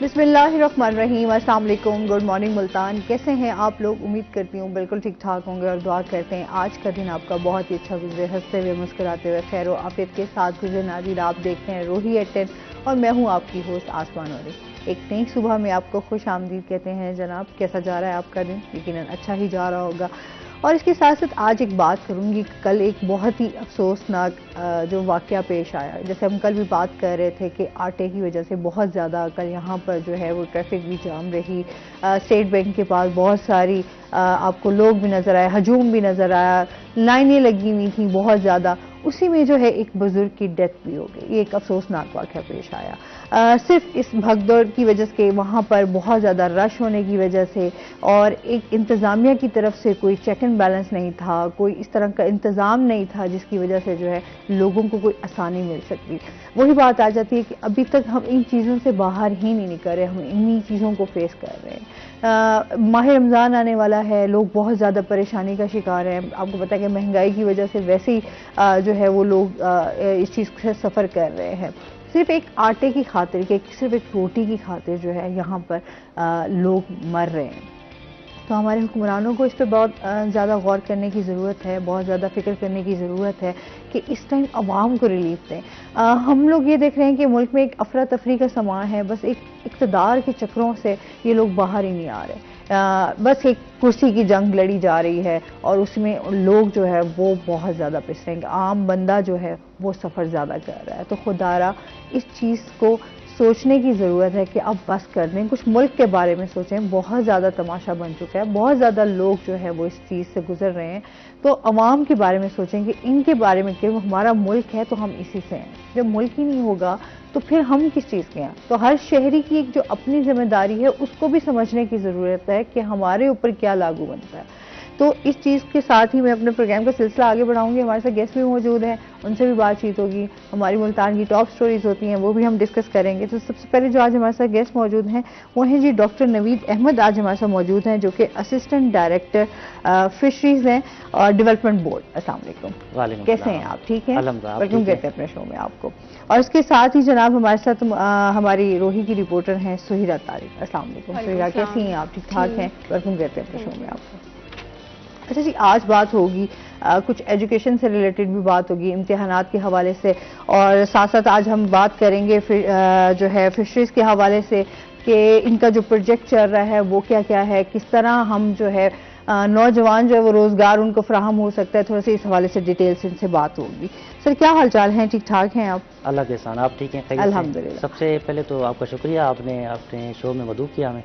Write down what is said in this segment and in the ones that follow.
बिस्मिल्लाहिर्रहमानिर्रहीम, अस्सलाम वालेकुम, गुड मॉर्निंग मुल्तान। कैसे हैं आप लोग? उम्मीद करती हूँ बिल्कुल ठीक ठाक होंगे और दुआ करते हैं आज का दिन आपका बहुत ही अच्छा गुजरे, हंसते हुए मुस्कुराते हुए खैर आफियत के साथ गुजरे। नाज़रीन, आप देखते हैं रूही एट 10 और मैं हूँ आपकी होस्ट आसमान वाली। एक नई सुबह में आपको खुश आमदीद कहते हैं जनाब। कैसा जा रहा है आपका दिन? यकीनन अच्छा ही जा रहा होगा। और इसके साथ साथ आज एक बात करूंगी, कल एक बहुत ही अफसोसनाक जो वाक़या पेश आया। जैसे हम कल भी बात कर रहे थे कि आटे की वजह से बहुत ज़्यादा कल यहाँ पर जो है वो ट्रैफिक भी जाम रही। स्टेट बैंक के पास बहुत सारी आपको लोग भी नज़र आए, हजूम भी नज़र आया, लाइनें लगी हुई थी बहुत ज़्यादा। उसी में जो है एक बुजुर्ग की डेथ भी हो गई। ये एक अफसोसनाक वाक़या पेश आया। सिर्फ इस भगदौड़ की वजह से, वहाँ पर बहुत ज़्यादा रश होने की वजह से और एक इंतज़ामिया की तरफ से कोई चेक एंड बैलेंस नहीं था, कोई इस तरह का इंतज़ाम नहीं था जिसकी वजह से जो है लोगों को कोई आसानी मिल सकती। वही बात आ जाती है कि अभी तक हम इन चीज़ों से बाहर ही नहीं निकल रहे, हम इन्हीं चीज़ों को फेस कर रहे हैं। माह रमज़ान आने वाला है, लोग बहुत ज़्यादा परेशानी का शिकार हैं। आपको पता है कि महंगाई की वजह से वैसे ही जो है वो लोग इस चीज़ से सफ़र कर रहे हैं। सिर्फ एक आटे की खातिर के, सिर्फ एक रोटी की खातिर जो है यहाँ पर लोग मर रहे हैं। तो हमारे हुक्मरानों को इस पर बहुत ज़्यादा गौर करने की ज़रूरत है, बहुत ज़्यादा फिक्र करने की ज़रूरत है कि इस टाइम आवाम को रिलीफ दें। हम लोग ये देख रहे हैं कि मुल्क में एक अफरा तफरी का समा है, बस एक इक़्तिदार के चक्करों से ये लोग बाहर ही नहीं आ रहे। बस एक कुर्सी की जंग लड़ी जा रही है और उसमें लोग जो है वो बहुत ज़्यादा पिस रहे हैं। आम बंदा जो है वो सफ़र ज़्यादा कर रहा है। तो खुदारा इस चीज़ को सोचने की ज़रूरत है कि अब बस कर दें, कुछ मुल्क के बारे में सोचें। बहुत ज़्यादा तमाशा बन चुका है, बहुत ज़्यादा लोग जो है वो इस चीज़ से गुजर रहे हैं। तो अवाम के बारे में सोचें कि इनके बारे में, कि हमारा मुल्क है तो हम इसी से हैं। जब मुल्क ही नहीं होगा तो फिर हम किस चीज़ के हैं? तो हर शहरी की एक जो अपनी जिम्मेदारी है उसको भी समझने की ज़रूरत है कि हमारे ऊपर क्या लागू बनता है। तो इस चीज़ के साथ ही मैं अपने प्रोग्राम का सिलसिला आगे बढ़ाऊंगी। हमारे साथ गेस्ट भी मौजूद हैं, उनसे भी बातचीत होगी। हमारी मुल्तान की टॉप स्टोरीज होती हैं वो भी हम डिस्कस करेंगे। तो सबसे पहले जो आज हमारे साथ गेस्ट मौजूद हैं वो हैं जी डॉक्टर नवीद अहमद। आज हमारे साथ मौजूद हैं जो कि असिस्टेंट डायरेक्टर फिशरीज हैं और डेवलपमेंट बोर्ड। अस्सलाम वालेकुम, कैसे हैं आप? ठीक हैं, वेलकम कहते हैं अपने शो में आपको। और इसके साथ ही जनाब हमारे साथ हमारी रोही की रिपोर्टर हैं सुहिरा तारिक। अस्सलाम वालेकुम सुहिरा, कैसी हैं आप? ठीक ठाक हैं, वेलकम कहते हैं अपने शो में आपको। अच्छा जी, आज बात होगी कुछ एजुकेशन से रिलेटेड भी बात होगी, इम्तिहानात के हवाले से, और साथ साथ आज हम बात करेंगे जो है फिशरीज के हवाले से कि इनका जो प्रोजेक्ट चल रहा है वो क्या क्या है, किस तरह हम जो है नौजवान जो है वो रोज़गार उनको फ्राहम हो सकता है। थोड़ा सा इस हवाले से डिटेल से इनसे बात होगी। सर क्या हाल चाल हैं? ठीक ठाक हैं आप? अल्लाह के एहसान, आप ठीक हैं? अल्हम्दुलिल्लाह। सबसे पहले तो आपका शुक्रिया, आपने अपने शो में मदऊ किया हमें।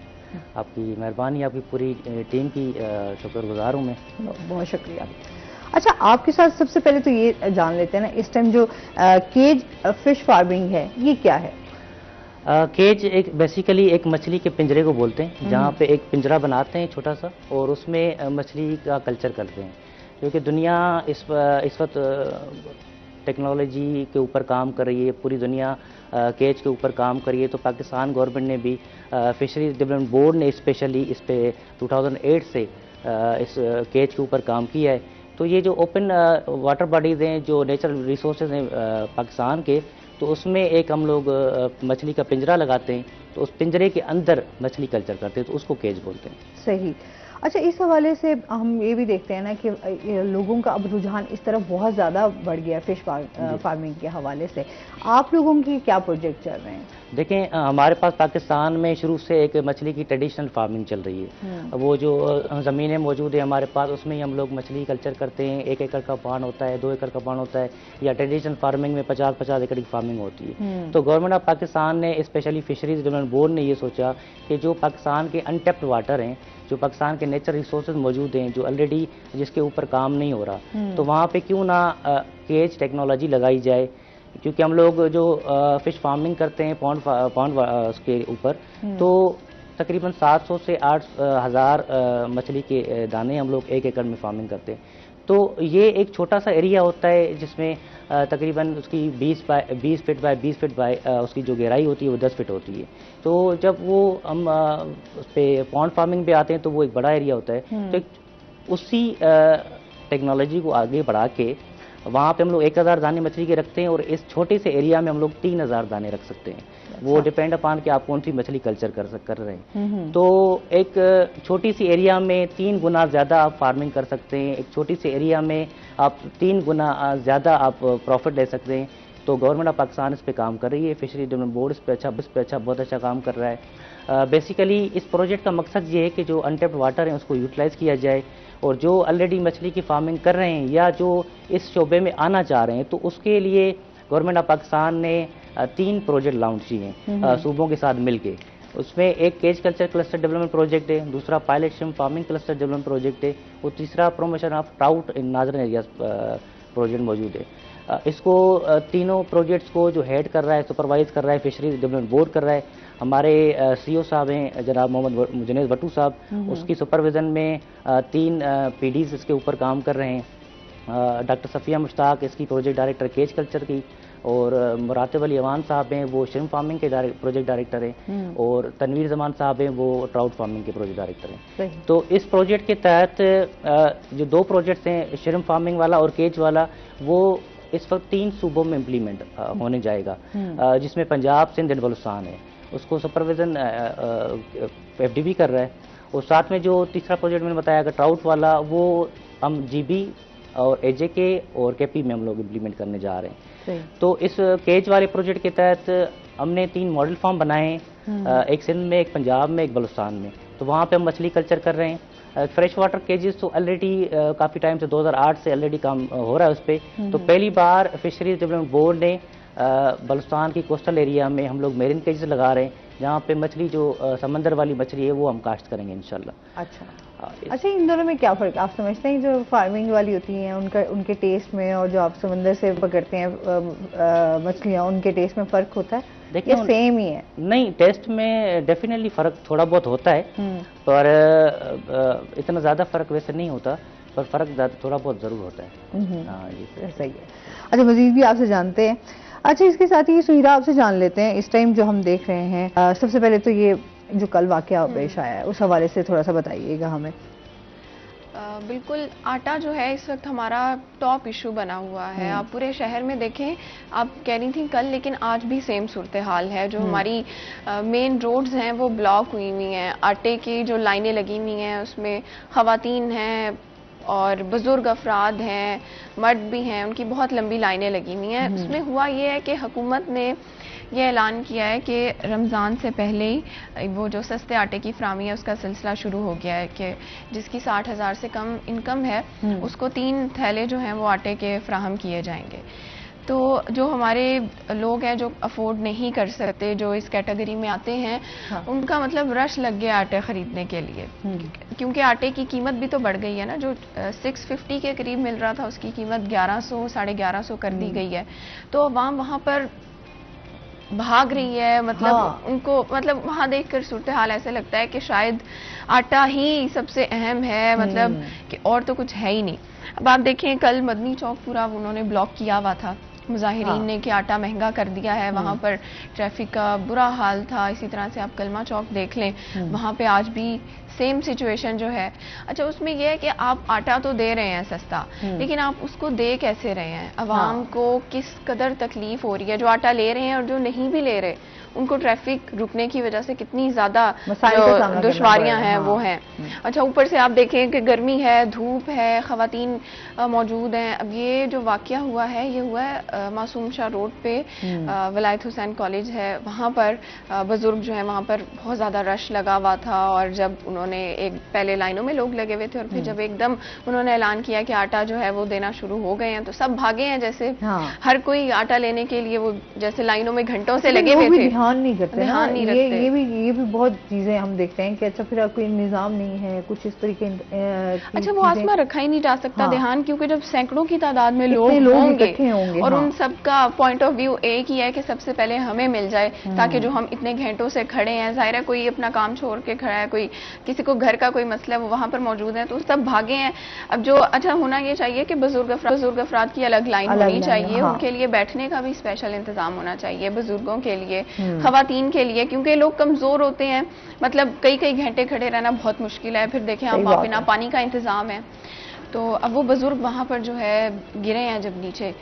आपकी मेहरबानी, आपकी पूरी टीम की शुक्रगुजार हूँ मैं। बहुत शुक्रिया। अच्छा, आपके साथ सबसे पहले तो ये जान लेते हैं ना, इस टाइम जो केज फिश फार्मिंग है ये क्या है? केज एक बेसिकली एक मछली के पिंजरे को बोलते हैं, जहाँ पे एक पिंजरा बनाते हैं छोटा सा और उसमें मछली का कल्चर करते हैं। क्योंकि दुनिया इस वक्त टेक्नोलॉजी के ऊपर काम कर रही है, पूरी दुनिया केज के ऊपर काम कर रही है। तो पाकिस्तान गवर्नमेंट ने भी, फिशरीज डेवलपमेंट बोर्ड ने स्पेशली इस पे 2008 से इस केज के ऊपर काम किया है। तो ये जो ओपन वाटर बॉडीज़ हैं, जो नेचुरल रिसोर्सेज हैं पाकिस्तान के, तो उसमें एक हम लोग मछली का पिंजरा लगाते हैं, तो उस पिंजरे के अंदर मछली कल्चर करते हैं, तो उसको केज बोलते हैं। सही। अच्छा, इस हवाले से हम ये भी देखते हैं ना कि लोगों का अब रुझान इस तरफ बहुत ज़्यादा बढ़ गया है फिश फार्मिंग के हवाले से। आप लोगों की क्या प्रोजेक्ट चल रहे हैं? देखें, हमारे पास पाकिस्तान में शुरू से एक मछली की ट्रेडिशनल फार्मिंग चल रही है। वो जो ज़मीनें मौजूद है हमारे पास, उसमें ही हम लोग मछली कल्चर करते हैं। 1 एकड़ का पान होता है, 2 एकड़ का पान होता है, या ट्रेडिशनल फार्मिंग में 50-50 एकड़ की फार्मिंग होती है। तो गवर्नमेंट ऑफ पाकिस्तान ने, स्पेशली फिशरीज डेवलपमेंट बोर्ड ने ये सोचा कि जो पाकिस्तान के अनटेप्ड वाटर हैं, जो पाकिस्तान के नेचुरल रिसोर्सेज मौजूद हैं, जो ऑलरेडी जिसके ऊपर काम नहीं हो रहा, तो वहाँ पे क्यों ना केज टेक्नोलॉजी लगाई जाए। क्योंकि हम लोग जो फिश फार्मिंग करते हैं पॉन्ड उसके ऊपर, तो तकरीबन 700 से 8,000 मछली के दाने हम लोग 1 एकड़ में फार्मिंग करते हैं। तो ये एक छोटा सा एरिया होता है जिसमें तकरीबन उसकी 20 फीट बाय 20 फीट बाय उसकी जो गहराई होती है वो 10 फीट होती है। तो जब वो हम उस पर पॉन्ड फार्मिंग पे आते हैं तो वो एक बड़ा एरिया होता है। तो उसी टेक्नोलॉजी को आगे बढ़ा के वहाँ पे हम लोग 1,000 दाने मछली के रखते हैं और इस छोटे से एरिया में हम लोग 3,000 दाने रख सकते हैं। वो डिपेंड अपान कि आप कौन सी मछली कल्चर कर रहे हैं। तो एक छोटी सी एरिया में 3 गुना ज़्यादा आप फार्मिंग कर सकते हैं, एक छोटी सी एरिया में आप 3 गुना ज़्यादा आप प्रॉफिट ले सकते हैं। तो गवर्नमेंट ऑफ पाकिस्तान इस पे काम कर रही है, फिशरी डेवलपमेंट बोर्ड इस पे अच्छा बहुत अच्छा काम कर रहा है। बेसिकली इस प्रोजेक्ट का मकसद ये है कि जो अनटेप्ड वाटर है उसको यूटिलाइज़ किया जाए, और जो ऑलरेडी मछली की फार्मिंग कर रहे हैं या जो इस शोबे में आना चाह रहे हैं, तो उसके लिए गवर्नमेंट ऑफ पाकिस्तान ने 3 प्रोजेक्ट लॉन्च किए हैं सूबों के साथ मिलके। उसमें एक cage culture cluster development project है, दूसरा pilot shrimp farming cluster development project है, और तीसरा promotion of trout in northern areas project मौजूद है। इसको तीनों प्रोजेक्ट्स को जो हेड कर रहा है, सुपरवाइज कर रहा है, फिशरीज डेवलपमेंट बोर्ड कर रहा है। हमारे सीईओ साहब हैं जनाब मोहम्मद जुनैद भट्टू साहब, उसकी सुपरविजन में 3 पीडीज इसके ऊपर काम कर रहे हैं। डॉक्टर सफ़िया मुश्ताक इसकी प्रोजेक्ट डायरेक्टर केज कल्चर की, और मुरातिब अली अवान साहब हैं वो श्रिम्प फार्मिंग के प्रोजेक्ट डायरेक्टर हैं, और तनवीर जमान साहब हैं वो ट्राउट फार्मिंग के प्रोजेक्ट डायरेक्टर हैं। तो इस प्रोजेक्ट के तहत जो 2 प्रोजेक्ट्स हैं, श्रिम्प फार्मिंग वाला और केज वाला, वो इस वक्त 3 सूबों में इम्प्लीमेंट होने जाएगा, जिसमें पंजाब, सिंध एंड बलूचिस्तान है। उसको सुपरविजन एफडीबी कर रहा है। और साथ में जो तीसरा प्रोजेक्ट मैंने बताया ट्राउट वाला, वो हम जीबी और एजेके और केपी में हम लोग इम्प्लीमेंट करने जा रहे हैं। तो इस केज वाले प्रोजेक्ट के तहत हमने 3 मॉडल फार्म बनाए हैं, एक सिंध में, एक पंजाब में, एक बलूचिस्तान में। तो वहाँ पे हम मछली कल्चर कर रहे हैं। फ्रेश वाटर केजेस तो ऑलरेडी काफ़ी टाइम से 2008 से ऑलरेडी काम हो रहा है उस पर। तो पहली बार फिशरीज डेवलपमेंट बोर्ड ने बलूचिस्तान की कोस्टल एरिया में हम लोग मेरीन केजेस लगा रहे हैं, जहाँ पे मछली जो समंदर वाली मछली है वो हम काश्त करेंगे इंशाल्लाह। अच्छा, इन दोनों में क्या फ़र्क आप समझते हैं? जो फार्मिंग वाली होती हैं उनके टेस्ट में, और जो आप समंदर से पकड़ते हैं मछलियाँ, उनके टेस्ट में फ़र्क होता है? देखिए सेम ही है? नहीं, टेस्ट में डेफिनेटली फ़र्क थोड़ा बहुत होता है, पर इतना ज़्यादा फ़र्क वैसे नहीं होता, पर फ़र्क थोड़ा बहुत ज़रूर होता है। हाँ जी, सही है। अच्छा, मज़ीद भी आपसे जानते हैं। अच्छा, इसके साथ ही सुहीरा आपसे जान लेते हैं, इस टाइम जो हम देख रहे हैं, सबसे पहले तो ये जो कल वाकया पेश आया है उस हवाले से थोड़ा सा बताइएगा हमें। बिल्कुल, आटा जो है इस वक्त हमारा टॉप इशू बना हुआ है। आप पूरे शहर में देखें, आप कह रही थी कल, लेकिन आज भी सेम सूरत हाल है। जो हमारी मेन रोड्स हैं वो ब्लॉक हुई हुई हैं, आटे की जो लाइनें लगी हुई हैं उसमें ख़वातीन हैं और बुजुर्ग अफराद हैं, मर्द भी हैं, उनकी बहुत लंबी लाइनें लगी हुई हैं। उसमें हुआ ये है कि हुकूमत ने यह ऐलान किया है कि रमज़ान से पहले ही वो जो सस्ते आटे की फराहमी है उसका सिलसिला शुरू हो गया है, कि जिसकी 60,000 से कम इनकम है उसको 3 थैले जो हैं वो आटे के फ्राहम किए जाएंगे। तो जो हमारे लोग हैं जो अफोर्ड नहीं कर सकते, जो इस कैटेगरी में आते हैं, उनका मतलब रश लग गया आटे ख़रीदने के लिए, क्योंकि आटे की कीमत भी तो बढ़ गई है ना। जो 650 के करीब मिल रहा था उसकी कीमत 1100, 1150 कर दी गई है। तो अवाम वहाँ पर भाग रही है, मतलब उनको, मतलब वहाँ देखकर सूरत हाल ऐसे लगता है कि शायद आटा ही सबसे अहम है, मतलब कि और तो कुछ है ही नहीं। अब आप देखें, कल मदनी चौक पूरा उन्होंने ब्लॉक किया हुआ था मुजाहिरीन ने कि आटा महंगा कर दिया है। वहाँ पर ट्रैफिक का बुरा हाल था। इसी तरह से आप कलमा चौक देख लें, वहाँ पे आज भी सेम सिचुएशन जो है। अच्छा, उसमें यह है कि आप आटा तो दे रहे हैं सस्ता, लेकिन आप उसको दे कैसे रहे हैं? अवाम को किस कदर तकलीफ हो रही है, जो आटा ले रहे हैं और जो नहीं भी ले रहे, उनको ट्रैफिक रुकने की वजह से कितनी ज़्यादा दुश्वारियां हैं वो हैं। अच्छा, ऊपर से आप देखें कि गर्मी है, धूप है, ख़वातीन मौजूद हैं। अब ये जो वाक़या हुआ है, ये हुआ है मासूम शाह रोड पे, वलायत हुसैन कॉलेज है, वहाँ पर बुजुर्ग जो है वहाँ पर बहुत ज़्यादा रश लगा हुआ था, और जब उन्होंने एक पहले लाइनों में लोग लगे हुए थे और फिर जब एकदम उन्होंने ऐलान किया कि आटा जो है वो देना शुरू हो गए हैं, तो सब भागे हैं, जैसे हर कोई आटा लेने के लिए वो जैसे लाइनों में घंटों से लगे हुए थे। ध्यान नहीं करते, ध्यान नहीं रखते। ये भी बहुत चीजें हम देखते हैं कि अच्छा फिर कोई निजाम नहीं है, कुछ इस तरीके अच्छा वो आसमान रखा ही नहीं जा सकता ध्यान, क्योंकि जब सैकड़ों की तादाद में लोग होंगे और उन सबका पॉइंट ऑफ व्यू एक ही है कि सबसे पहले हमें मिल जाए, ताकि जो हम इतने घंटों से खड़े हैं, जाहिर है कोई अपना काम छोड़ के खड़ा है, कोई किसी को घर का कोई मसला है, वो वहाँ पर मौजूद है, तो सब भागे हैं। अब जो अच्छा होना ये चाहिए कि बुजुर्ग अफराद की अलग लाइन होनी चाहिए, उनके लिए बैठने का भी स्पेशल इंतजाम होना चाहिए, बुजुर्गों के लिए, ख़वातीन के लिए, क्योंकि लोग कमज़ोर होते हैं, मतलब कई घंटे खड़े रहना बहुत मुश्किल है। फिर देखें आप बिना पानी का इंतज़ाम है, तो अब वो बुजुर्ग वहाँ पर जो है गिरे हैं जब नीचे,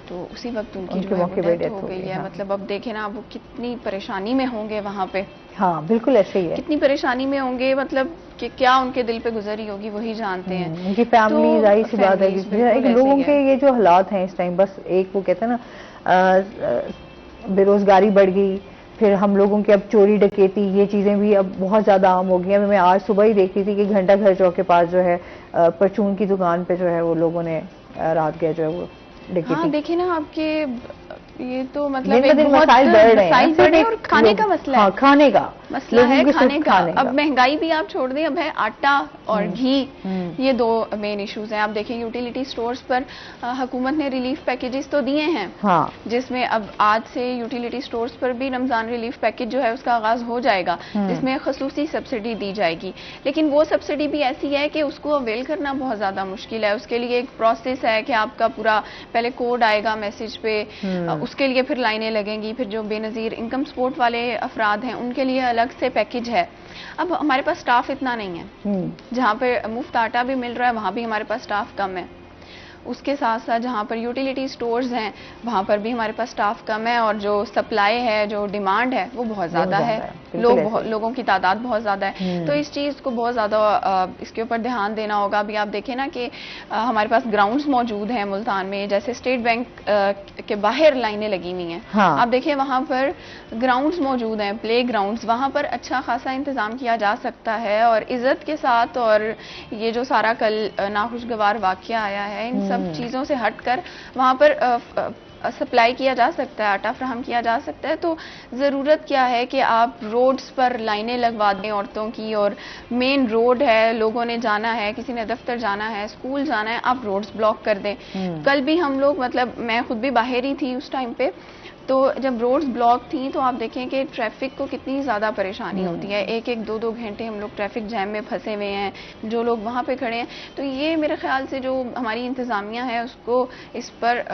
तो उसी वक्त उनकी जो है वो डेथ हो गई है। मतलब अब देखें ना, वो कितनी परेशानी में होंगे वहाँ पे। हाँ बिल्कुल ऐसे ही है, कितनी परेशानी में होंगे, मतलब कि क्या उनके दिल पे गुजरी होगी वही जानते हैं। उनकी फैमिली, जाहिर सी बात है कि लोगों के ये जो हालात हैं इस टाइम, बस एक वो कहते हैं ना बेरोजगारी बढ़ गई, फिर हम लोगों की अब चोरी डकैती, ये चीजें भी अब बहुत ज्यादा आम हो गई हैं। मैं आज सुबह ही देख रही थी कि घंटा घर चौक के पास जो है परचून की दुकान पे जो है वो लोगों ने रात गए जो है वो डकैती। हाँ देखिए ना, आपके ये तो मतलब एक बहुत मसाइल बढ़ रहे हैं, और खाने का मसला है, खाने का मसला है, खाने का। अब महंगाई भी आप छोड़ दें, अब है आटा और घी, ये दो मेन इश्यूज हैं। आप देखें यूटिलिटी स्टोर्स पर हुकूमत ने रिलीफ पैकेजेस तो दिए हैं, हाँ, जिसमें अब आज से यूटिलिटी स्टोर्स पर भी रमजान रिलीफ पैकेज जो है उसका आगाज हो जाएगा, जिसमें खसूसी सब्सिडी दी जाएगी। लेकिन वो सब्सिडी भी ऐसी है कि उसको अवेल करना बहुत ज्यादा मुश्किल है। उसके लिए एक प्रोसेस है कि आपका पूरा पहले कोड आएगा मैसेज पे, उसके लिए फिर लाइनें लगेंगी, फिर जो बेनजीर इनकम सपोर्ट वाले अफराद हैं उनके लिए अलग से पैकेज है। अब हमारे पास स्टाफ इतना नहीं है, जहाँ पे मुफ्त आटा भी मिल रहा है वहाँ भी हमारे पास स्टाफ कम है। उसके साथ साथ जहाँ पर यूटिलिटी स्टोर्स हैं वहाँ पर भी हमारे पास स्टाफ कम है, और जो सप्लाई है, जो डिमांड है वो बहुत ज़्यादा है, लोगों की तादाद बहुत ज़्यादा है। तो इस चीज़ को बहुत ज़्यादा इसके ऊपर ध्यान देना होगा। अभी आप देखें ना कि हमारे पास ग्राउंड्स मौजूद हैं मुल्तान में, जैसे स्टेट बैंक के बाहर लाइनें लगी हुई हैं, हाँ। आप देखिए वहाँ पर ग्राउंड्स मौजूद हैं, प्ले ग्राउंड्स, वहाँ पर अच्छा खासा इंतज़ाम किया जा सकता है और इज़्ज़त के साथ। और ये जो सारा कल नाखुशगवार वाक़या आया है, इन सब चीज़ों से हटकर वहाँ पर सप्लाई किया जा सकता है, आटा फ्राहम किया जा सकता है। तो ज़रूरत क्या है कि आप रोड्स पर लाइनें लगवा दें औरतों की, और मेन रोड है, लोगों ने जाना है, किसी ने दफ्तर जाना है, स्कूल जाना है, आप रोड्स ब्लॉक कर दें। कल भी हम लोग, मतलब मैं खुद भी बाहर ही थी उस टाइम पे, तो जब रोड्स ब्लॉक थी तो आप देखें कि ट्रैफिक को कितनी ज़्यादा परेशानी होती है। एक एक दो दो घंटे हम लोग ट्रैफिक जैम में फंसे हुए हैं, जो लोग वहाँ पे खड़े हैं। तो ये मेरे ख्याल से जो हमारी इंतज़ामिया है उसको इस पर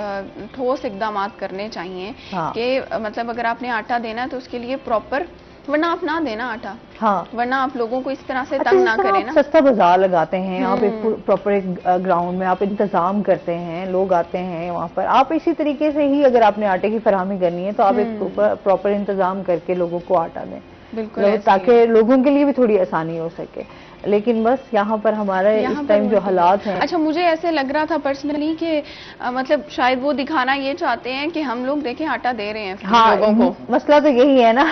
ठोस इकदाम करने चाहिए, हाँ। कि मतलब अगर आपने आटा देना है तो उसके लिए प्रॉपर, वरना आप ना देना आटा, हाँ, वरना आप लोगों को इस तरह से तंग ना करें ना। सस्ता बाजार लगाते हैं आप, एक प्रॉपर एक ग्राउंड में आप इंतजाम करते हैं, लोग आते हैं वहाँ पर, आप इसी तरीके से ही अगर आपने आटे की फराहमी करनी है तो आप एक प्रॉपर इंतजाम करके लोगों को आटा दें, बिल्कुल, ताकि लोगों के लिए भी थोड़ी आसानी हो सके। लेकिन बस यहाँ पर हमारे इस टाइम जो हालात हैं, अच्छा मुझे ऐसे लग रहा था पर्सनली कि मतलब शायद वो दिखाना ये चाहते हैं कि हम लोग देखें आटा दे रहे हैं, हाँ, लोगों को। मसला तो यही है ना,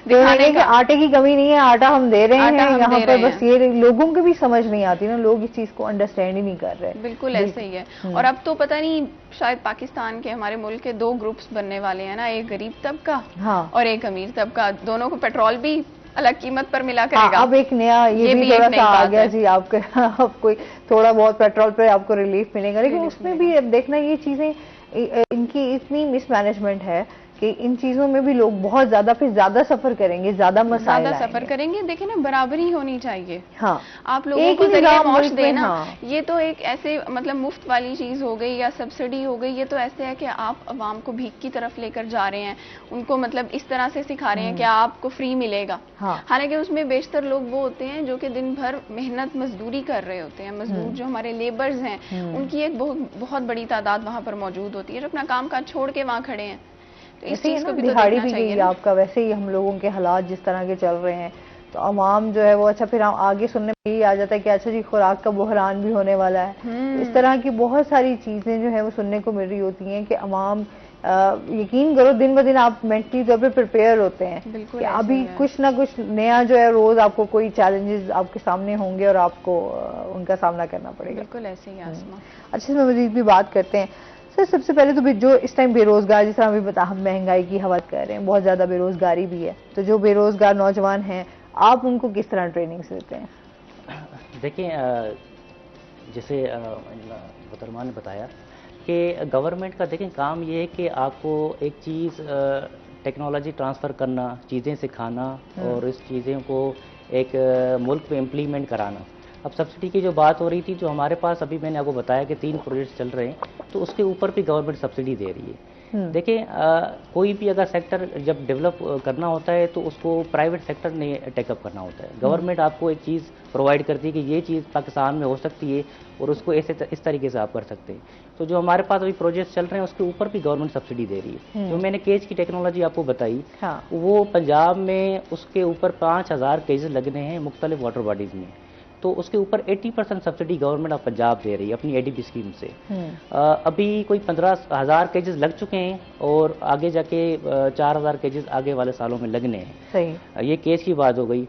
दिखाने कि आटे की कमी नहीं है, आटा हम दे रहे हैं यहाँ पर। बस ये लोगों की भी समझ नहीं आती ना, लोग इस चीज को अंडरस्टैंड ही नहीं कर रहे। बिल्कुल ऐसे ही है। और अब तो पता नहीं, शायद पाकिस्तान के, हमारे मुल्क के दो ग्रुप्स बनने वाले हैं ना, एक गरीब तबका, हाँ, और एक अमीर तबका। दोनों को पेट्रोल भी अलग कीमत पर मिला करेगा। अब एक नया ये भी थोड़ा सा आ गया जी, आपको थोड़ा बहुत पेट्रोल पे आपको रिलीफ मिलेगा, लेकिन उसमें भी अब देखना ये चीजें, इनकी इतनी मिसमैनेजमेंट है कि इन चीजों में भी लोग बहुत ज्यादा फिर ज्यादा सफर करेंगे, ज्यादा मसाइल ज्यादा सफर करेंगे। देखिए ना, बराबरी होनी चाहिए, हाँ, आप लोगों को जरिए मौज देना, हाँ। ये तो एक ऐसे मतलब मुफ्त वाली चीज हो गई या सब्सिडी हो गई, ये तो ऐसे है कि आप अवाम को भीख की तरफ लेकर जा रहे हैं, उनको मतलब इस तरह से सिखा रहे हैं कि आपको फ्री मिलेगा, हाँ। हालांकि उसमें बेशतर लोग वो होते हैं जो कि दिन भर मेहनत मजदूरी कर रहे होते हैं। मजदूर जो हमारे लेबर्स हैं, उनकी एक बहुत बड़ी तादाद वहाँ पर मौजूद होती है, जो अपना काम काज छोड़ के वहाँ खड़े हैं। तो इस चीज को भी दिहाड़ी भी गई आपका, वैसे ही हम लोगों के हालात जिस तरह के चल रहे हैं, तो अवाम जो है वो, अच्छा फिर आगे सुनने में यही आ जाता है कि अच्छा जी खुराक का बहरान भी होने वाला है। इस तरह की बहुत सारी चीजें जो है वो सुनने को मिल रही होती हैं कि अवाम, यकीन करो दिन ब दिन आप मेंटली तौर पे प्रिपेयर होते हैं कि अभी कुछ ना कुछ नया जो है, रोज आपको कोई चैलेंजेस आपके सामने होंगे और आपको उनका सामना करना पड़ेगा। बिल्कुल ऐसे ही आसमा। अच्छा, इसमें मजीद भी बात करते हैं। सर सबसे पहले तो जो इस टाइम बेरोजगार, जिस तरह अभी बता, हम महंगाई की हवा कर रहे हैं, बहुत ज्यादा बेरोजगारी भी है, तो जो बेरोजगार नौजवान हैं आप उनको किस तरह ट्रेनिंग देते हैं? देखिए, जैसे मोहतरमा ने बताया कि गवर्नमेंट का देखें काम ये है कि आपको एक चीज़ टेक्नोलॉजी ट्रांसफ़र करना, चीज़ें सिखाना और इस चीज़ों को एक मुल्क में इम्प्लीमेंट कराना। अब सब्सिडी की जो बात हो रही थी, जो हमारे पास अभी मैंने आपको बताया कि 3 प्रोजेक्ट्स चल रहे हैं, तो उसके ऊपर भी गवर्नमेंट सब्सिडी दे रही है। देखिए कोई भी अगर सेक्टर जब डेवलप करना होता है तो उसको प्राइवेट सेक्टर ने टेकअप करना होता है। गवर्नमेंट आपको एक चीज़ प्रोवाइड करती है कि ये चीज़ पाकिस्तान में हो सकती है और उसको इस तरीके से आप कर सकते हैं। तो जो हमारे पास अभी प्रोजेक्ट्स चल रहे हैं उसके ऊपर भी गवर्नमेंट सब्सिडी दे रही है। जो मैंने केज की टेक्नोलॉजी आपको बताई, हाँ। वो पंजाब में उसके ऊपर 5000 केजेस लगने हैं मुख्तलिफ वाटर बॉडीज़ में, तो उसके ऊपर 80% सब्सिडी गवर्नमेंट ऑफ पंजाब दे रही है अपनी एडीपी स्कीम से। अभी कोई 15,000 केजेस लग चुके हैं और आगे जाके 4000 केजेस आगे वाले सालों में लगने हैं। सही। ये केस की बात हो गई।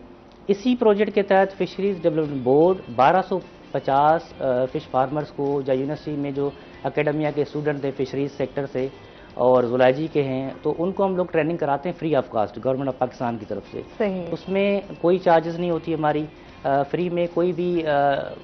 इसी प्रोजेक्ट के तहत fisheries development board 1250 fish farmers को, या यूनिवर्सिटी में जो एकेडमिया के स्टूडेंट थे फिशरीज सेक्टर से और जुलॉजी के हैं, तो उनको हम लोग ट्रेनिंग कराते हैं free of cost government of Pakistan की तरफ से। सही। उसमें कोई चार्जेस नहीं होती हमारी, फ्री में कोई भी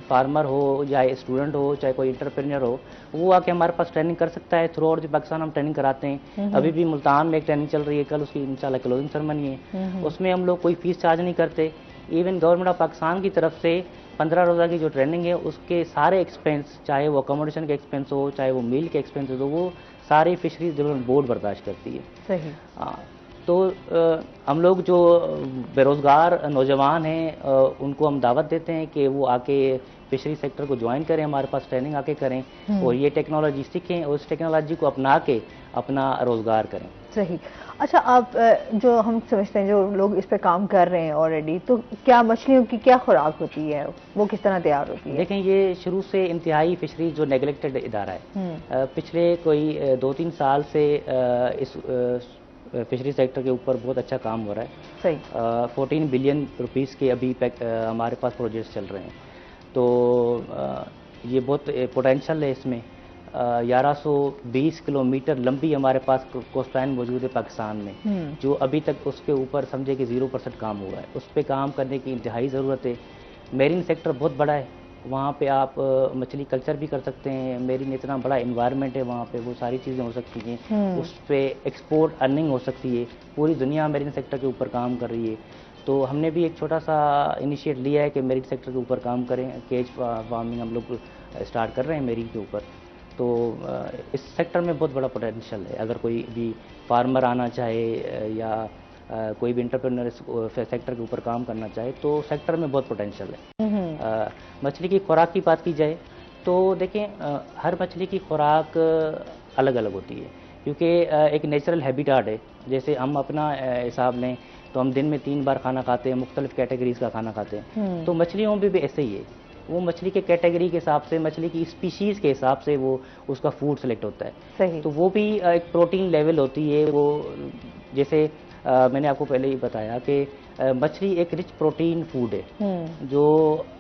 फार्मर हो या स्टूडेंट हो चाहे कोई इंटरप्रेन्योर हो, वो आके हमारे पास ट्रेनिंग कर सकता है। थ्रू आउट पाकिस्तान हम ट्रेनिंग कराते हैं। अभी भी मुल्तान में एक ट्रेनिंग चल रही है, कल उसकी इंशाल्लाह क्लोजिंग सेरेमनी है। उसमें हम लोग कोई फीस चार्ज नहीं करते। इवन गवर्नमेंट ऑफ पाकिस्तान की तरफ से 15 रोज़ा की जो ट्रेनिंग है उसके सारे एक्सपेंस, चाहे वो अकोमोडेशन के एक्सपेंस हो चाहे वो मील के एक्सपेंस हो, वो सारे फिशरीज डेवलपमेंट बोर्ड बर्दाश्त करती है। सही। तो हम लोग जो बेरोज़गार नौजवान हैं उनको हम दावत देते हैं कि वो आके फिशरी सेक्टर को ज्वाइन करें, हमारे पास ट्रेनिंग आके करें और ये टेक्नोलॉजी सीखें और उस टेक्नोलॉजी को अपना के अपना रोज़गार करें। सही। अच्छा, आप जो हम समझते हैं जो लोग इस पे काम कर रहे हैं ऑलरेडी, तो क्या मछलियों की क्या खुराक होती है, वो किस तरह तैयार होती है? देखें, ये शुरू से इंतहाई फिशरी जो नेगलेक्टेड इदारा है, पिछले कोई 2-3 साल से इस फिशरी सेक्टर के ऊपर बहुत अच्छा काम हो रहा है। सही। 14 बिलियन रुपीस के अभी हमारे पास प्रोजेक्ट्स चल रहे हैं, तो ये बहुत पोटेंशियल है इसमें। 1120 किलोमीटर लंबी हमारे पास कोस्ट लाइन मौजूद है पाकिस्तान में, जो अभी तक उसके ऊपर समझे कि 0% काम हुआ है। उस पर काम करने की इंतहाई ज़रूरत है। मेरीन सेक्टर बहुत बड़ा है, वहाँ पे आप मछली कल्चर भी कर सकते हैं। मेरीन इतना बड़ा इन्वायरमेंट है, वहाँ पे वो सारी चीज़ें हो सकती हैं। उस पर एक्सपोर्ट अर्निंग हो सकती है। पूरी दुनिया मेरीन सेक्टर के ऊपर काम कर रही है, तो हमने भी एक छोटा सा इनिशिएट लिया है कि मेरीन सेक्टर के ऊपर काम करें। केज फार्मिंग हम लोग स्टार्ट कर रहे हैं मेरीन के ऊपर। तो इस सेक्टर में बहुत बड़ा पोटेंशियल है। अगर कोई भी फार्मर आना चाहे या कोई भी इंटरप्रेन्योर सेक्टर के ऊपर काम करना चाहे, तो सेक्टर में बहुत पोटेंशियल है। मछली की खुराक की बात की जाए तो देखें, हर मछली की खुराक अलग अलग होती है, क्योंकि एक नेचुरल हैबिटाट है। जैसे हम अपना हिसाब लें तो हम दिन में 3 बार खाना खाते हैं, मुख्तलिफ कैटेगरीज का खाना खाते हैं। तो मछलियों में भी ऐसे ही है, वो मछली के कैटेगरी के हिसाब से, मछली की स्पीशीज़ के हिसाब से वो उसका फूड सेलेक्ट होता है। सही। तो वो भी एक प्रोटीन लेवल होती है। वो जैसे मैंने आपको पहले ही बताया कि मछली एक रिच प्रोटीन फूड है जो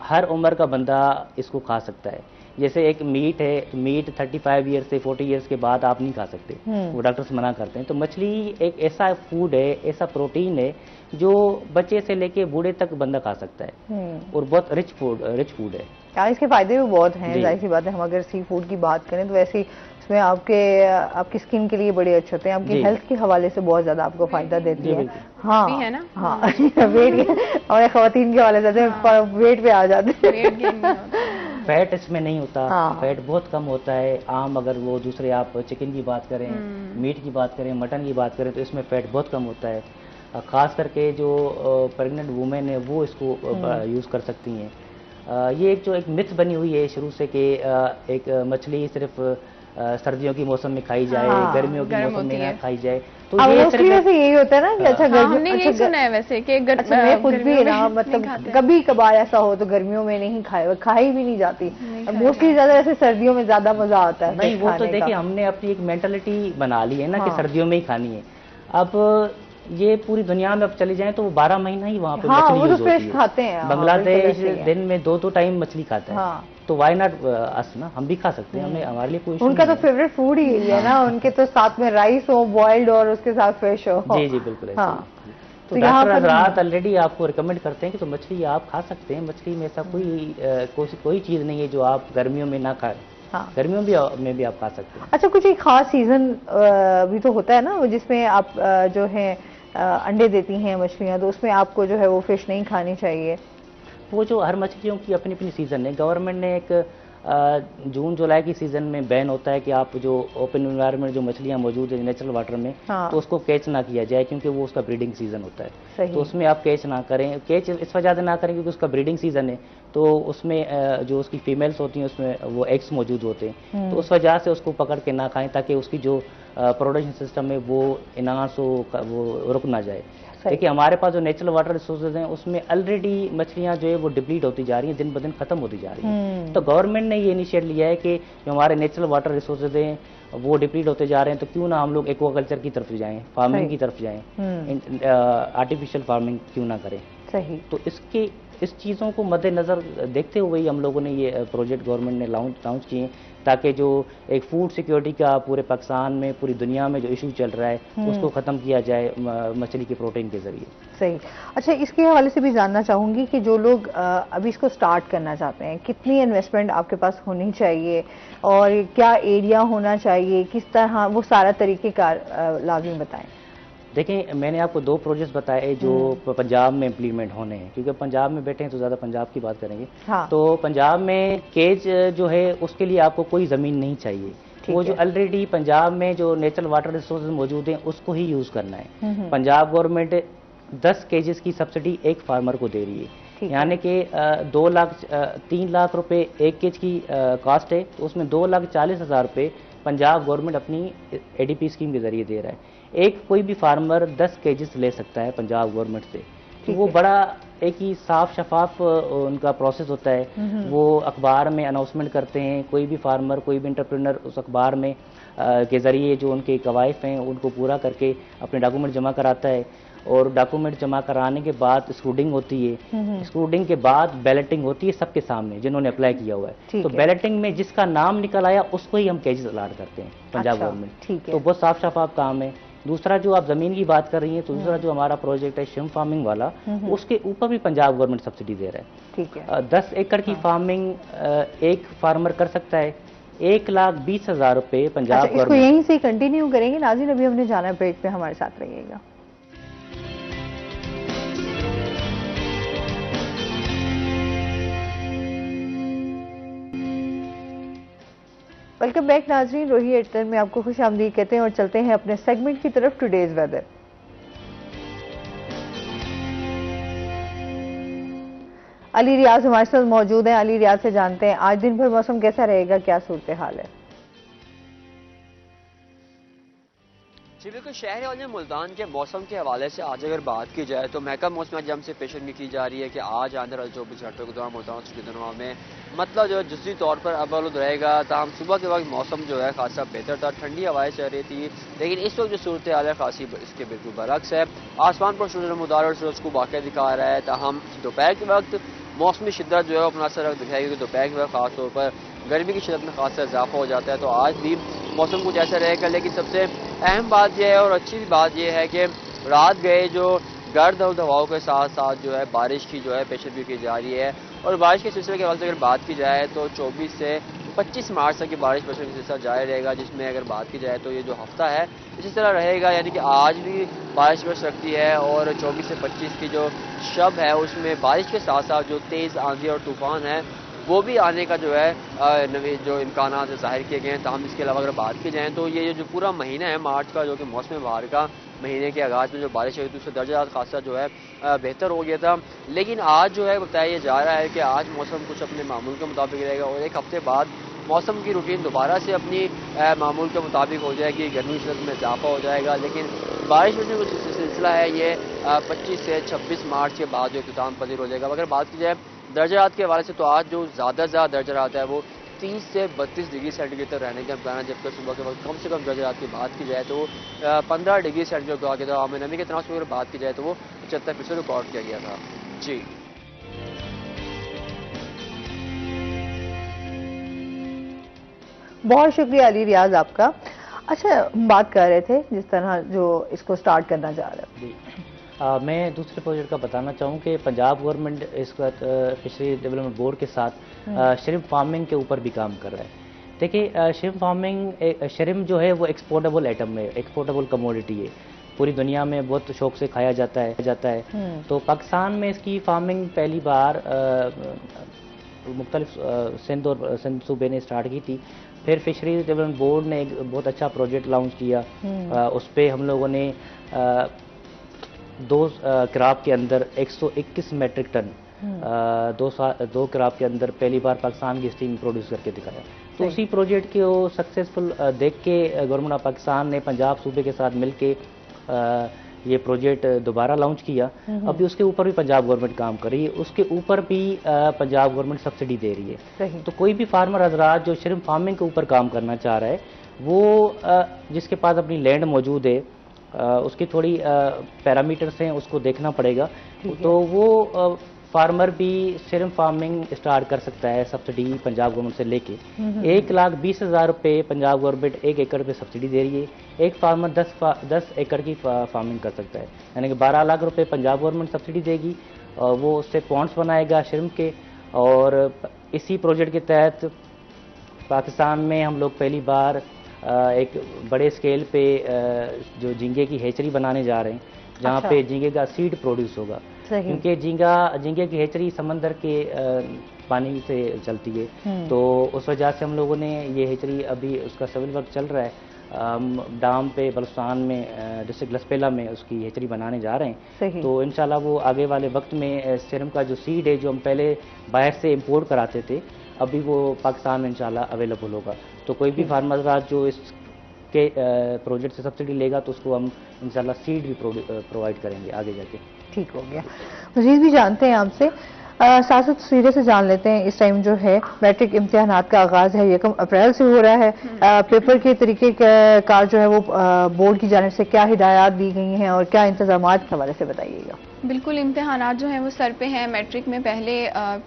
हर उम्र का बंदा इसको खा सकता है। जैसे एक मीट है, मीट 35 ईयर से 40 ईयर्स के बाद आप नहीं खा सकते, वो डॉक्टर्स मना करते हैं। तो मछली एक ऐसा फूड है, ऐसा प्रोटीन है जो बच्चे से लेके बूढ़े तक बंदा खा सकता है और बहुत रिच फूड है। हाँ, इसके फायदे भी बहुत हैं। जाहिर सी बात है, हम अगर सी फूड की बात करें तो वैसे इसमें आपकी स्किन के लिए बड़े अच्छे होते हैं, आपकी हेल्थ के हवाले से बहुत ज्यादा आपको फायदा देती है। हाँ भी है ना। हाँ वेट और खवातीन के हवाले से वेट पे आ जाते हैं। फैट इसमें नहीं होता। फैट बहुत कम होता है। आम अगर वो दूसरे आप चिकन की बात करें, मीट की बात करें, मटन की बात करें, तो इसमें फैट बहुत कम होता है। ख़ास करके जो प्रेग्नेंट वुमेन है वो इसको यूज़ कर सकती हैं। ये एक मिथ बनी हुई है शुरू से कि एक मछली सिर्फ सर्दियों की मौसम में खाई जाए, गर्मियों के मौसम में ना खाई जाए। तो ये सिर्फ वैसे यही होता है ना कि अच्छा हमने यही सुना है वैसे कि मैं खुद भी ना, मतलब कभी कभार ऐसा हो तो गर्मियों में नहीं खाई भी नहीं जाती। मोस्टली ज्यादा ऐसे सर्दियों में ज्यादा मजा आता है। नहीं, वो तो देखिए हमने अपनी एक मेंटालिटी बना ली है ना कि सर्दियों में ही खानी है। अब ये पूरी दुनिया में अब चले जाएं तो वो 12 महीना ही वहाँ पे मछली यूज होती है। खाते हैं बांग्लादेश दिन में 2 टाइम मछली खाता है। तो वाई नॉट अस ना, हम भी खा सकते हैं, हमें हमारे लिए कोई। उनका तो फेवरेट फूड ही है ना, उनके तो साथ में राइस हो बॉइल्ड और उसके साथ फिश हो। जी जी बिल्कुल। तो डॉक्टर हजरात ऑलरेडी आपको रिकमेंड करते हैं कि तो मछली आप खा सकते हैं। मछली में ऐसा कोई चीज़ नहीं है जो आप गर्मियों में ना खाएं। गर्मियों में भी आप खा सकते हैं। अच्छा, कुछ एक खास सीजन भी तो होता है ना जिसमें आप जो है अंडे देती हैं मछलियाँ, तो उसमें आपको जो है वो फिश नहीं खानी चाहिए। वो जो हर मछलियों की अपनी अपनी सीज़न है। गवर्नमेंट ने एक जून जुलाई की सीजन में बैन होता है कि आप जो ओपन एनवायरनमेंट जो मछलियां मौजूद है नेचुरल वाटर में, हाँ। तो उसको कैच ना किया जाए, क्योंकि वो उसका ब्रीडिंग सीजन होता है। सही। तो उसमें आप कैच ना करें, कैच इस वजह से ना करें क्योंकि उसका ब्रीडिंग सीजन है, तो उसमें जो उसकी फीमेल्स होती हैं उसमें वो एग्स मौजूद होते हैं, तो उस वजह से उसको पकड़ के ना खाएं, ताकि उसकी जो प्रोडक्शन सिस्टम है वो इनहांस हो, वो रुक ना जाए। देखिए हमारे पास जो नेचुरल वाटर रिसोर्सेज हैं उसमें ऑलरेडी मछलियां जो है वो डिप्लीट होती जा रही हैं, दिन ब दिन खत्म होती जा रही हैं। तो गवर्नमेंट ने ये इनिशिएट लिया है कि जो हमारे नेचुरल वाटर रिसोर्सेज हैं वो डिप्लीट होते जा रहे हैं, तो क्यों ना हम लोग एक्वाकल्चर की तरफ जाएं, फार्मिंग की तरफ जाएं, आर्टिफिशियल फार्मिंग क्यों ना करें। सही। तो इस चीज़ों को मद्देनज़र देखते हुए ही हम लोगों ने ये प्रोजेक्ट गवर्नमेंट ने लॉन्च किए, ताकि जो एक फूड सिक्योरिटी का पूरे पाकिस्तान में, पूरी दुनिया में जो इशू चल रहा है उसको ख़त्म किया जाए मछली के प्रोटीन के ज़रिए। सही। अच्छा, इसके हवाले से भी जानना चाहूँगी कि जो लोग अभी इसको स्टार्ट करना चाहते हैं, कितनी इन्वेस्टमेंट आपके पास होनी चाहिए और क्या एरिया होना चाहिए, किस तरह, वो सारा तरीक़ेकार लाज़िम बताएं। देखिए मैंने आपको 2 प्रोजेक्ट्स बताए जो पंजाब में इम्प्लीमेंट होने हैं, क्योंकि पंजाब में बैठे हैं तो ज़्यादा पंजाब की बात करेंगे। हाँ। तो पंजाब में केज जो है उसके लिए आपको कोई ज़मीन नहीं चाहिए, वो जो ऑलरेडी पंजाब में जो नेचुरल वाटर रिसोर्सेज मौजूद हैं उसको ही यूज़ करना है। पंजाब गवर्नमेंट 10 केजेस की सब्सिडी एक फार्मर को दे रही है, यानी कि 3 लाख रुपए एक केज की कॉस्ट है, तो उसमें 2,40,000 रुपये पंजाब गवर्नमेंट अपनी एडीपी स्कीम के जरिए दे रहा है। एक कोई भी फार्मर 10 केजेस ले सकता है पंजाब गवर्नमेंट से, तो वो बड़ा एक ही साफ शफाफ उनका प्रोसेस होता है। वो अखबार में अनाउंसमेंट करते हैं, कोई भी फार्मर, कोई भी एंटरप्रेन्योर उस अखबार में के ज़रिए जो उनके कवायद हैं उनको पूरा करके अपने डॉक्यूमेंट जमा कराता है, और डॉक्यूमेंट जमा कराने के बाद स्क्रूटिंग होती है, स्क्रूटिंग के बाद बैलेटिंग होती है सबके सामने जिन्होंने अप्लाई किया हुआ है। तो बैलेटिंग में जिसका नाम निकल आया उसको ही हम केजेस अलाट करते हैं पंजाब गवर्नमेंट। तो बहुत साफ शफाफ काम है। दूसरा जो आप जमीन की बात कर रही हैं, तो दूसरा जो हमारा प्रोजेक्ट है श्रिम्प फार्मिंग वाला, उसके ऊपर भी पंजाब गवर्नमेंट सब्सिडी दे रहा है। ठीक है। 10 एकड़ की फार्मिंग एक फार्मर कर सकता है, 1,20,000 रुपये पंजाब गवर्नमेंट। इसको यहीं से कंटिन्यू करेंगे नाज़रीन, अभी हमने जाना है ब्रेक पे, हमारे साथ रहिएगा। वेलकम बैक नाजरीन, रोही एयरटेल में आपको खुश आमदीद कहते हैं और चलते हैं अपने सेगमेंट की तरफ, टुडेज वेदर। अली रियाज हमारे साथ मौजूद हैं। अली रियाज से जानते हैं आज दिन भर मौसम कैसा रहेगा, क्या सूरत हाल है। जी बिल्कुल, शहर वाले मुल्तान के मौसम के हवाले से आज अगर बात की जाए तो महकमा मौसम जम से पेशेंट की जा रही है कि आज आने वाले 24 घंटों के दौरान मुल्तान दिनों में मतलब जो है जुज़वी तौर पर अवलुद रहेगा। ताहम सुबह के वक्त मौसम जो है खासा बेहतर था, ठंडी हवाएं चल रही थी, लेकिन इस वक्त जो सूरत हाल है खासी इसके बिल्कुल बरक्स है। आसमान पर सूरज मुदार और सूरज को वाक़ दिखा रहा है। ताहम दोपहर के वक्त मौसमी शिद्दत जो है अपना असर दिखाएगी, क्योंकि दोपहर के वक्त खासतौर पर गर्मी की शिद्दत में खासा इजाफा हो जाता है। तो आज भी मौसम कुछ ऐसा रहेगा, लेकिन सबसे अहम बात यह है और अच्छी बात यह है कि रात गए जो गर्द और हवाओं के साथ साथ जो है बारिश की जो है पेशेंट की जा रही है। और बारिश के सिलसिले के हवाले से अगर बात की जाए तो 24 से 25 मार्च तक की बारिश पेशेंट का सिलसिला जारी रहेगा, जिसमें अगर बात की जाए तो ये जो हफ्ता है इसी तरह रहेगा, यानी कि आज भी बारिश बरस सकती है और 24 से 25 की जो शब है उसमें बारिश के साथ साथ जो तेज़ आंधी और तूफान है वो भी आने का जो है नवी जो इम्कान ज़ाहिर किए गए हैं। ताहम इसके अलावा अगर बात की जाए तो ये जो पूरा महीना है मार्च का, जो कि मौसम बहार का महीने के आगाज़ में जो बारिश हुई थी उससे दर्जा खासा जो है बेहतर हो गया था। लेकिन आज जो है बताया जा रहा है कि आज मौसम कुछ अपने मामूल के मुताबिक रहेगा और एक हफ्ते बाद मौसम की रूटीन दोबारा से अपनी मामूल के मुताबिक हो जाएगी, गर्मी शिद्दत में इजाफा हो जाएगा। लेकिन बारिश में जो सिलसिला है ये 25 से 26 मार्च के बाद जो इख्तिताम पजीर हो जाएगा। अगर बात की जाए दर्जात के हवाले से तो आज जो ज़्यादा दर्जात है वो 30 से 32 डिग्री सेंटीग्रेड तक रहने का इम्कान है, जबकि सुबह के वक्त कम से कम दर्जात की बात की जाए तो 15 डिग्री सेंटीग्रेड को आगे था। हमें नमी के तनाव में अगर बात की जाए तो वो 75% रिकॉर्ड किया गया था। जी बहुत शुक्रिया अली रियाज आपका। अच्छा, हम बात कर रहे थे जिस तरह जो इसको स्टार्ट करना चाह रहे हैं, मैं दूसरे प्रोजेक्ट का बताना चाहूँ कि पंजाब गवर्नमेंट इस वक्त फिशरी डेवलपमेंट बोर्ड के साथ श्रिम्प फार्मिंग के ऊपर भी काम कर रहा है। देखिए श्रिम्प फार्मिंग, श्रिम्प जो है वो एक्सपोर्टेबल आइटम है, एक्सपोर्टेबल कमोडिटी है, पूरी दुनिया में बहुत शौक से खाया जाता है। तो पाकिस्तान में इसकी फार्मिंग पहली बार मुख्तलिफ सिंध और सिंध सूबे ने स्टार्ट की थी। फिर फिशरीज डेवलपमेंट बोर्ड ने एक बहुत अच्छा प्रोजेक्ट लॉन्च किया। उस पर हम लोगों ने 2 क्राप के अंदर 121 मेट्रिक टन 2 क्राप के अंदर पहली बार पाकिस्तान की स्टीम प्रोड्यूस करके दिखाया। तो उसी प्रोजेक्ट को सक्सेसफुल देख के गवर्नमेंट ऑफ पाकिस्तान ने पंजाब सूबे के साथ मिलके ये प्रोजेक्ट दोबारा लॉन्च किया। अभी उसके ऊपर भी पंजाब गवर्नमेंट काम कर रही है, उसके ऊपर भी पंजाब गवर्नमेंट सब्सिडी दे रही है। तो कोई भी फार्मर हजरात जो श्रिम्प फार्मिंग के ऊपर काम करना चाह रहा है, वो जिसके पास अपनी लैंड मौजूद है, उसकी थोड़ी पैरामीटर्स हैं, उसको देखना पड़ेगा। तो वो फार्मर भी श्रिम्प फार्मिंग स्टार्ट कर सकता है सब्सिडी पंजाब गवर्नमेंट से लेके। 1,20,000 रुपये पंजाब गवर्नमेंट 1 एकड़ पे सब्सिडी दे रही है। एक फार्मर 10 एकड़ की फार्मिंग कर सकता है, यानी कि 12 लाख रुपए पंजाब गवर्नमेंट सब्सिडी देगी। वो उससे पॉन्ड्स बनाएगा श्रिम्प के। और इसी प्रोजेक्ट के तहत पाकिस्तान में हम लोग पहली बार एक बड़े स्केल पे जो झींगे की हेचरी बनाने जा रहे हैं, जहाँ पे झींगे का सीड प्रोड्यूस होगा। क्योंकि झींगे की हेचरी समंदर के पानी से चलती है, तो उस वजह से हम लोगों ने ये हेचरी, अभी उसका सिविल वर्क चल रहा है डाम पे बलुस्तान में, डिस्ट्रिक्ट लसपेला में उसकी हेचरी बनाने जा रहे हैं। तो इंशाल्लाह वो आगे वाले वक्त में श्रिम्प का जो सीड है, जो हम पहले बाहर से इम्पोर्ट कराते थे, अभी वो पाकिस्तान में इंशाल्लाह अवेलेबल होगा। तो कोई भी फार्मर जो इस के प्रोजेक्ट से सब्सिडी लेगा, तो उसको हम इंशाल्लाह सीड भी प्रोवाइड करेंगे आगे जाके। ठीक हो गया। मजीद भी जानते हैं आपसे, साथ साथ तस्वीरें से जान लेते हैं। इस टाइम जो है मैट्रिक इम्तिहानात का आगाज है, 1 अप्रैल से हो रहा है। पेपर के तरीके कार जो है वो बोर्ड की जानिब से क्या हिदायत दी गई हैं और क्या इंतजाम के हवाले से बताइएगा। बिल्कुल, इम्तिहानात जो हैं वो सर पे हैं। मैट्रिक में पहले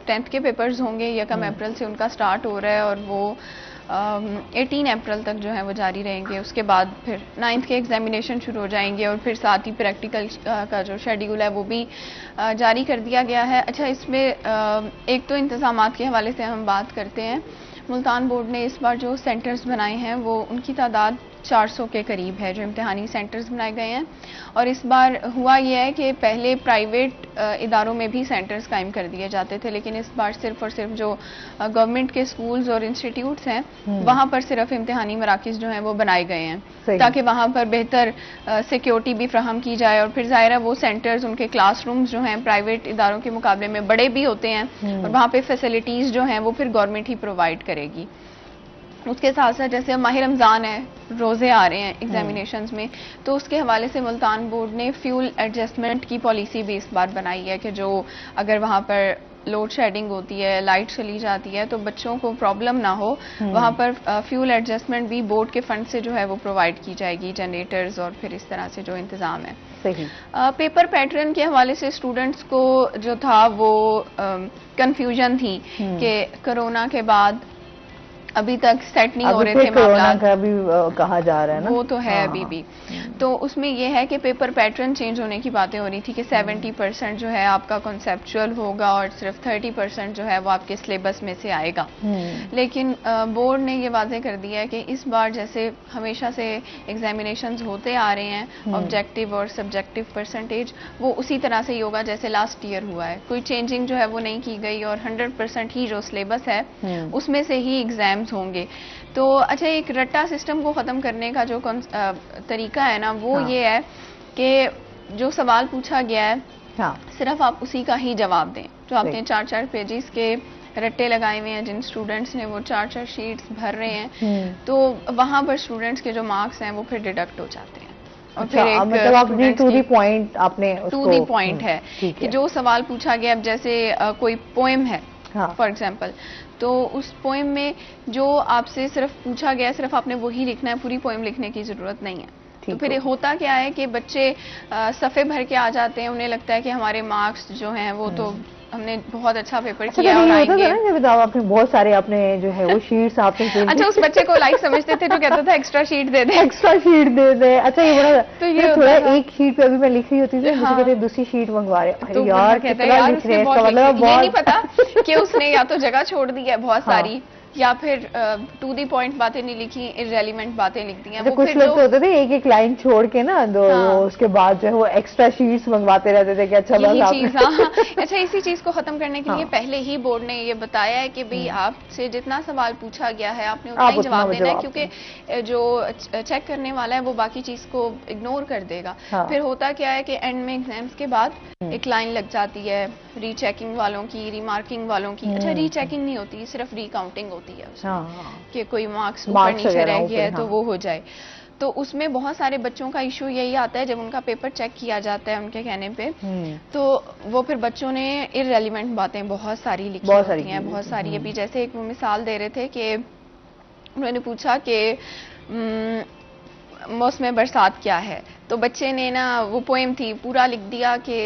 10th के पेपर्स होंगे, 1 अप्रैल से उनका स्टार्ट हो रहा है और वो 18 अप्रैल तक जो है वो जारी रहेंगे। उसके बाद फिर 9th के एग्जामिनेशन शुरू हो जाएंगे और फिर साथ ही प्रैक्टिकल का जो शेड्यूल है वो भी जारी कर दिया गया है। अच्छा, इसमें एक तो इंतजामात के हवाले से हम बात करते हैं। मुल्तान बोर्ड ने इस बार जो सेंटर्स बनाए हैं वो उनकी तादाद 400 के करीब है, जो इम्तिहानी सेंटर्स बनाए गए हैं। और इस बार हुआ यह है कि पहले प्राइवेट इदारों में भी सेंटर्स कायम कर दिए जाते थे, लेकिन इस बार सिर्फ और सिर्फ जो गवर्नमेंट के स्कूल्स और इंस्टीट्यूट्स हैं वहाँ पर सिर्फ इम्तिहानी मराकिज़ जो हैं वो बनाए गए हैं, ताकि वहाँ पर बेहतर सिक्योरिटी भी फ्राहम की जाए। और फिर ज़ाहिर है वो सेंटर्स, उनके क्लासरूम्स जो हैं प्राइवेट इदारों के मुकाबले में बड़े भी होते हैं और वहाँ पर फैसिलिटीज़ जो हैं वो फिर गवर्नमेंट ही प्रोवाइड करेगी। उसके साथ साथ जैसे अब माह रमज़ान है, रोज़े आ रहे हैं एग्जामिनेशंस में, तो उसके हवाले से मुल्तान बोर्ड ने फ्यूल एडजस्टमेंट की पॉलिसी भी इस बार बनाई है कि जो अगर वहाँ पर लोड शेडिंग होती है, लाइट चली जाती है, तो बच्चों को प्रॉब्लम ना हो, वहाँ पर फ्यूल एडजस्टमेंट भी बोर्ड के फंड से जो है वो प्रोवाइड की जाएगी, जनरेटर्स और फिर इस तरह से जो इंतज़ाम है। पेपर पैटर्न के हवाले से स्टूडेंट्स को जो था वो कन्फ्यूजन थी कि कोरोना के बाद अभी तक सेट नहीं हो रहे थे मामला, का भी कहा जा रहा है ना, वो तो है अभी भी। तो उसमें यह है कि पेपर पैटर्न चेंज होने की बातें हो रही थी कि 70% जो है आपका कॉन्सेप्चुअल होगा और सिर्फ 30% जो है वो आपके सिलेबस में से आएगा। लेकिन बोर्ड ने ये वाजे कर दिया है कि इस बार जैसे हमेशा से एग्जामिनेशंस होते आ रहे हैं, ऑब्जेक्टिव और सब्जेक्टिव परसेंटेज वो उसी तरह से ही होगा जैसे लास्ट ईयर हुआ है। कोई चेंजिंग जो है वो नहीं की गई और 100% ही जो सिलेबस है उसमें से ही एग्जाम होंगे। तो अच्छा, एक रट्टा सिस्टम को ख़त्म करने का जो तरीका है ना, वो ये है कि जो सवाल पूछा गया है सिर्फ आप उसी का ही जवाब दें। जो आपने 4-4 पेजेस के रट्टे लगाए हुए हैं, जिन स्टूडेंट्स ने वो 4-4 शीट्स भर रहे हैं, तो वहां पर स्टूडेंट्स के जो मार्क्स हैं वो फिर डिडक्ट हो जाते हैं। और फिर एक मतलब आपने टू दी पॉइंट, आपने टू दी पॉइंट है कि जो सवाल पूछा गया, अब जैसे कोई पोएम है फॉर एग्जाम्पल, तो उस पोएम में जो आपसे सिर्फ पूछा गया, सिर्फ आपने वही लिखना है, पूरी पोएम लिखने की जरूरत नहीं है। तो फिर होता क्या है कि बच्चे सफ़े भर के आ जाते हैं, उन्हें लगता है कि हमारे मार्क्स जो हैं वो तो हमने बहुत अच्छा पेपर किया और आएंगे। आपने बहुत सारे अपने जो है वो शीट्स आपने अच्छा, उस बच्चे को लाइक समझते थे जो कहता था एक्स्ट्रा शीट दे दे, एक्स्ट्रा शीट दे दे। अच्छा, ये बड़ा तो ये थोड़ा एक शीट पे अभी मैं लिख रही होती थी, मुझे कहते दूसरी शीट मंगवा रहे। तो यार कितना लिख रहे हैं, इसका मतलब ये नहीं पता कि उसने या तो जगह छोड़ दी है बहुत सारी, या फिर टू दी पॉइंट बातें नहीं लिखी, इररेलेवेंट बातें लिख दी हैं। तो कुछ लोग तो होते थे एक एक लाइन छोड़ के ना दो, उसके बाद जो है वो एक्स्ट्रा शीट्स मंगवाते रहते थे कि अच्छा यही बस चीज, हाँ। अच्छा, इसी चीज को खत्म करने के लिए पहले ही बोर्ड ने ये बताया है कि भाई आपसे जितना सवाल पूछा गया है आपने उतना ही जवाब देना है, क्योंकि जो चेक करने वाला है वो बाकी चीज को इग्नोर कर देगा। फिर होता क्या है कि एंड में एग्जाम्स के बाद एक लाइन लग जाती है रीचेकिंग वालों की, रिमार्किंग वालों की। अच्छा, रीचेकिंग नहीं होती, सिर्फ रिकाउंटिंग होती है कि कोई मार्क्स ऊपर नीचे रह गया है तो वो हो जाए। तो उसमें बहुत सारे बच्चों का इशू यही आता है जब उनका पेपर चेक किया जाता है उनके कहने पे, तो वो फिर बच्चों ने इररेलेवेंट बातें बहुत सारी लिखी होती हैं, बहुत सारी। अभी जैसे एक वो मिसाल दे रहे थे कि उन्होंने पूछा कि मौसम बरसात क्या है, तो बच्चे ने ना वो पोएम थी पूरा लिख दिया कि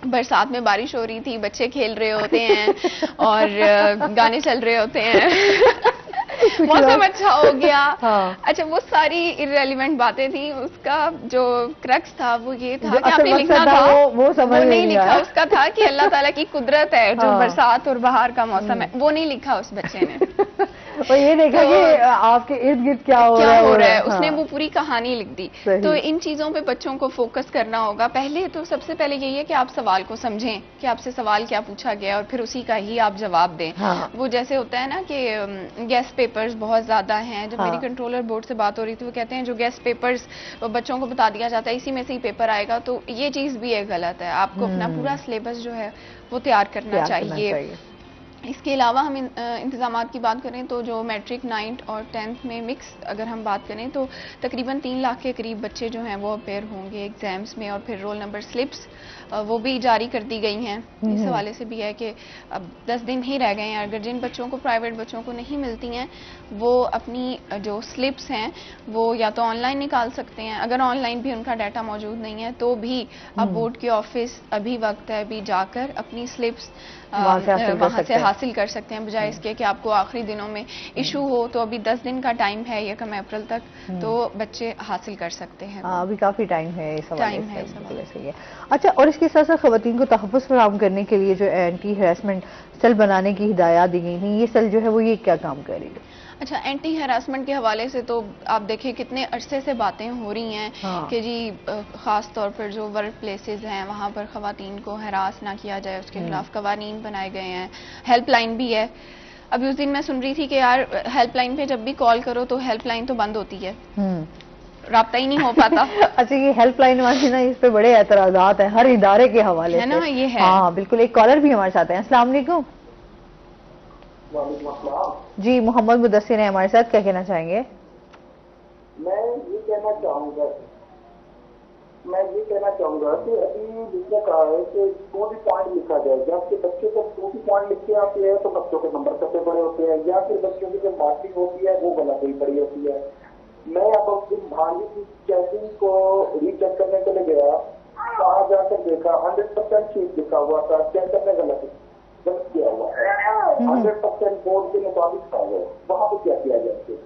बरसात में बारिश हो रही थी, बच्चे खेल रहे होते हैं और गाने चल रहे होते हैं मौसम अच्छा हो गया। अच्छा, वो सारी इररेलेवेंट बातें थी। उसका जो क्रक्स था वो ये था कि आपने लिखना था वो नहीं लिखा। उसका था कि अल्लाह ताला की कुदरत है जो बरसात और बहार का मौसम है, वो नहीं लिखा उस बच्चे ने। और ये देखा कि आपके इर्द गिर्द क्या हो रहा है। उसने वो पूरी कहानी लिख दी। तो इन चीजों पे बच्चों को फोकस करना होगा। पहले तो सबसे पहले यही है कि आप सवाल को समझें कि आपसे सवाल क्या पूछा गया और फिर उसी का ही आप जवाब दें। वो जैसे होता है ना कि गेस्ट पेपर्स बहुत ज्यादा हैं। जब मेरी कंट्रोलर बोर्ड से बात हो रही थी वो कहते हैं जो गेस्ट पेपर्स बच्चों को बता दिया जाता है इसी में से ही पेपर आएगा, तो ये चीज भी एक गलत है। आपको अपना पूरा सिलेबस जो है वो तैयार करना चाहिए। इसके अलावा हम इंतजामात की बात करें तो जो मैट्रिक 9th और 10th में मिक्स अगर हम बात करें तो तकरीबन 3 लाख के करीब बच्चे जो हैं वो अपेयर होंगे एग्जाम्स में। और फिर रोल नंबर स्लिप्स वो भी जारी कर दी गई हैं। इस हवाले से भी है कि अब 10 दिन ही रह गए हैं। अगर जिन बच्चों को, प्राइवेट बच्चों को नहीं मिलती हैं, वो अपनी जो स्लिप्स हैं वो या तो ऑनलाइन निकाल सकते हैं। अगर ऑनलाइन भी उनका डाटा मौजूद नहीं है तो भी अब बोर्ड के ऑफिस अभी वक्त है, अभी जाकर अपनी स्लिप्स वहाँ से हासिल कर सकते हैं, बजाय इसके कि आपको आखिरी दिनों में इशू हो। तो अभी 10 दिन का टाइम है 1 अप्रैल तक, तो बच्चे हासिल कर सकते हैं। अभी काफी टाइम है इस हवाले से। अच्छा, और इसके साथ साथ खवातीन को तहफ़्फ़ुज़ फराहम करने के लिए जो एंटी हैरेसमेंट सेल बनाने की हिदायत दी गई थी, ये सेल जो है वो ये क्या काम कर रही है? अच्छा, एंटी हैरासमेंट के हवाले से तो आप देखिए कितने अरसे से बातें हो रही हैं कि जी ख़ास तौर पर जो वर्क प्लेसेस हैं वहाँ पर ख़वातीन को हरास ना किया जाए, उसके खिलाफ कवानीन बनाए गए हैं। हेल्पलाइन भी है। अभी उस दिन मैं सुन रही थी कि यार हेल्पलाइन पे जब भी कॉल करो तो हेल्पलाइन तो बंद होती है, राब्ता ही नहीं हो पाता। अच्छा, ये हेल्पलाइन वाली ना इस पे बड़े एतराज़ात हैं हर इदारे के हवाले है ना, ये है। हाँ बिल्कुल। एक कॉलर भी हमारे साथ है। अस्सलाम वालेकुम जी, मोहम्मद मुदस्सिर है हमारे साथ, क्या कहना चाहेंगे? मैं ये कहना चाहूंगा कि अभी जिसने कहा है कि 2 पॉइंट लिखा जाए, जब के बच्चे को 2 पॉइंट लिख के आते हैं तो बच्चों के नंबर कटे बड़े होते हैं, या फिर बच्चों की जो मार्किंग होती है वो गलत ही पड़ी होती है। मैं अब उस दिन भांजी की चेकिंग को रीचेक करने के लिए गया, वहां जाकर देखा 100% शीट लिखा हुआ था, चेक करने गलत किया हुआ है। 100% बोर्ड के मुताबिक था वो, वहां पे क्या किया जाए?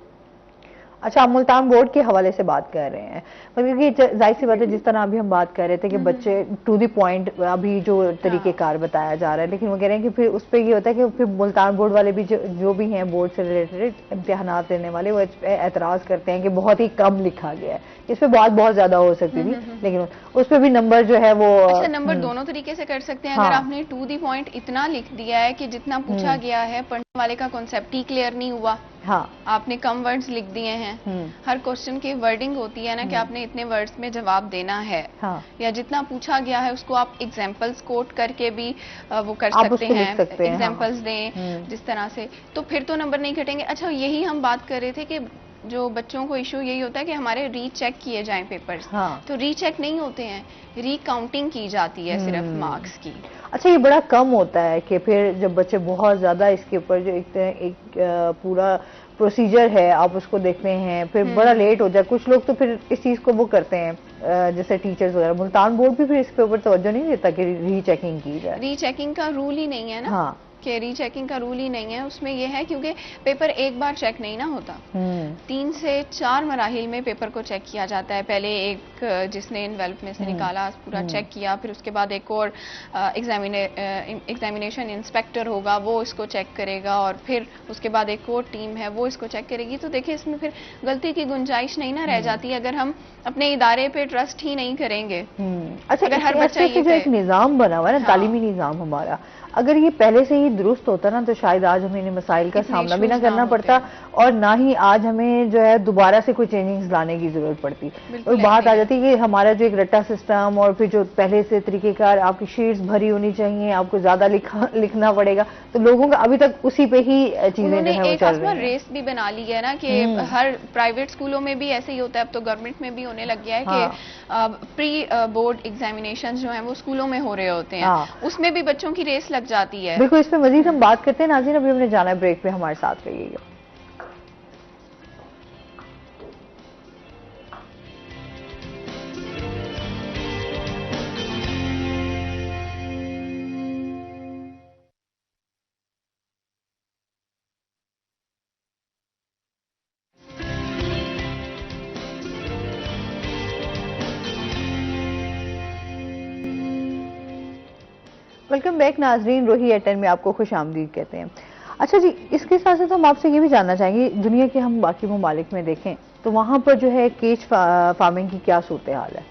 अच्छा, आप मुल्तान बोर्ड के हवाले से बात कर रहे हैं, क्योंकि जाहिर सी बात है जिस तरह अभी हम बात कर रहे थे कि बच्चे टू द पॉइंट अभी जो तरीकेकार बताया जा रहा है, लेकिन वो कह रहे हैं कि फिर उस पर ये होता है कि फिर मुल्तान बोर्ड वाले भी जो भी हैं बोर्ड से रिलेटेड इम्तिहानात देने वाले, वो एतराज़ करते हैं कि बहुत ही कम लिखा गया है। इस पर बात बहुत ज्यादा हो सकती थी, लेकिन उस पर भी नंबर जो है वो अच्छा, नंबर दोनों तरीके से कर सकते हैं। अगर आपने टू द पॉइंट इतना लिख दिया है कि जितना पूछा गया है पढ़ने वाले का कॉन्सेप्ट ही क्लियर नहीं हुआ, आपने कम वर्ड्स लिख दिए हैं। हर क्वेश्चन की वर्डिंग होती है ना कि आपने इतने वर्ड्स में जवाब देना है, या जितना पूछा गया है उसको आप एग्जाम्पल्स कोट करके भी वो कर सकते हैं, एग्जाम्पल्स दें जिस तरह से, तो फिर तो नंबर नहीं घटेंगे। अच्छा, यही हम बात कर रहे थे कि जो बच्चों को इशू यही होता है कि हमारे रीचेक किए जाएं पेपर्स, तो रीचेक नहीं होते हैं, रीकाउंटिंग की जाती है सिर्फ मार्क्स की। अच्छा, ये बड़ा कम होता है कि फिर जब बच्चे बहुत ज्यादा इसके ऊपर जो एक पूरा प्रोसीजर है आप उसको देखते हैं, फिर बड़ा लेट हो जाए। कुछ लोग तो फिर इस चीज को वो करते हैं, जैसे टीचर्स वगैरह। मुल्तान बोर्ड भी फिर इसके ऊपर तवज्जो नहीं देता कि रीचेकिंग की जाए। रीचेकिंग का रूल ही नहीं है ना। कि रीचेकिंग का रूल ही नहीं है, उसमें यह है क्योंकि पेपर एक बार चेक नहीं ना होता, 3 से 4 मराहिल में पेपर को चेक किया जाता है। पहले एक जिसने इन्वेल्प में से निकाला पूरा चेक किया, फिर उसके बाद एक और एग्जामिनेशन इंस्पेक्टर होगा, वो इसको चेक करेगा, और फिर उसके बाद एक और टीम है वो इसको चेक करेगी। तो देखिए इसमें फिर गलती की गुंजाइश नहीं ना रह जाती अगर हम अपने इदारे पे ट्रस्ट ही नहीं करेंगे। अच्छा, अगर हर बच्चा जो एक निज़ाम बना हुआ है ना, तालीमी निज़ाम हमारा, अगर ये पहले से ही दुरुस्त होता ना तो शायद आज हमें इन मसाइल का सामना भी ना करना पड़ता, और ना ही आज हमें जो है दोबारा से कोई चेंजिंग्स लाने की जरूरत पड़ती। और बात आ जाती है कि हमारा जो एक रट्टा सिस्टम और फिर जो पहले से तरीकेकार, आपकी शीट्स भरी होनी चाहिए, आपको ज्यादा लिखना पड़ेगा, तो लोगों का अभी तक उसी पे ही चीजें जो है वो चल रही हैं। रेस भी बना ली है ना कि हर प्राइवेट स्कूलों में भी ऐसे ही होता है, अब तो गवर्नमेंट में भी होने लग गया है कि प्री बोर्ड एग्जामिनेशन जो है वो स्कूलों में हो रहे होते हैं, उसमें भी बच्चों की रेस लग जाती है। बिल्कुल, इस पे मजीद हम बात करते हैं। नाज़रीन, अभी हमने जाना है ब्रेक पे, हमारे साथ रहिएगा। वेलकम बैक नाजरीन, रोही एटन में आपको खुश आमदीद कहते हैं। अच्छा जी, इसके साथ साथ हम आपसे ये भी जानना चाहेंगे, दुनिया के हम बाकी ममालिक में देखें तो वहाँ पर जो है केज फार्मिंग की क्या सूरत हाल है?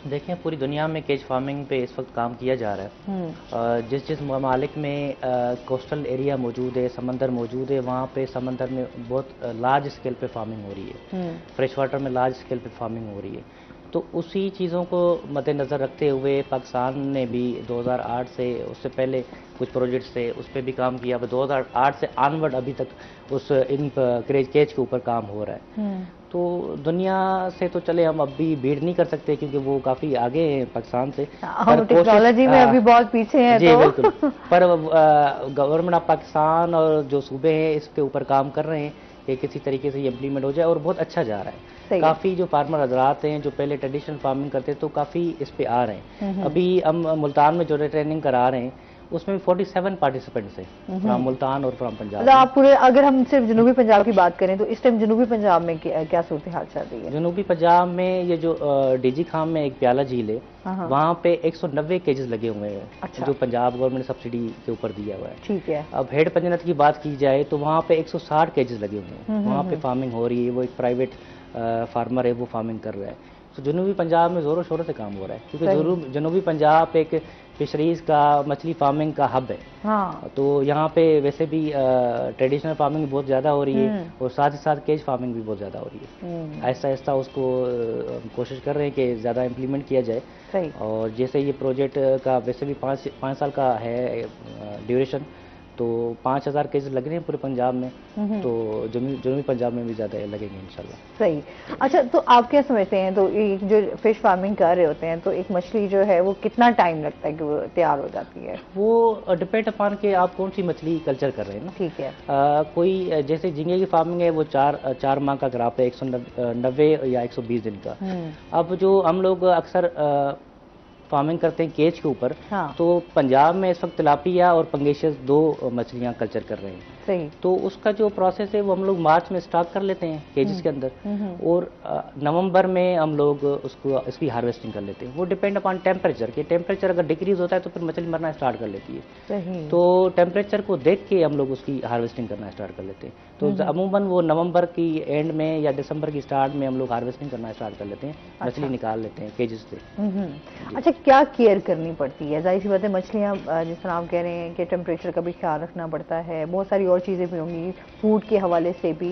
देखें, पूरी दुनिया में केज फार्मिंग पे इस वक्त काम किया जा रहा है। जिस जिस ममालिक में कोस्टल एरिया मौजूद है, समंदर मौजूद है, वहाँ पे समंदर में बहुत लार्ज स्केल पे फार्मिंग हो रही है, फ्रेश वाटर में लार्ज स्केल पे फार्मिंग हो रही है। तो उसी चीज़ों को मद्देनज़र रखते हुए पाकिस्तान ने भी 2008 से, उससे पहले कुछ प्रोजेक्ट्स थे उस पर भी काम किया। 2008 से ऑनवर्ड अभी तक उस इन केज के ऊपर काम हो रहा है। तो दुनिया से तो चले हम अब भी भीड़ नहीं कर सकते क्योंकि वो काफ़ी आगे हैं पाकिस्तान से, हम टेक्नोलॉजी में अभी बहुत पीछे हैं। जी बिल्कुल, पर गवर्नमेंट ऑफ पाकिस्तान और जो सूबे हैं इसके ऊपर काम कर रहे हैं कि किसी तरीके से ये इम्प्लीमेंट हो जाए, और बहुत अच्छा जा रहा है। काफ़ी जो फार्मर हजरात हैं जो पहले ट्रेडिशनल फार्मिंग करते तो काफ़ी इस पे आ रहे हैं। अभी हम मुल्तान में जो ट्रेनिंग करा रहे हैं उसमें 47 पार्टिसिपेंट्स हैं फ्राम मुल्तान और फ्राम पंजाब। आप पूरे, अगर हम सिर्फ जनूबी पंजाब की बात करें तो इस टाइम जनूबी पंजाब में क्या सूरत हाल चल रही है? जनूबी पंजाब में ये जो डीजी खाम में एक प्याला झील है, वहाँ पे 190 केजेस लगे हुए हैं। अच्छा। जो पंजाब गवर्नमेंट सब्सिडी के ऊपर दिया हुआ है। ठीक है। अब हेड पंजनत की बात की जाए तो वहाँ पे 160 केजेस लगे हुए हैं, वहाँ पे फार्मिंग हो रही है। वो एक प्राइवेट फार्मर है, वो फार्मिंग कर रहा है। तो जनूबी पंजाब में ज़ोरों शोरों से काम हो रहा है क्योंकि जनूबी पंजाब एक फिशरीज का, मछली फार्मिंग का हब है। हाँ। तो यहाँ पे वैसे भी ट्रेडिशनल फार्मिंग बहुत ज़्यादा हो रही है और साथ ही साथ केज फार्मिंग भी बहुत ज़्यादा हो रही है। ऐसा ऐसा उसको कोशिश कर रहे हैं कि ज़्यादा इम्प्लीमेंट किया जाए। सही। और जैसे ये प्रोजेक्ट का वैसे भी 5 साल का है ड्यूरेशन, तो 5000 केस लग रहे हैं पूरे पंजाब में, तो जनूबी पंजाब में भी ज़्यादा लगेंगे इंशाल्लाह। सही। अच्छा, तो आप क्या समझते हैं, तो एक जो फिश फार्मिंग कर रहे होते हैं तो एक मछली जो है वो कितना टाइम लगता है कि वो तैयार हो जाती है? वो डिपेंड अपॉन के आप कौन सी मछली कल्चर कर रहे हैं ना। ठीक है। कोई जैसे झींगे की फार्मिंग है वो 4 माह का क्रॉप है, 190 या 120 दिन का। अब जो हम लोग अक्सर फार्मिंग करते हैं केज के ऊपर, हाँ। तो पंजाब में इस वक्त तिलापिया और पंगेशियस 2 मछलियां कल्चर कर रहे हैं। सही। तो उसका जो प्रोसेस है वो हम लोग मार्च में स्टार्ट कर लेते हैं केजेस के अंदर, और नवंबर में हम लोग इसकी हार्वेस्टिंग कर लेते हैं। वो डिपेंड अपॉन टेम्परेचर के, टेम्परेचर अगर डिक्रीज होता है तो फिर मछली मरना स्टार्ट कर लेती है। सही। तो टेम्परेचर को देख के हम लोग उसकी हार्वेस्टिंग करना स्टार्ट कर लेते हैं। तो अमूमन वो नवंबर की एंड में या दिसंबर की स्टार्ट में हम लोग हार्वेस्टिंग करना स्टार्ट कर लेते हैं। अच्छा। मछली निकाल लेते हैं केजेस से। अच्छा, क्या केयर करनी पड़ती है? जाहिर सी बात है मछलियाँ जिस तरह आप कह रहे हैं कि टेम्परेचर का भी ख्याल रखना पड़ता है, बहुत सारी और चीज़ें भी होंगी फूड के हवाले से भी।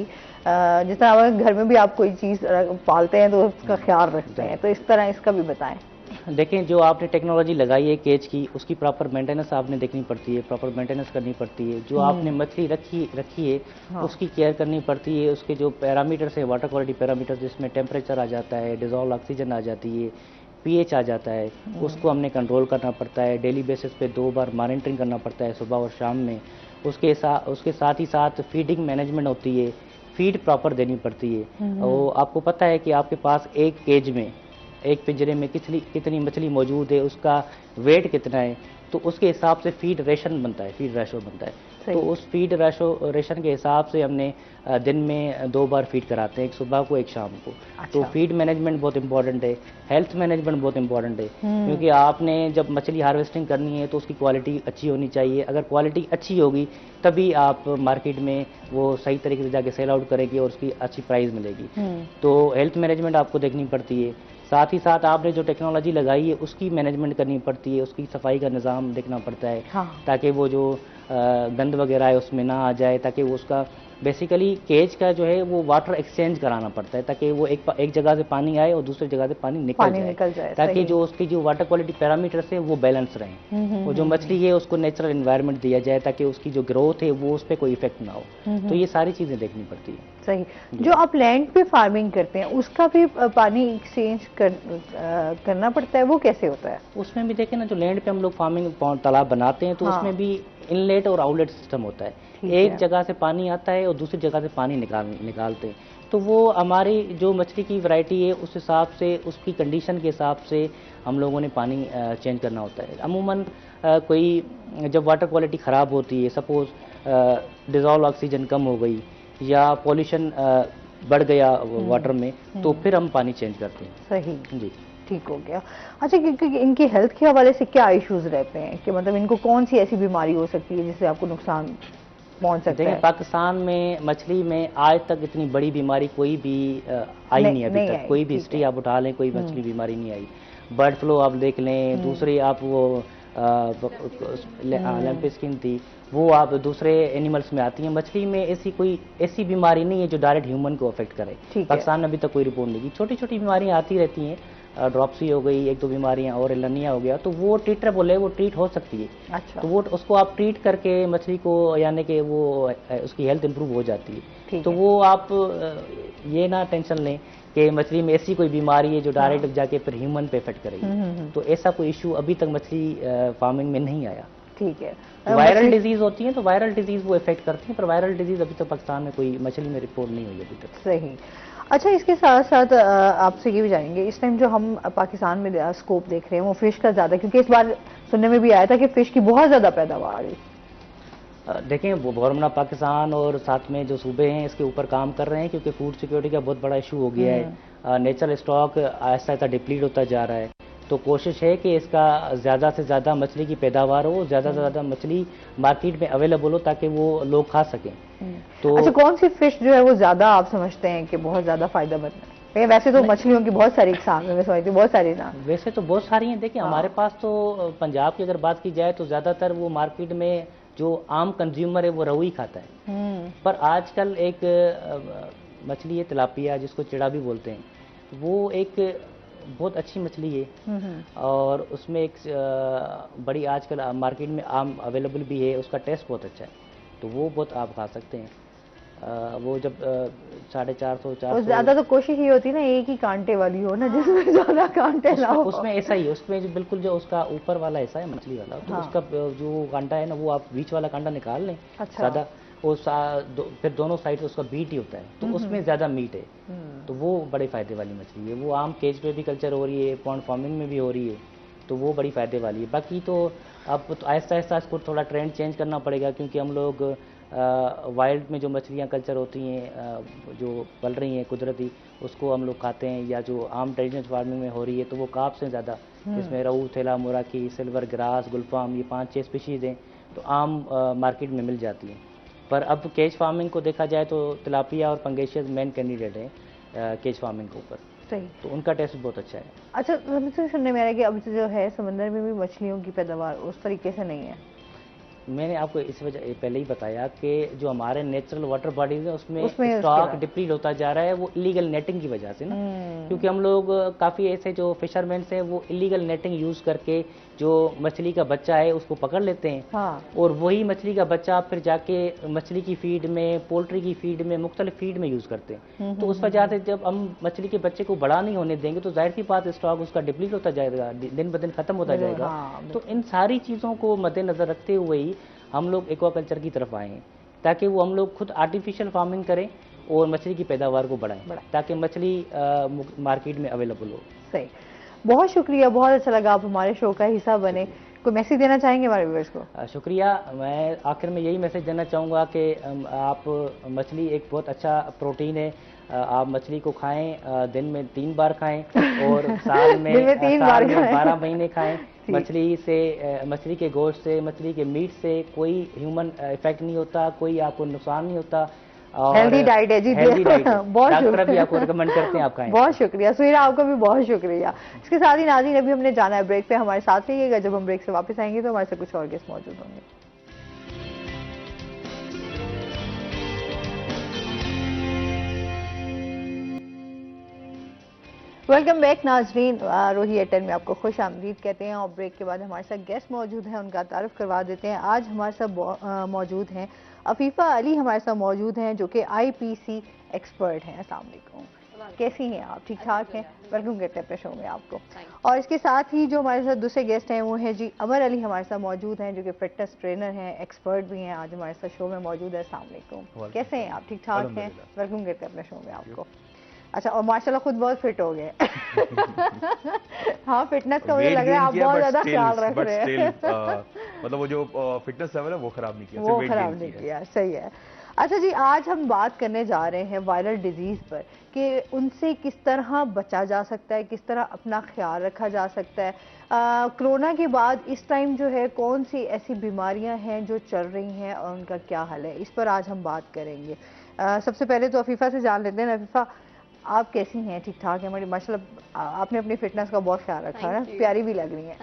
जिस तरह घर में भी आप कोई चीज़ पालते हैं तो उसका ख्याल रखते हैं, तो इस तरह इसका भी बताएं। देखें, जो आपने टेक्नोलॉजी लगाई है केज की, उसकी प्रॉपर मेंटेनेंस आपने देखनी पड़ती है, प्रॉपर मेंटेनेंस करनी पड़ती है। जो आपने मछली रखी है, हाँ। उसकी केयर करनी पड़ती है। उसके जो पैरामीटर्स है, वाटर क्वालिटी पैरामीटर्स, जिसमें टेम्परेचर आ जाता है, डिजॉल्व ऑक्सीजन आ जाती है, पीएच आ जाता है, उसको हमने कंट्रोल करना पड़ता है। डेली बेसिस पे 2 बार मॉनिटरिंग करना पड़ता है, सुबह और शाम में। उसके साथ ही साथ फीडिंग मैनेजमेंट होती है, फीड प्रॉपर देनी पड़ती है। और आपको पता है कि आपके पास एक केज में, एक पिंजरे में कितनी मछली मौजूद है, उसका वेट कितना है, तो उसके हिसाब से फीड रेशन बनता है, फीड रेशो बनता है। सही। तो उस फीड रेशन के हिसाब से हमने दिन में 2 बार फीड कराते हैं, एक सुबह को एक शाम को। तो अच्छा। फीड मैनेजमेंट बहुत इंपॉर्टेंट है, हेल्थ मैनेजमेंट बहुत इंपॉर्टेंट है, क्योंकि आपने जब मछली हार्वेस्टिंग करनी है तो उसकी क्वालिटी अच्छी होनी चाहिए। अगर क्वालिटी अच्छी होगी तभी आप मार्केट में वो सही तरीके से जाके सेल आउट करेंगे और उसकी अच्छी प्राइस मिलेगी। तो हेल्थ मैनेजमेंट आपको देखनी पड़ती है, साथ ही साथ आपने जो टेक्नोलॉजी लगाई है उसकी मैनेजमेंट करनी पड़ती है, उसकी सफाई का निज़ाम देखना पड़ता है। हाँ। ताकि वो जो गंद वगैरह है उसमें ना आ जाए, ताकि वो उसका बेसिकली केज का जो है वो वाटर एक्सचेंज कराना पड़ता है, ताकि वो एक जगह से पानी आए और दूसरी जगह से पानी निकल जाए, ताकि सही। जो उसकी जो वाटर क्वालिटी पैरामीटर्स है वो बैलेंस रहें। वो जो मछली है उसको नेचुरल एनवायरनमेंट दिया जाए ताकि उसकी जो ग्रोथ है वो उस पर कोई इफेक्ट ना हो। तो ये सारी चीज़ें देखनी पड़ती है। सही। जो आप लैंड पे फार्मिंग करते हैं उसका भी पानी एक्सचेंज करना पड़ता है, वो कैसे होता है? उसमें भी देखें ना, जो लैंड पे हम लोग फार्मिंग तालाब बनाते हैं तो हाँ। उसमें भी इनलेट और आउटलेट सिस्टम होता है। एक जगह से पानी आता है और दूसरी जगह से पानी निकालते हैं। तो वो हमारी जो मछली की वैरायटी है उस हिसाब से, उसकी कंडीशन के हिसाब से हम लोगों ने पानी चेंज करना होता है। अमूमन कोई जब वाटर क्वालिटी ख़राब होती है, सपोज डिज़ोल्व ऑक्सीजन कम हो गई या पॉल्यूशन बढ़ गया वाटर में, तो फिर हम पानी चेंज करते हैं। सही जी, ठीक हो गया। अच्छा, क्योंकि इनकी हेल्थ के हवाले से क्या इश्यूज रहते हैं कि मतलब इनको कौन सी ऐसी बीमारी हो सकती है जिससे आपको नुकसान पहुंच सकता है? पाकिस्तान में मछली में आज तक इतनी बड़ी बीमारी कोई भी आई नहीं अभी तक। कोई भी हिस्ट्री आप उठा लें, कोई मछली बीमारी नहीं आई। बर्ड फ्लू आप देख लें, दूसरी आप वो लैंप स्किन थी, वो आप दूसरे एनिमल्स में आती हैं। मछली में ऐसी बीमारी नहीं है जो डायरेक्ट ह्यूमन को अफेक्ट करे। पाकिस्तान में अभी तक कोई रिपोर्ट नहीं की। छोटी छोटी बीमारियां आती रहती हैं, ड्रॉप्सी हो गई, 1-2 बीमारियां और लनिया हो गया, तो वो ट्रीटेबल है, वो ट्रीट हो सकती है। अच्छा। तो वो उसको आप ट्रीट करके मछली को, यानी कि वो उसकी हेल्थ इंप्रूव हो जाती है। तो वो आप ये ना टेंशन लें कि मछली में ऐसी कोई बीमारी है जो डायरेक्ट जाके फिर ह्यूमन पे इफेक्ट करेगी। तो ऐसा कोई इशू अभी तक मछली फार्मिंग में नहीं आया। ठीक है। वायरल डिजीज होती है तो वायरल डिजीज वो इफेक्ट करती है, पर वायरल डिजीज अभी तक पाकिस्तान में कोई मछली में रिपोर्ट नहीं हुई अभी तक। सही। अच्छा, इसके साथ साथ आपसे ये भी जानेंगे, इस टाइम जो हम पाकिस्तान में स्कोप देख रहे हैं वो फिश का ज्यादा, क्योंकि इस बार सुनने में भी आया था कि फिश की बहुत ज्यादा पैदावार आ रही। देखें, वो गवर्नमेंट पाकिस्तान और साथ में जो सूबे हैं इसके ऊपर काम कर रहे हैं, क्योंकि फूड सिक्योरिटी का बहुत बड़ा इशू हो गया है। Natural stock Aahista Aahista deplete होता जा रहा है। तो कोशिश है कि इसका ज़्यादा से ज़्यादा मछली की पैदावार हो, ज़्यादा से ज़्यादा मछली मार्केट में अवेलेबल हो ताकि वो लोग खा सकें। तो अच्छा, कौन सी फिश जो है वो ज़्यादा आप समझते हैं कि बहुत ज़्यादा फायदेमंद है? वैसे तो मछलियों की बहुत सारी इकसाम है, मैं समझती हूँ बहुत सारी ना। वैसे तो बहुत सारी हैं। देखिए, हमारे पास तो पंजाब की अगर बात की जाए तो ज़्यादातर वो मार्केट में जो आम कंज्यूमर है वो रोहू ही खाता है। पर आजकल एक मछली है तिलापिया, जिसको चिड़ा भी बोलते हैं, वो एक बहुत अच्छी मछली है और उसमें एक बड़ी आजकल मार्केट में आम अवेलेबल भी है। उसका टेस्ट बहुत अच्छा है, तो वो बहुत आप खा सकते हैं। वो जब 450-400 ज्यादा तो कोशिश ये होती है ना एक ही कांटे वाली हो ना, जिसमें ज्यादा कांटे ना हो। उसमें ऐसा ही है, उसमें जो बिल्कुल जो उसका ऊपर वाला ऐसा है मछली वाला, तो उसका जो कांटा है ना, वो आप बीच वाला कांटा निकाल लें। अच्छा। ज्यादा वो फिर दोनों साइड से उसका बीट ही होता है, तो उसमें ज्यादा मीट है, तो वो बड़े फायदे वाली मछली है। वो आम केज पे भी कल्चर हो रही है, पॉन्ड फार्मिंग में भी हो रही है, तो वो बड़ी फायदे वाली है। बाकी तो अब तो आहिस्ता आहिस्ता इसको थोड़ा ट्रेंड चेंज करना पड़ेगा, क्योंकि हम लोग वाइल्ड में जो मछलियाँ कल्चर होती हैं, जो पल रही हैं कुदरती, उसको हम लोग खाते हैं, या जो आम ट्रेडिशनल फार्मिंग में हो रही है तो वो काफ से ज़्यादा, जिसमें रहू, थेला, मुराकी, सिल्वर ग्रास, गुलफाम, ये 5-6 स्पीशीज़ हैं, तो आम मार्केट में मिल जाती हैं। पर अब केज फार्मिंग को देखा जाए तो तिलापिया और पंगेशियस मेन कैंडिडेट हैं केज फार्मिंग के ऊपर। सही। तो उनका टेस्ट बहुत अच्छा है। अच्छा, मुझे सुनने में आ रहा है कि अब जो है समंदर में भी मछलियों की पैदावार उस तरीके से नहीं है। मैंने आपको इस वजह पहले ही बताया कि जो हमारे नेचुरल वाटर बॉडीज है उसमें स्टॉक डिप्लीट होता जा रहा है, वो इलीगल नेटिंग की वजह से ना। क्योंकि हम लोग काफ़ी ऐसे जो फिशरमैन हैं वो इलीगल नेटिंग यूज़ करके जो मछली का बच्चा है उसको पकड़ लेते हैं। हाँ। और वही मछली का बच्चा फिर जाके मछली की फीड में, पोल्ट्री की फीड में, मुख्तलिफ फीड में यूज़ करते हैं। तो उस वजह से जब हम मछली के बच्चे को बड़ा नहीं होने देंगे तो जाहिर सी बात स्टॉक उसका डिप्लीट होता जाएगा, दिन ब दिन खत्म होता जाएगा। तो इन सारी चीज़ों को मद्देनज़र रखते हुए ही हम लोग एक्वाकल्चर की तरफ आए हैं, ताकि वो हम लोग खुद आर्टिफिशियल फार्मिंग करें और मछली की पैदावार को बढ़ाएं, ताकि मछली मार्केट में अवेलेबल हो। सही। बहुत शुक्रिया, बहुत अच्छा लगा आप हमारे शो का हिस्सा बने। कोई मैसेज देना चाहेंगे हमारे व्यूअर्स को? शुक्रिया। मैं आखिर में यही मैसेज देना चाहूँगा कि आप मछली एक बहुत अच्छा प्रोटीन है, आप मछली को खाएं, दिन में 3 बार खाएं और साल में दिन में 3 बार खाएं। 12 महीने खाएं। मछली से, मछली के गोश्त से, मछली के मीट से कोई ह्यूमन इफेक्ट नहीं होता, कोई आपको नुकसान नहीं होता। हेल्दी डाइट है जी, हेल्दी डाइट है। बहुत डॉक्टर भी आपको रिकमेंड करते हैं आप खाएं। बहुत शुक्रिया सुहेरा, आपका भी बहुत शुक्रिया। इसके साथ ही नाज़रीन अभी हमने जाना है ब्रेक पे, हमारे साथ रहिएगा। जब हम ब्रेक से वापस आएंगे तो हमारे साथ कुछ और गेस्ट मौजूद होंगे। वेलकम बैक नाजरीन, रोही एयरटेल में आपको खुश आमदीद कहते हैं। और ब्रेक के बाद हमारे साथ गेस्ट मौजूद हैं, उनका तारुफ करवा देते हैं। आज हमारे साथ मौजूद हैं अफीफा अली, हमारे साथ मौजूद हैं जो कि IPC एक्सपर्ट हैं। अस्सलाम वालेकुम, कैसी हैं आप? ठीक ठाक हैं? वेलकम करते हैं अपने शो में आपको। और इसके साथ ही जो हमारे साथ दूसरे गेस्ट हैं वो हैं जी अमर अली, हमारे साथ मौजूद हैं जो कि फिटनेस ट्रेनर हैं, एक्सपर्ट भी हैं, आज हमारे साथ शो में मौजूद है। अस्सलाम वालेकुम, कैसे हैं आप? ठीक ठाक हैं? वेलकम करते हैं अपने शो में आपको। अच्छा, और माशाल्लाह खुद बहुत फिट हो गए। हाँ, फिटनेस का मुझे लग रहा है आप बहुत ज्यादा ख्याल रख रहे हैं। मतलब वो जो फिटनेस लेवल है वो खराब नहीं किया, वो खराब नहीं किया, सही है। अच्छा जी, आज हम बात करने जा रहे हैं वायरल डिजीज पर कि उनसे किस तरह बचा जा सकता है, किस तरह अपना ख्याल रखा जा सकता है। कोरोना के बाद इस टाइम जो है कौन सी ऐसी बीमारियां हैं जो चल रही हैं और उनका क्या हल है, इस पर आज हम बात करेंगे। सबसे पहले तो अफीफा से जान लेते हैं। अफीफा, आप कैसी हैं? ठीक ठाक है? हमारी माशाल्लाह आपने अपनी फिटनेस का बहुत ख्याल रखा है, प्यारी भी लग रही हैं।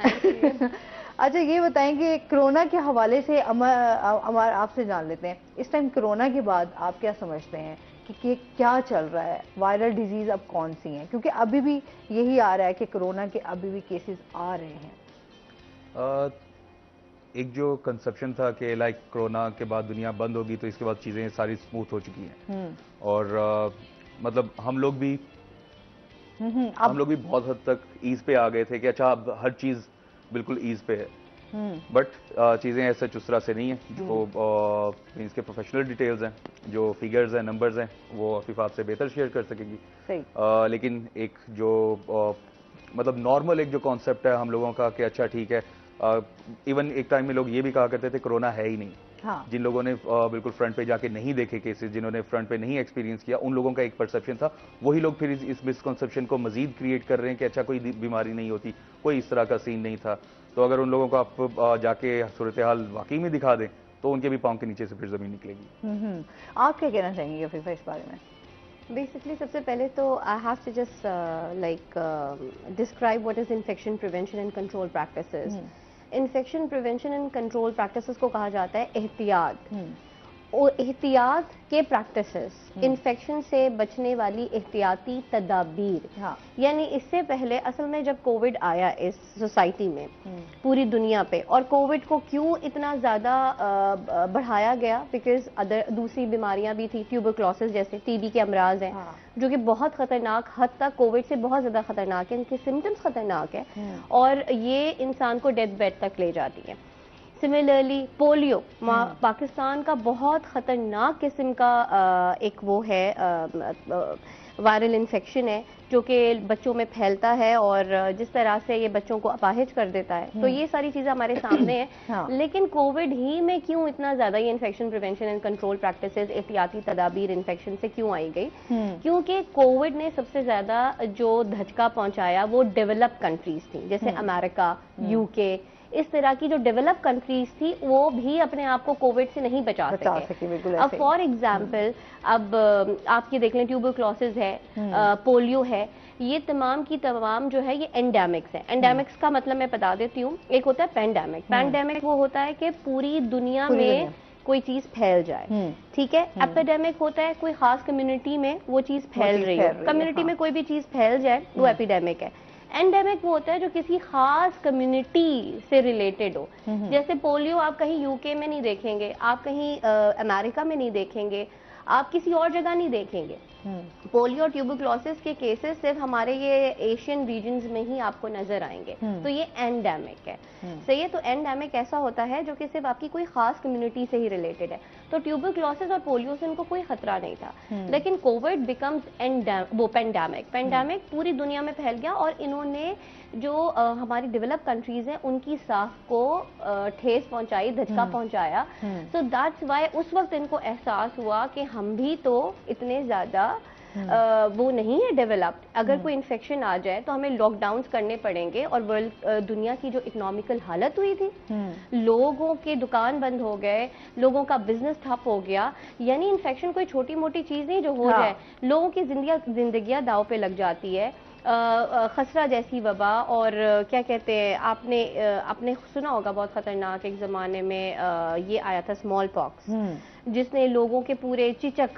अच्छा, ये बताएं कि कोरोना के हवाले से अमर आपसे जान लेते हैं, इस टाइम कोरोना के बाद आप क्या समझते हैं कि क्या चल रहा है? वायरल डिजीज अब कौन सी हैं? क्योंकि अभी भी यही आ रहा है कि कोरोना के अभी भी केसेस आ रहे हैं। एक जो कंसेप्शन था कि लाइक कोरोना के बाद दुनिया बंद होगी तो इसके बाद चीजें सारी स्मूथ हो चुकी हैं, और मतलब हम लोग भी बहुत हद तक ईज पे आ गए थे कि अच्छा अब हर चीज बिल्कुल ईज पे है। बट चीजें ऐसे उस तरह से नहीं है। जो इसके प्रोफेशनल डिटेल्स हैं, जो फिगर्स हैं, नंबर्स हैं, वो अफीफा आपसे बेहतर शेयर कर सकेगी। लेकिन एक जो मतलब नॉर्मल एक जो कॉन्सेप्ट है हम लोगों का कि अच्छा ठीक है, इवन एक टाइम में लोग ये भी कहा करते थे कोरोना है ही नहीं। हाँ। जिन लोगों ने बिल्कुल फ्रंट पे जाके नहीं देखे केसेस, जिन्होंने फ्रंट पे नहीं एक्सपीरियंस किया, उन लोगों का एक परसेप्शन था। वही लोग फिर इस मिसकंसेप्शन को मजीद क्रिएट कर रहे हैं कि अच्छा कोई बीमारी नहीं होती, कोई इस तरह का सीन नहीं था। तो अगर उन लोगों को आप जाके सूरत हाल वाकई में दिखा दें तो उनके भी पांव के नीचे से फिर जमीन निकलेगी। आप क्या कहना चाहेंगे अफीफा इस बारे में? बेसिकली सबसे पहले तो I have to just like describe what is infection prevention and control practices. Infection prevention and control practices को कहा जाता है एहतियात। और एहतियात के प्रैक्टिसेस, इन्फेक्शन से बचने एहतियाती एहतियाती तदाबीर। हाँ। यानी इससे पहले असल में जब कोविड आया इस सोसाइटी में पूरी दुनिया पे, और कोविड को क्यों इतना ज़्यादा बढ़ाया गया, बिकॉज अदर दूसरी बीमारियां भी थी, ट्यूबरक्लोसिस जैसे टीबी के अमराज हैं। हाँ। जो कि बहुत खतरनाक, हद तक कोविड से बहुत ज़्यादा खतरनाक है, इनके सिम्टम्स खतरनाक है और ये इंसान को डेथ बेड तक ले जाती है। सिमिलरली पोलियो, पाकिस्तान का बहुत खतरनाक किस्म का एक वो है वायरल इन्फेक्शन है जो कि बच्चों में फैलता है और जिस तरह से ये बच्चों को अपाहिज कर देता है। तो ये सारी चीज़ें हमारे सामने हैं। हाँ। लेकिन कोविड ही में क्यों इतना ज़्यादा ये infection prevention and control practices, एहतियाती तदाबीर इन्फेक्शन से क्यों आई गई? क्योंकि कोविड ने सबसे ज़्यादा जो धचका पहुंचाया वो डेवलप कंट्रीज थी, जैसे अमेरिका, यूके, इस तरह की जो डेवलप कंट्रीज थी वो भी अपने आप को कोविड से नहीं बचा सके। अब फॉर एग्जाम्पल अब आप ये देख लें, ट्यूबरक्लोसिस है, पोलियो है, ये तमाम की तमाम जो है ये एंडेमिक्स है। एंडेमिक्स का मतलब मैं बता देती हूँ, एक होता है पैंडेमिक। पैंडेमिक वो होता है कि पूरी दुनिया में कोई चीज फैल जाए, ठीक है। एपिडेमिक होता है कोई खास कम्युनिटी में वो चीज फैल रही है, कम्युनिटी में कोई भी चीज फैल जाए वो एपिडेमिक है। एंडेमिक वो होता है जो किसी खास कम्युनिटी से रिलेटेड हो। जैसे पोलियो आप कहीं यूके में नहीं देखेंगे, आप कहीं अमेरिका में नहीं देखेंगे, आप किसी और जगह नहीं देखेंगे, पोलियो और ट्यूबरक्लोसिस के केसेस सिर्फ हमारे ये एशियन रीजन्स में ही आपको नजर आएंगे, तो ये एंडेमिक है। सही है, तो एंडेमिक ऐसा होता है जो कि सिर्फ आपकी कोई खास कम्युनिटी से ही रिलेटेड है। तो ट्यूबरक्लोसिस और पोलियो से इनको कोई खतरा नहीं था, लेकिन कोविड बिकम्स वो पेंडेमिक पूरी दुनिया में फैल गया, और इन्होंने जो हमारी डेवलप कंट्रीज हैं उनकी साख को ठेस पहुंचाई, धचका पहुंचाया। सो दैट्स व्हाई उस वक्त इनको एहसास हुआ कि हम भी तो इतने ज्यादा वो नहीं है डेवलप्ड, अगर कोई इन्फेक्शन आ जाए तो हमें लॉकडाउन्स करने पड़ेंगे। और वर्ल्ड दुनिया की जो इकोनॉमिकल हालत हुई थी, लोगों के दुकान बंद हो गए, लोगों का बिजनेस ठप हो गया, यानी इन्फेक्शन कोई छोटी मोटी चीज नहीं जो हो जाए, लोगों की जिंदगियां दांव पे लग जाती है। खसरा जैसी वबा, और क्या कहते हैं, आपने सुना होगा बहुत खतरनाक एक जमाने में ये आया था स्मॉल पॉक्स, जिसने लोगों के पूरे चिचक,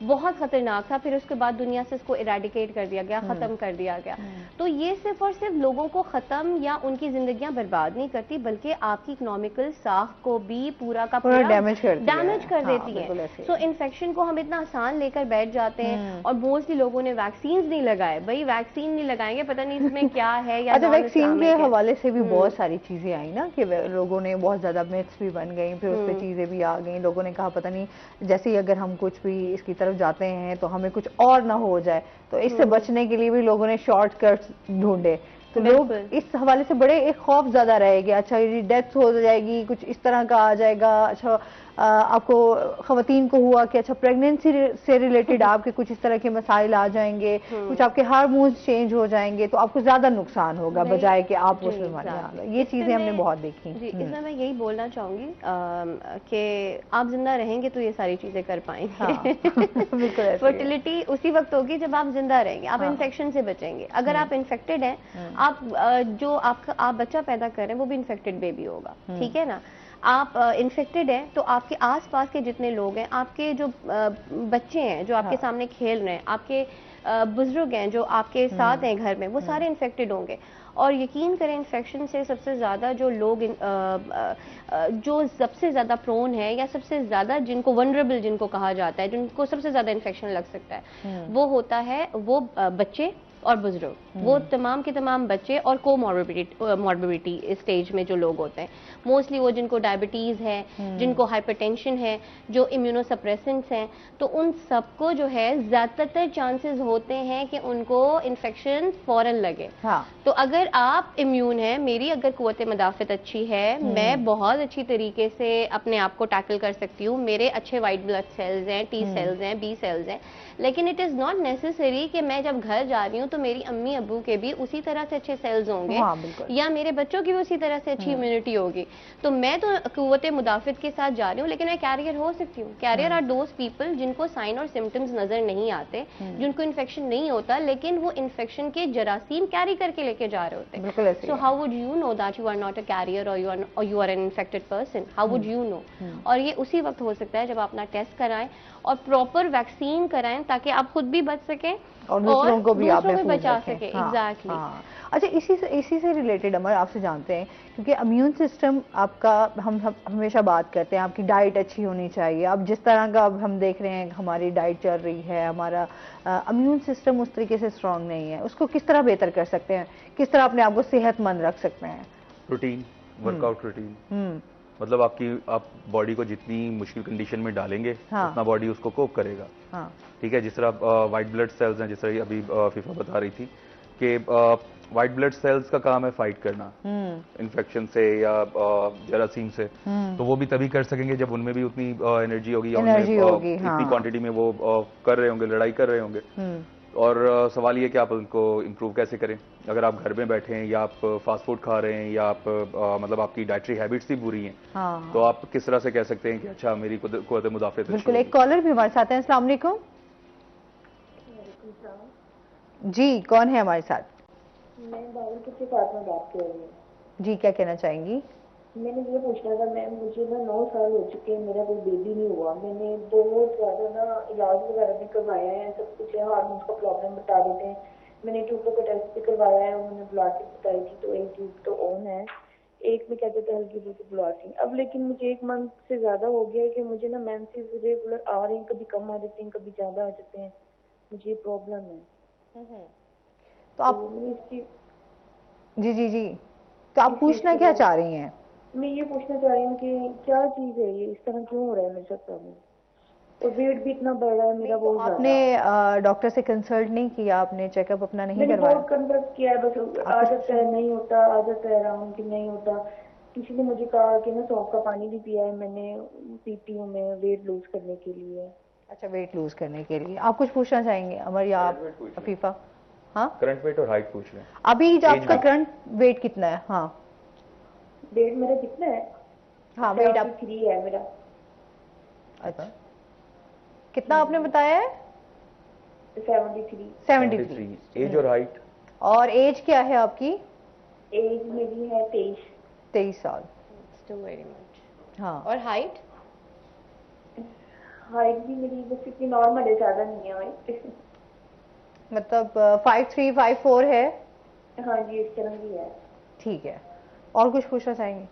बहुत खतरनाक था। फिर उसके बाद दुनिया से इसको इरेडिकेट कर दिया गया, खत्म कर दिया गया। तो ये सिर्फ और सिर्फ लोगों को खत्म या उनकी जिंदगियां बर्बाद नहीं करती, बल्कि आपकी इकोनॉमिकल साख को भी पूरा का पूरा डैमेज कर देती है। सो इन्फेक्शन को हम इतना आसान लेकर बैठ जाते हैं, और मोस्टली लोगों ने वैक्सीन नहीं लगाए। भाई वैक्सीन नहीं लगाएंगे, पता नहीं इसमें क्या है या अच्छा, वैक्सीन के हवाले से भी बहुत सारी चीजें आई ना, कि लोगों ने बहुत ज्यादा मिथ्स भी बन गई, फिर उस पर चीजें भी आ गई। लोगों ने कहा पता नहीं, जैसे ही अगर हम कुछ भी इसकी तरफ जाते हैं तो हमें कुछ और ना हो जाए, तो इससे बचने के लिए भी लोगों ने शॉर्टकट्स ढूंढे। तो लोग इस हवाले से बड़े एक खौफ ज्यादा रहेगी, अच्छा ये डेथ हो जाएगी, कुछ इस तरह का आ जाएगा। अच्छा आपको खवातीन को हुआ कि अच्छा प्रेगनेंसी से रिलेटेड आपके कुछ इस तरह के मसाइल आ जाएंगे, कुछ आपके हार्मोन्स चेंज हो जाएंगे, तो आपको ज्यादा नुकसान होगा बजाय कि आप उस बीमारी में आ गए। ये चीजें हमने बहुत देखी। जी, इसमें मैं यही बोलना चाहूंगी कि आप जिंदा रहेंगे तो ये सारी चीजें कर पाएंगे। बिल्कुल फर्टिलिटी उसी वक्त होगी जब आप जिंदा रहेंगे, आप इन्फेक्शन से बचेंगे। अगर आप इन्फेक्टेड हैं, आप जो आप बच्चा पैदा कर रहे हैं वो भी इन्फेक्टेड बेबी होगा, ठीक है ना। आप इन्फेक्टेड हैं तो आपके आसपास के जितने लोग हैं, आपके जो बच्चे हैं जो आपके सामने खेल रहे हैं, आपके बुजुर्ग हैं जो आपके साथ हैं घर में, वो सारे इन्फेक्टेड होंगे। और यकीन करें, इन्फेक्शन से सबसे ज़्यादा जो लोग जो सबसे ज़्यादा प्रोन है, या सबसे ज़्यादा जिनको वनरेबल जिनको कहा जाता है, जिनको सबसे ज़्यादा इन्फेक्शन लग सकता है, वो होता है वो बच्चे और बुजुर्ग। वो तमाम के तमाम बच्चे और मॉर्बिडिटी स्टेज में जो लोग होते हैं, मोस्टली वो जिनको डायबिटीज है, जिनको हाइपरटेंशन है, जो इम्यूनोसप्रेसेंट्स हैं, तो उन सबको जो है ज्यादातर चांसेस होते हैं कि उनको इन्फेक्शन फौरन लगे। तो अगर आप इम्यून हैं, मेरी अगर कुव्वत मदाफत अच्छी है, मैं बहुत अच्छी तरीके से अपने आप को टैकल कर सकती हूँ, मेरे अच्छे वाइट ब्लड सेल्स हैं, टी सेल्स हैं, बी सेल्स हैं, लेकिन इट इज नॉट नेसेसरी कि मैं जब घर जा रही हूँ तो मेरी अम्मी अब्बू के भी उसी तरह से अच्छे सेल्स होंगे, या मेरे बच्चों की भी उसी तरह से अच्छी इम्यूनिटी होगी। तो मैं तो कुव्वत मुदाफित के साथ जा रही हूँ, लेकिन मैं कैरियर हो सकती हूँ। कैरियर आर दोज पीपल जिनको साइन और सिम्टम्स नजर नहीं आते, जिनको इन्फेक्शन नहीं होता, लेकिन वो इन्फेक्शन के जरासीम कैरी करके लेके जा रहे होते हैं। So how would you know that you are not a carrier और you are an infected person? How would you know? और ये उसी वक्त हो सकता है जब आप अपना टेस्ट कराएं और प्रॉपर वैक्सीन कराएं, ताकि आप खुद भी बच सकें और दूसरों को भी आप बचा सके। एग्जैक्टली। अच्छा, इसी से रिलेटेड अमर आपसे जानते हैं, क्योंकि इम्यून सिस्टम आपका, हम हमेशा बात करते हैं आपकी डाइट अच्छी होनी चाहिए। अब जिस तरह का अब हम देख रहे हैं हमारी डाइट चल रही है, हमारा इम्यून सिस्टम उस तरीके से स्ट्रांग नहीं है, उसको किस तरह बेहतर कर सकते हैं, किस तरह अपने आप को सेहतमंद रख सकते हैं? रूटीन, वर्कआउट रूटीन, मतलब आप बॉडी को जितनी मुश्किल कंडीशन में डालेंगे, उतना बॉडी उसको कोप करेगा। ठीक है, जिस तरह वाइट ब्लड सेल्स हैं, जिस तरह अभी फीफा बता रही थी कि वाइट ब्लड सेल्स का काम है फाइट करना इन्फेक्शन से या जरासीम से, तो वो भी तभी कर सकेंगे जब उनमें भी उतनी एनर्जी होगी, इतनी क्वांटिटी में वो कर रहे होंगे, लड़ाई कर रहे होंगे। और सवाल ये कि आप उनको इम्प्रूव कैसे करें। अगर आप घर में बैठे हैं या आप फास्ट फूड खा रहे हैं या आप मतलब आपकी डाइटरी हैबिट्स ही बुरी हैं, तो आप किस तरह से कह सकते हैं कि अच्छा मेरी कुव्वत मुदाफियत। बिल्कुल, एक कॉलर भी हमारे साथ हैं। अस्सलाम वालेकुम जी, कौन है हमारे साथ? मैं बावलपुर के साथ में बात कर रही हूँ जी, क्या कहना चाहेंगी? मैंने ये पूछना था मैम, मुझे ना 9 साल हो चुके हैं, मेरा कोई बेबी नहीं हुआ। मैंने बहुत ज्यादा ना इलाज वगैरह भी करवाया है, सब कुछ है, हार्मोन्स का प्रॉब्लम बता देते हैं। मैंने ट्यूबों का टेस्ट भी करवाया है, उन्होंने ब्लॉटिंग बताई थी, तो एक ट्यूब तो ऑन है, एक में कहते थे हल्की फुल्की ब्लॉटिंग। अब लेकिन मुझे 1 मंथ से ज्यादा हो गया है कि मुझे ना मेंसेस रेगुलर आ रही हैं, कभी कम आ जाते हैं, कभी ज्यादा आ जाते हैं। मुझे प्रॉब्लम है। तो आप मैं इसकी जी तो आप पूछना क्या चाह रही हैं? मैं ये पूछना चाह रही हूँ कि क्या चीज है ये, इस तरह क्यों हो रहा है मेरे साथ प्रॉब्लम, और वेट भी इतना बढ़ रहा है मेरा तो बहुत ज्यादा। आपने डॉक्टर से कंसल्ट नहीं किया? आपने चेकअप अपना नहीं मैंने करवाया? बहुत कंसल्ट किया है, बस आ जाता है नहीं होता, आ जाता है आराम कि नहीं होता। किसी ने मुझे कहा कि ना सौंफ का पानी भी पिया है मैंने, पीती हूँ मैं वेट लूज करने के लिए। अच्छा, वेट लूज करने के लिए। आप कुछ पूछना चाहेंगे अमर या आप अफीफा? हाँ, करंट वेट और हाइट पूछ लें। अभी जो आपका करंट वेट कितना है? हाँ, वेट मेरा कितना है? हाँ वेट आप 3 है मेरा। अच्छा, कितना आपने बताया है? 73। 73। एज और हाइट? और एज क्या है आपकी? एज मेरी है 23। 23 साल। Very much. हाँ, और हाइट? हाइट भी मेरी बस इतनी नॉर्मल है, ज्यादा नहीं है हाइट। मतलब 5'3", 5'4" है? हाँ जी, इस तरह की है। ठीक है, और कुछ पूछना चाहेंगे?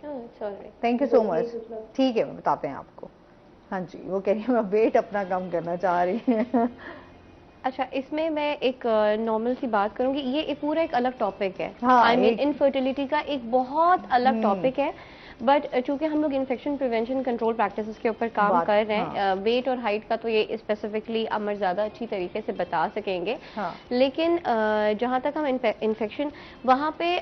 Thank you so much. ठीक है, मैं बताते हैं आपको। हाँ जी, वो कह रही है मैं वेट अपना कम करना चाह रही है। अच्छा, इसमें मैं एक नॉर्मल सी बात करूंगी, ये एक पूरा एक अलग टॉपिक है। हाँ, आई मीन इनफर्टिलिटी का एक बहुत अलग टॉपिक है, बट चूंकि हम लोग इन्फेक्शन प्रिवेंशन कंट्रोल प्रैक्टिसेस के ऊपर काम कर रहे हैं, वेट और हाइट का तो ये स्पेसिफिकली अमर ज़्यादा अच्छी तरीके से बता सकेंगे। लेकिन जहाँ तक हम इन्फेक्शन, वहाँ पे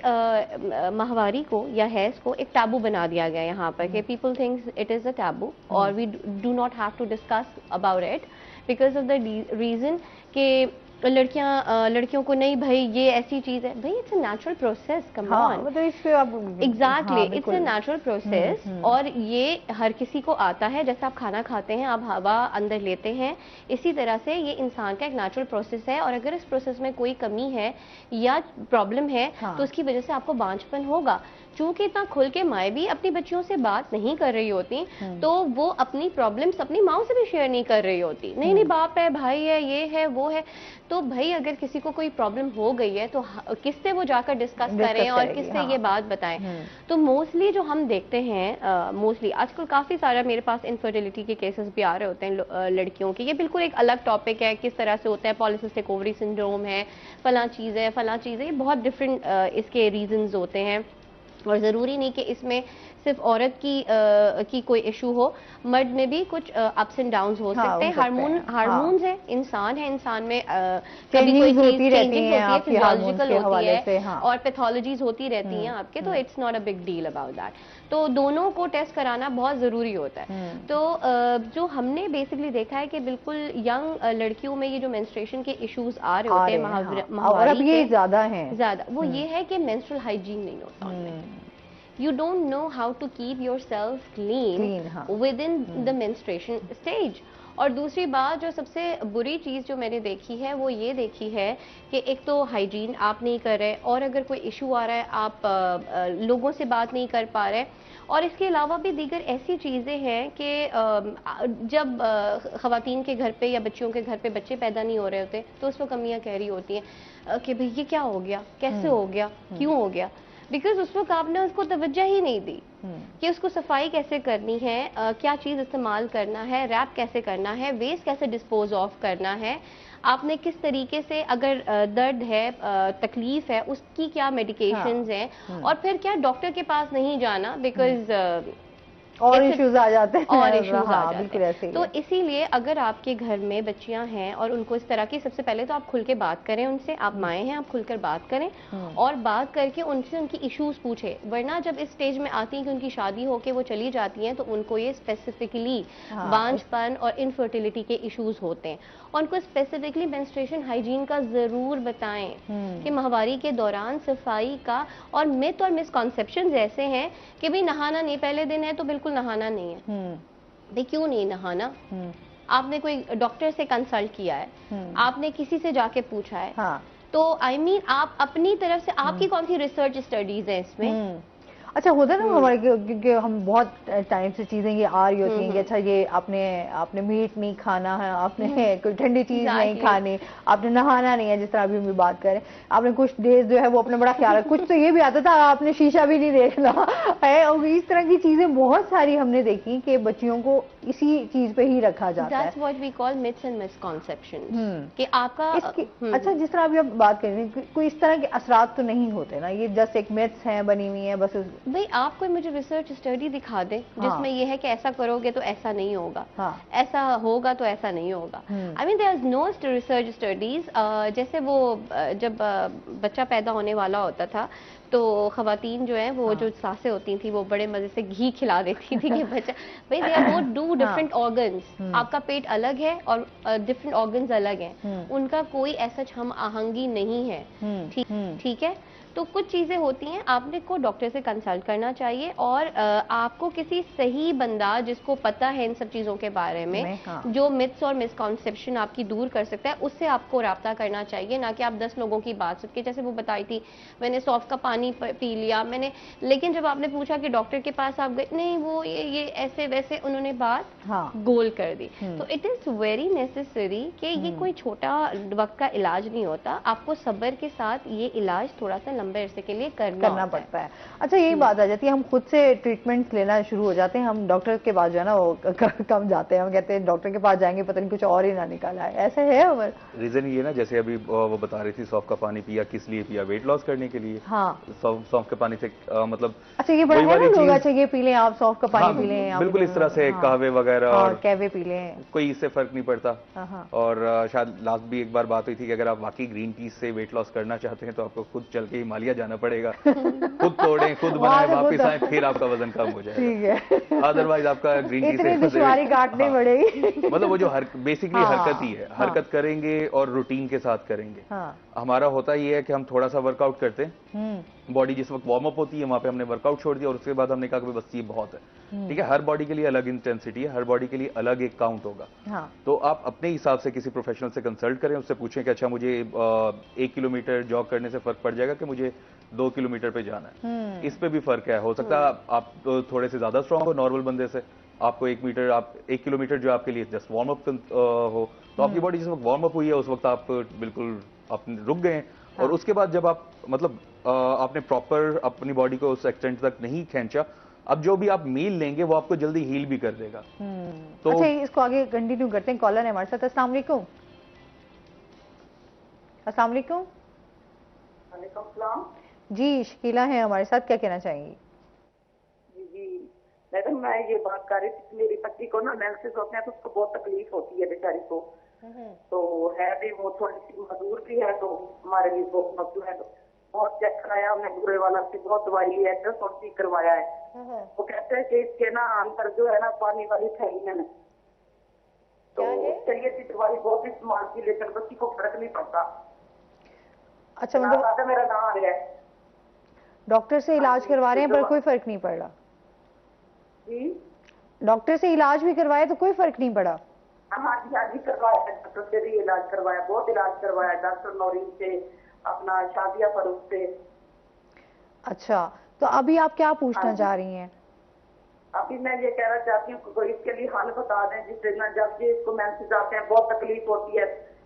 माहवारी को या हैज़ को एक टैबू बना दिया गया यहाँ पर कि people thinks it is a taboo और we do not have to discuss about it because of the reason कि लड़कियों को नहीं भाई ये ऐसी चीज है, भाई it's a natural process, come on. मतलब इससे आप exactly, it's a natural process और ये हर किसी को आता है। जैसे आप खाना खाते हैं, आप हवा अंदर लेते हैं, इसी तरह से ये इंसान का एक नेचुरल प्रोसेस है। और अगर इस प्रोसेस में कोई कमी है या प्रॉब्लम है तो उसकी वजह से आपको बांझपन होगा। चूंकि इतना खुल के माएँ भी अपनी बच्चियों से बात नहीं कर रही होती, तो वो अपनी प्रॉब्लम्स अपनी माँ से भी शेयर नहीं कर रही होती। नहीं बाप है, भाई है, ये है, वो है। तो भाई अगर किसी को कोई प्रॉब्लम हो गई है तो किससे वो जाकर डिस्कस करें और किससे ये बात बताएं। तो मोस्टली जो हम देखते हैं, मोस्टली आजकल काफ़ी सारा मेरे पास इनफर्टिलिटी के केसेस भी आ रहे होते हैं लड़कियों के। ये बिल्कुल एक अलग टॉपिक है, किस तरह से होता है, पॉलीसिस्टिक ओवरी सिंड्रोम है, फलां चीज़ है, ये बहुत डिफरेंट इसके रीजंस होते हैं। और ज़रूरी नहीं कि इसमें सिर्फ औरत की कोई इशू हो, मर्द में भी कुछ अप्स एंड डाउन्स हो सकते हैं। हार्मोन्स है, इंसान में कभी कोई चीज चेंजिंग होती है, फिजियोलॉजिकल होती है और पैथोलॉजीज होती रहती हैं आपके, तो it's not a big deal about that. तो दोनों को टेस्ट कराना बहुत ज़रूरी होता है। तो जो हमने बेसिकली देखा है कि बिल्कुल यंग लड़कियों में ये जो मेंस्ट्रुएशन के इश्यूज आ रहे होते हैं, माहवारी ये ज़्यादा वो ये है कि मेंस्ट्रुअल हाइजीन नहीं होता उनमें। You don't know how to keep yourself clean within the menstruation stage. और दूसरी बात जो सबसे बुरी चीज़ जो मैंने देखी है वो ये देखी है कि एक तो हाइजीन आप नहीं कर रहे, और अगर कोई इशू आ रहा है आप लोगों से बात नहीं कर पा रहे, और इसके अलावा भी दीगर ऐसी चीज़ें हैं कि जब ख़वातीन के घर पे या बच्चियों के घर पे बच्चे पैदा नहीं हो रहे होते तो उस वक्त अम्मियाँ कह रही होती हैं कि भाई ये क्या हो गया, कैसे हो गया, क्यों हो गया, बिकॉज उस वक्त आपने उसको तवज्जो ही नहीं दी कि उसको सफाई कैसे करनी है, क्या चीज़ इस्तेमाल करना है, रैप कैसे करना है, वेस्ट कैसे डिस्पोज ऑफ करना है, आपने किस तरीके से, अगर दर्द है, तकलीफ है, उसकी क्या मेडिकेशंस हैं, और फिर क्या डॉक्टर के पास नहीं जाना बिकॉज और इश्यूज आ जाते हैं, और इश्यूज आ जाते बिल्कुल ऐसे ही तो इसीलिए अगर आपके घर में बच्चियां हैं और उनको इस तरह की, सबसे पहले तो आप खुल के बात करें उनसे, आप माएँ हैं, आप खुलकर बात करें और बात करके उनसे उनकी इश्यूज पूछे। वरना जब इस स्टेज में आती हैं कि उनकी शादी होके वो चली जाती हैं तो उनको ये स्पेसिफिकली बांझपन और इनफर्टिलिटी के इश्यूज होते हैं। उनको स्पेसिफिकली मेंस्ट्रुएशन हाइजीन का जरूर बताएं कि माहवारी के दौरान सफाई का, और मिथ और मिसकॉन्सेप्शंस ऐसे हैं कि भाई नहाना नहीं, पहले दिन है तो बिल्कुल नहाना नहीं है। भाई क्यों नहीं नहाना? आपने कोई डॉक्टर से कंसल्ट किया है, आपने किसी से जाके पूछा है, तो आई मीन आप अपनी तरफ से, आपकी कौन सी रिसर्च स्टडीज है इसमें? अच्छा, होता है ना हमारे, क्योंकि हम बहुत टाइम से चीजें ये आ रही होती हैं कि अच्छा ये आपने मीट नहीं खाना है, आपने कोई ठंडी चीज नहीं खानी, आपने नहाना नहीं है, जिस तरह अभी हम बात करें, आपने कुछ डेज जो है वो अपना बड़ा ख्याल रखा। कुछ तो ये भी आता था आपने शीशा भी नहीं देखना है, और इस तरह की चीजें बहुत सारी हमने देखी कि बच्चियों को इसी चीज पे ही रखा जाता है। That's what we call myths and misconceptions. कि आपका अच्छा, जिस तरह अभी आप बात कर रही हैं, कोई इस तरह के असरात तो नहीं होते ना, ये जस्ट एक मिथ्स हैं, बनी हुई है बस। भाई आप कोई मुझे रिसर्च स्टडी दिखा दे जिसमें ये है कि ऐसा करोगे तो ऐसा नहीं होगा, ऐसा होगा तो ऐसा नहीं होगा। I mean there is no research studies. जैसे वो जब बच्चा पैदा होने वाला होता था तो खवातीन जो है वो जो सासें होती थी वो बड़े मजे से घी खिला देती थी कि बच्चा, भाई they are both do different organs. आपका पेट अलग है और डिफरेंट ऑर्गन्स अलग हैं, उनका कोई ऐसा हम आहंगी नहीं है। ठीक है, तो कुछ चीजें होती हैं, आपने को डॉक्टर से कंसल्ट करना चाहिए और आपको किसी सही बंदा जिसको पता है इन सब चीजों के बारे में, जो मिथ्स और मिसकॉन्सेप्शन आपकी दूर कर सकता है, उससे आपको राब्ता करना चाहिए, ना कि आप 10 लोगों की बात सुन के। जैसे वो बताई थी, मैंने सौंफ का पानी पी लिया मैंने, लेकिन जब आपने पूछा कि डॉक्टर के पास आप गए, नहीं वो ये ऐसे वैसे उन्होंने बात गोल कर दी। तो इट इज वेरी नेसेसरी कि ये कोई छोटा वक्त का इलाज नहीं होता, आपको सब्र के साथ ये इलाज थोड़ा सा लंबे अरसे के लिए करना पड़ता है। अच्छा, यही बात आ जाती है, हम खुद से ट्रीटमेंट लेना शुरू हो जाते हैं, हम डॉक्टर के पास जो है ना वो कम जाते हैं, हम कहते हैं डॉक्टर के पास जाएंगे पता नहीं कुछ और ही ना निकाला है। ऐसे है उमर? रीजन ये ना, जैसे अभी वो बता रही थी सौंफ का पानी पिया किस लिए पिया, वेट लॉस करने के लिए। सौंफ के पानी से मतलब अच्छा ये बड़ा है ना, लोग अच्छा ये पी लें आप, सौंफ का पानी पी लें, बिल्कुल इस तरह से कहवे वगैरह और कहवे पी लें, कोई इससे फर्क नहीं पड़ता। और शायद लास्ट भी एक बार बात हुई थी कि अगर आप वाकई ग्रीन टी से वेट लॉस करना चाहते हैं तो आपको खुद चल के हिमालय जाना पड़ेगा, खुद तोड़ें, खुद बनाएं, वापस आए, फिर आपका वजन कम हो जाएगा। ठीक है, अदरवाइज आपका ग्रीन टी से दुश्वारी काटनी पड़ेगी। मतलब वो जो बेसिकली हरकत ही है, हरकत करेंगे और रूटीन के साथ करेंगे। हमारा होता ये है कि हम थोड़ा सा वर्कआउट करते हैं, बॉडी जिस वक्त वार्म अप होती है वहां पे हमने वर्कआउट छोड़ दिया और उसके बाद हमने कहा कि बस ये बहुत है। ठीक है, हर बॉडी के लिए अलग इंटेंसिटी है, हर बॉडी के लिए अलग एक काउंट होगा। तो आप अपने हिसाब से किसी प्रोफेशनल से कंसल्ट करें, उससे पूछें कि अच्छा मुझे 1 किलोमीटर जॉग करने से फर्क पड़ जाएगा कि मुझे 2 किलोमीटर पे जाना है। इस पे भी फर्क है, हो सकता है आप थोड़े से ज्यादा स्ट्रांग हो नॉर्मल बंदे से, आपको 1 किलोमीटर जो आपके लिए जस्ट वार्म अप हो, तो आपकी बॉडी जिस वक्त वार्म अप हुई है उस वक्त आप बिल्कुल अपने रुक गए। और उसके बाद जब आप मतलब आपने प्रॉपर अपनी बॉडी को उस एक्सटेंट तक नहीं खींचा, अब जो भी आप मील लेंगे वो आपको जल्दी हील भी कर देगा। तो अच्छा, इसको आगे कंटिन्यू करते हैं। कॉलर है हमारे साथ। अस्सलाम वालेकुम। अस्सलाम वालेकुम। वालेकुम सलाम जी, शकीला है हमारे साथ, क्या कहना चाहेंगी? जी मैडम, मैं ये बात कर रही थी, मेरी पति को ना मेंसेस होते हैं तो उसको बहुत तकलीफ होती है बेचारी को। तो है भी वो थोड़ी सी मजदूर भी है, तो हमारे लिए बहुत मजदूर है। तो बहुत चेक कराया हमने, बुरे वाला से बहुत दवाई ली है, अल्ट्रासाउंड ठीक करवाया है। वो कहते हैं कि इसके ना अंदर जो है ना पानी वाली थैली है, तो चलिए थी दवाई बहुत इस्तेमाल की, लेकिन बच्ची को फर्क नहीं पड़ता। अच्छा, मतलब मेरा नाम आ रहा है, डॉक्टर से इलाज करवा रहे हैं पर कोई फर्क नहीं पड़ रहा? डॉक्टर से इलाज भी करवाया तो कोई फर्क नहीं पड़ा? हाँ जी करवाया, डॉक्टर से भी इलाज करवाया, बहुत इलाज करवाया, डॉक्टर नौरीन से, अपना शादिया फरूख से। अच्छा, तो अभी आप क्या पूछना चाह रही हैं? अभी मैं ये कहना चाहती हूँ कोई इसके लिए हल बता दें, जिससे ना जब भी इसको मेंसेस आते हैं बहुत तकलीफ होती है,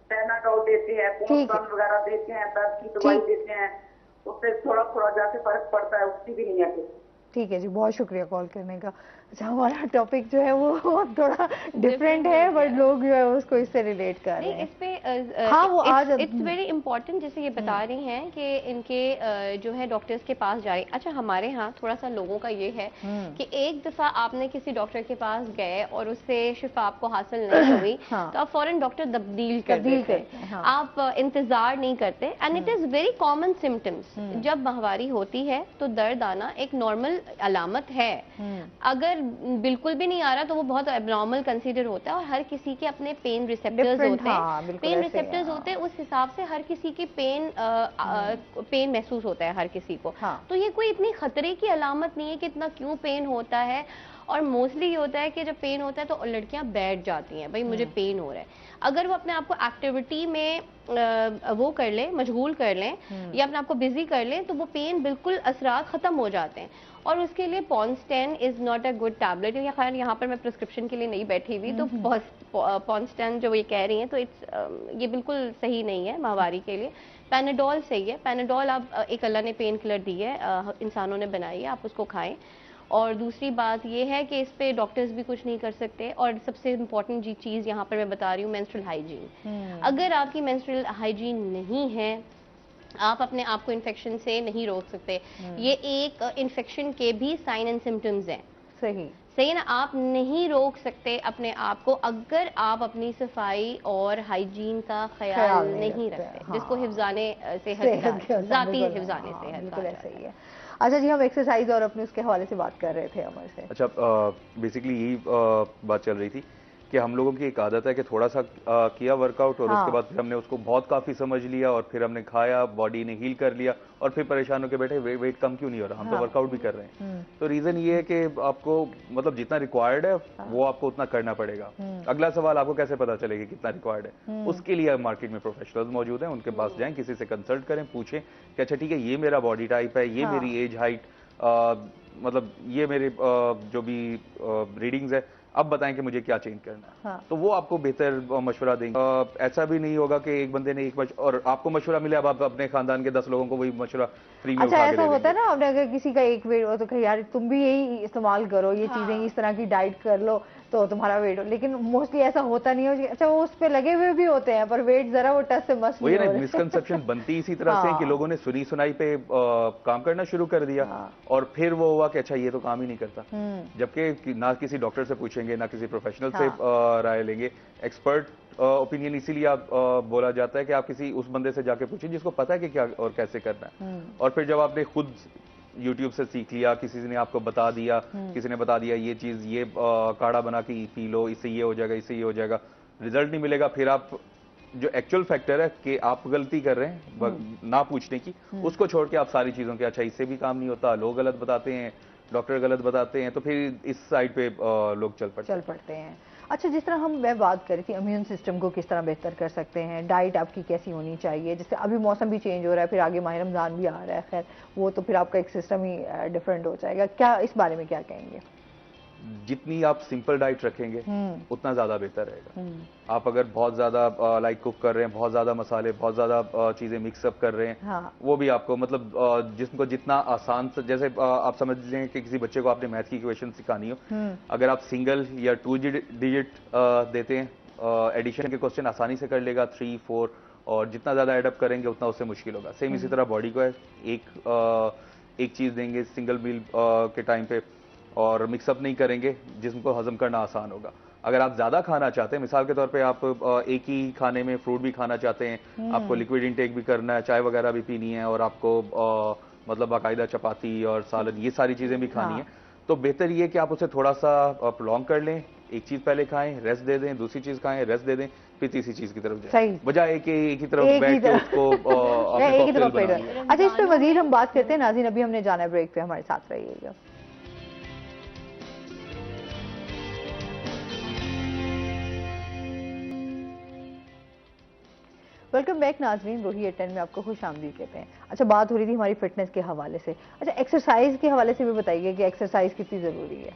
पैनाडोल देते हैं, पोस्टन वगैरह देते हैं, दर्द की दवाई देते हैं, उससे थोड़ा थोड़ा जाके फर्क पड़ता है, उसकी भी नहीं है। ठीक है जी, बहुत शुक्रिया कॉल करने का। अच्छा, हमारा टॉपिक जो है वो थोड़ा डिफरेंट है, बट लोग जो है उसको इससे रिलेट कर रहे हैं। इस पे हाँ, वो आज इट्स वेरी इंपॉर्टेंट, जैसे ये बता रही हैं कि इनके जो है डॉक्टर्स के पास जा रही। अच्छा, हमारे यहाँ थोड़ा सा लोगों का ये है कि एक दफा आपने किसी डॉक्टर के पास गए और उससे शिफा आपको हासिल नहीं हुई तो आप फौरन डॉक्टर तब्दील कर देते हैं, आप इंतजार नहीं करते। And it is very common symptoms. जब माहवारी होती है तो दर्द आना एक नॉर्मल अलामत है। अगर बिल्कुल भी नहीं आ रहा तो वो बहुत एब्नॉर्मल कंसीडर होता है, और हर किसी के अपने पेन रिसेप्टर्स होते हैं। पेन रिसेप्टर्स होते हैं, उस हिसाब से हर किसी की पेन महसूस होता है हर किसी को। तो ये कोई इतनी खतरे की अलामत नहीं है कि इतना क्यों पेन होता है। और मोस्टली ये होता है कि जब पेन होता है तो लड़कियां बैठ जाती हैं, भाई मुझे पेन हो रहा है। अगर वो अपने आप को एक्टिविटी में वो कर लें, मशगूल कर लें या अपने आप को बिजी कर लें, तो वो पेन बिल्कुल असरात खत्म हो जाते हैं। और उसके लिए Ponstan is not a good tablet. या खैर यहाँ पर मैं प्रिस्क्रिप्शन के लिए नहीं बैठी हुई, तो पॉन्स्टैन जो ये कह रही हैं तो ये बिल्कुल सही नहीं है माहवारी के लिए। पैनाडोल सही है। पैनाडोल आप एक अल्लाह ने पेन किलर दी है, इंसानों ने बनाई है, आप उसको खाएं। और दूसरी बात ये है कि इस पे डॉक्टर्स भी कुछ नहीं कर सकते। और सबसे इम्पोर्टेंट चीज़ यहाँ पर मैं बता रही हूँ, मेंस्ट्रुअल हाइजीन। अगर आपकी मेंस्ट्रुअल हाइजीन नहीं है, आप अपने आप को इन्फेक्शन से नहीं रोक सकते। ये एक इन्फेक्शन के भी साइन एंड सिम्टम्स हैं। सही है ना, आप नहीं रोक सकते अपने आप को अगर आप अपनी सफाई और हाइजीन का ख्याल नहीं रखते, जिसको हिफ्जाने सेहत, जाती हिफ्जाने सेहत। बिल्कुल ऐसा ही है। अच्छा जी, हम एक्सरसाइज और अपने उसके हवाले से बात कर रहे थे अमर से। अच्छा, बेसिकली यही बात चल रही थी कि हम लोगों की एक आदत है कि थोड़ा सा किया वर्कआउट और उसके बाद फिर हमने उसको बहुत काफी समझ लिया और फिर हमने खाया, बॉडी ने हील कर लिया और फिर परेशान होकर बैठे वेट कम क्यों नहीं हो रहा, हम तो वर्कआउट भी कर रहे हैं। तो रीजन ये है कि आपको मतलब जितना रिक्वायर्ड है वो आपको उतना करना पड़ेगा। अगला सवाल, आपको कैसे पता चलेगा कितना रिक्वायर्ड है? उसके लिए मार्केट में प्रोफेशनल्स मौजूद हैं, उनके पास जाएं, किसी से कंसल्ट करें, पूछें कि अच्छा ठीक है, ये मेरा बॉडी टाइप है, ये मेरी एज हाइट, मतलब ये मेरे जो भी रीडिंग्स है, अब बताएं कि मुझे क्या चेंज करना है। तो वो आपको बेहतर मशवरा देंगे। ऐसा भी नहीं होगा कि एक बंदे ने और आपको मशवरा मिले, अब आप अपने खानदान के 10 लोगों को वही मशवरा फ्री में अच्छा, ऐसा होता है ना, आपने अगर किसी का एक वेट हो तो कहे यार तुम भी यही इस्तेमाल करो, ये चीजें, इस तरह की डाइट कर लो तो तुम्हारा वेट हो, लेकिन मोस्टली ऐसा होता नहीं है। अच्छा, वो उस पे लगे हुए भी होते हैं पर वेट जरा वो टच से मस नहीं हो रहा। मिसकंसेप्शन बनती इसी तरह से कि लोगों ने सुनी सुनाई पे काम करना शुरू कर दिया और फिर वो हुआ कि अच्छा ये तो काम ही नहीं करता, जबकि ना किसी डॉक्टर से पूछेंगे, ना किसी प्रोफेशनल से राय लेंगे। एक्सपर्ट ओपिनियन इसीलिए आप बोला जाता है कि आप किसी उस बंदे से जाके पूछें जिसको पता है कि क्या और कैसे करना है। और फिर जब आपने खुद YouTube से सीख लिया, किसी ने आपको बता दिया, किसी ने बता दिया ये चीज, ये काढ़ा बना के पी लो, इससे ये हो जाएगा, इससे ये हो जाएगा, रिजल्ट नहीं मिलेगा, फिर आप जो एक्चुअल फैक्टर है कि आप गलती कर रहे हैं ना पूछने की, उसको छोड़ के आप सारी चीजों के अच्छा इससे भी काम नहीं होता, लोग गलत बताते हैं, डॉक्टर गलत बताते हैं, तो फिर इस साइड पे लोग चल पड़ते हैं। अच्छा, जिस तरह मैं बात कर रही थी इम्यून सिस्टम को किस तरह बेहतर कर सकते हैं, डाइट आपकी कैसी होनी चाहिए, जैसे अभी मौसम भी चेंज हो रहा है, फिर आगे माह रमजान भी आ रहा है, खैर वो तो फिर आपका एक सिस्टम ही डिफरेंट हो जाएगा, क्या इस बारे में क्या कहेंगे? जितनी आप सिंपल डाइट रखेंगे उतना ज्यादा बेहतर रहेगा। आप अगर बहुत ज्यादा लाइक कुक कर रहे हैं, बहुत ज्यादा मसाले, बहुत ज्यादा चीजें मिक्सअप कर रहे हैं, वो भी आपको मतलब जिसको जितना आसान से, जैसे आप समझ लें कि किसी बच्चे को आपने मैथ की इक्वेशन सिखानी हो, अगर आप सिंगल या 2 डिजिट देते हैं, एडिशन के क्वेश्चन आसानी से कर लेगा, 3, 4, और जितना ज्यादा एडअप करेंगे उतना उससे मुश्किल होगा। सेम इसी तरह बॉडी को है, एक चीज देंगे सिंगल मील के टाइम पे और मिक्सअप नहीं करेंगे जिसको हजम करना आसान होगा। अगर आप ज्यादा खाना चाहते हैं, मिसाल के तौर पे आप एक ही खाने में फ्रूट भी खाना चाहते हैं, आपको लिक्विड इंटेक भी करना है, चाय वगैरह भी पीनी है और आपको मतलब बाकायदा चपाती और सालन ये सारी चीजें भी खानी है, तो बेहतर ये कि आप उसे थोड़ा सा प्रोलॉन्ग कर लें। एक चीज पहले खाएं, रेस्ट दे दें, दूसरी चीज खाएं, रेस्ट दे दें, फिर तीसरी चीज की तरफ जाएं, बजाय एक ही तरफ बैठ के उसको एक ही तरफ बैठ। अच्छा, इस पे मजीद हम बात करते हैं। नाज़रीन, अभी हमने जाना है ब्रेक पे, हमारे साथ रहिएगा। वेलकम बैक नाजरीन, रोही 10 में आपको खुश आमदीद कहते हैं। अच्छा, बात हो रही थी हमारी फिटनेस के हवाले से। अच्छा, एक्सरसाइज के हवाले से भी बताइए कि एक्सरसाइज कितनी ज़रूरी है।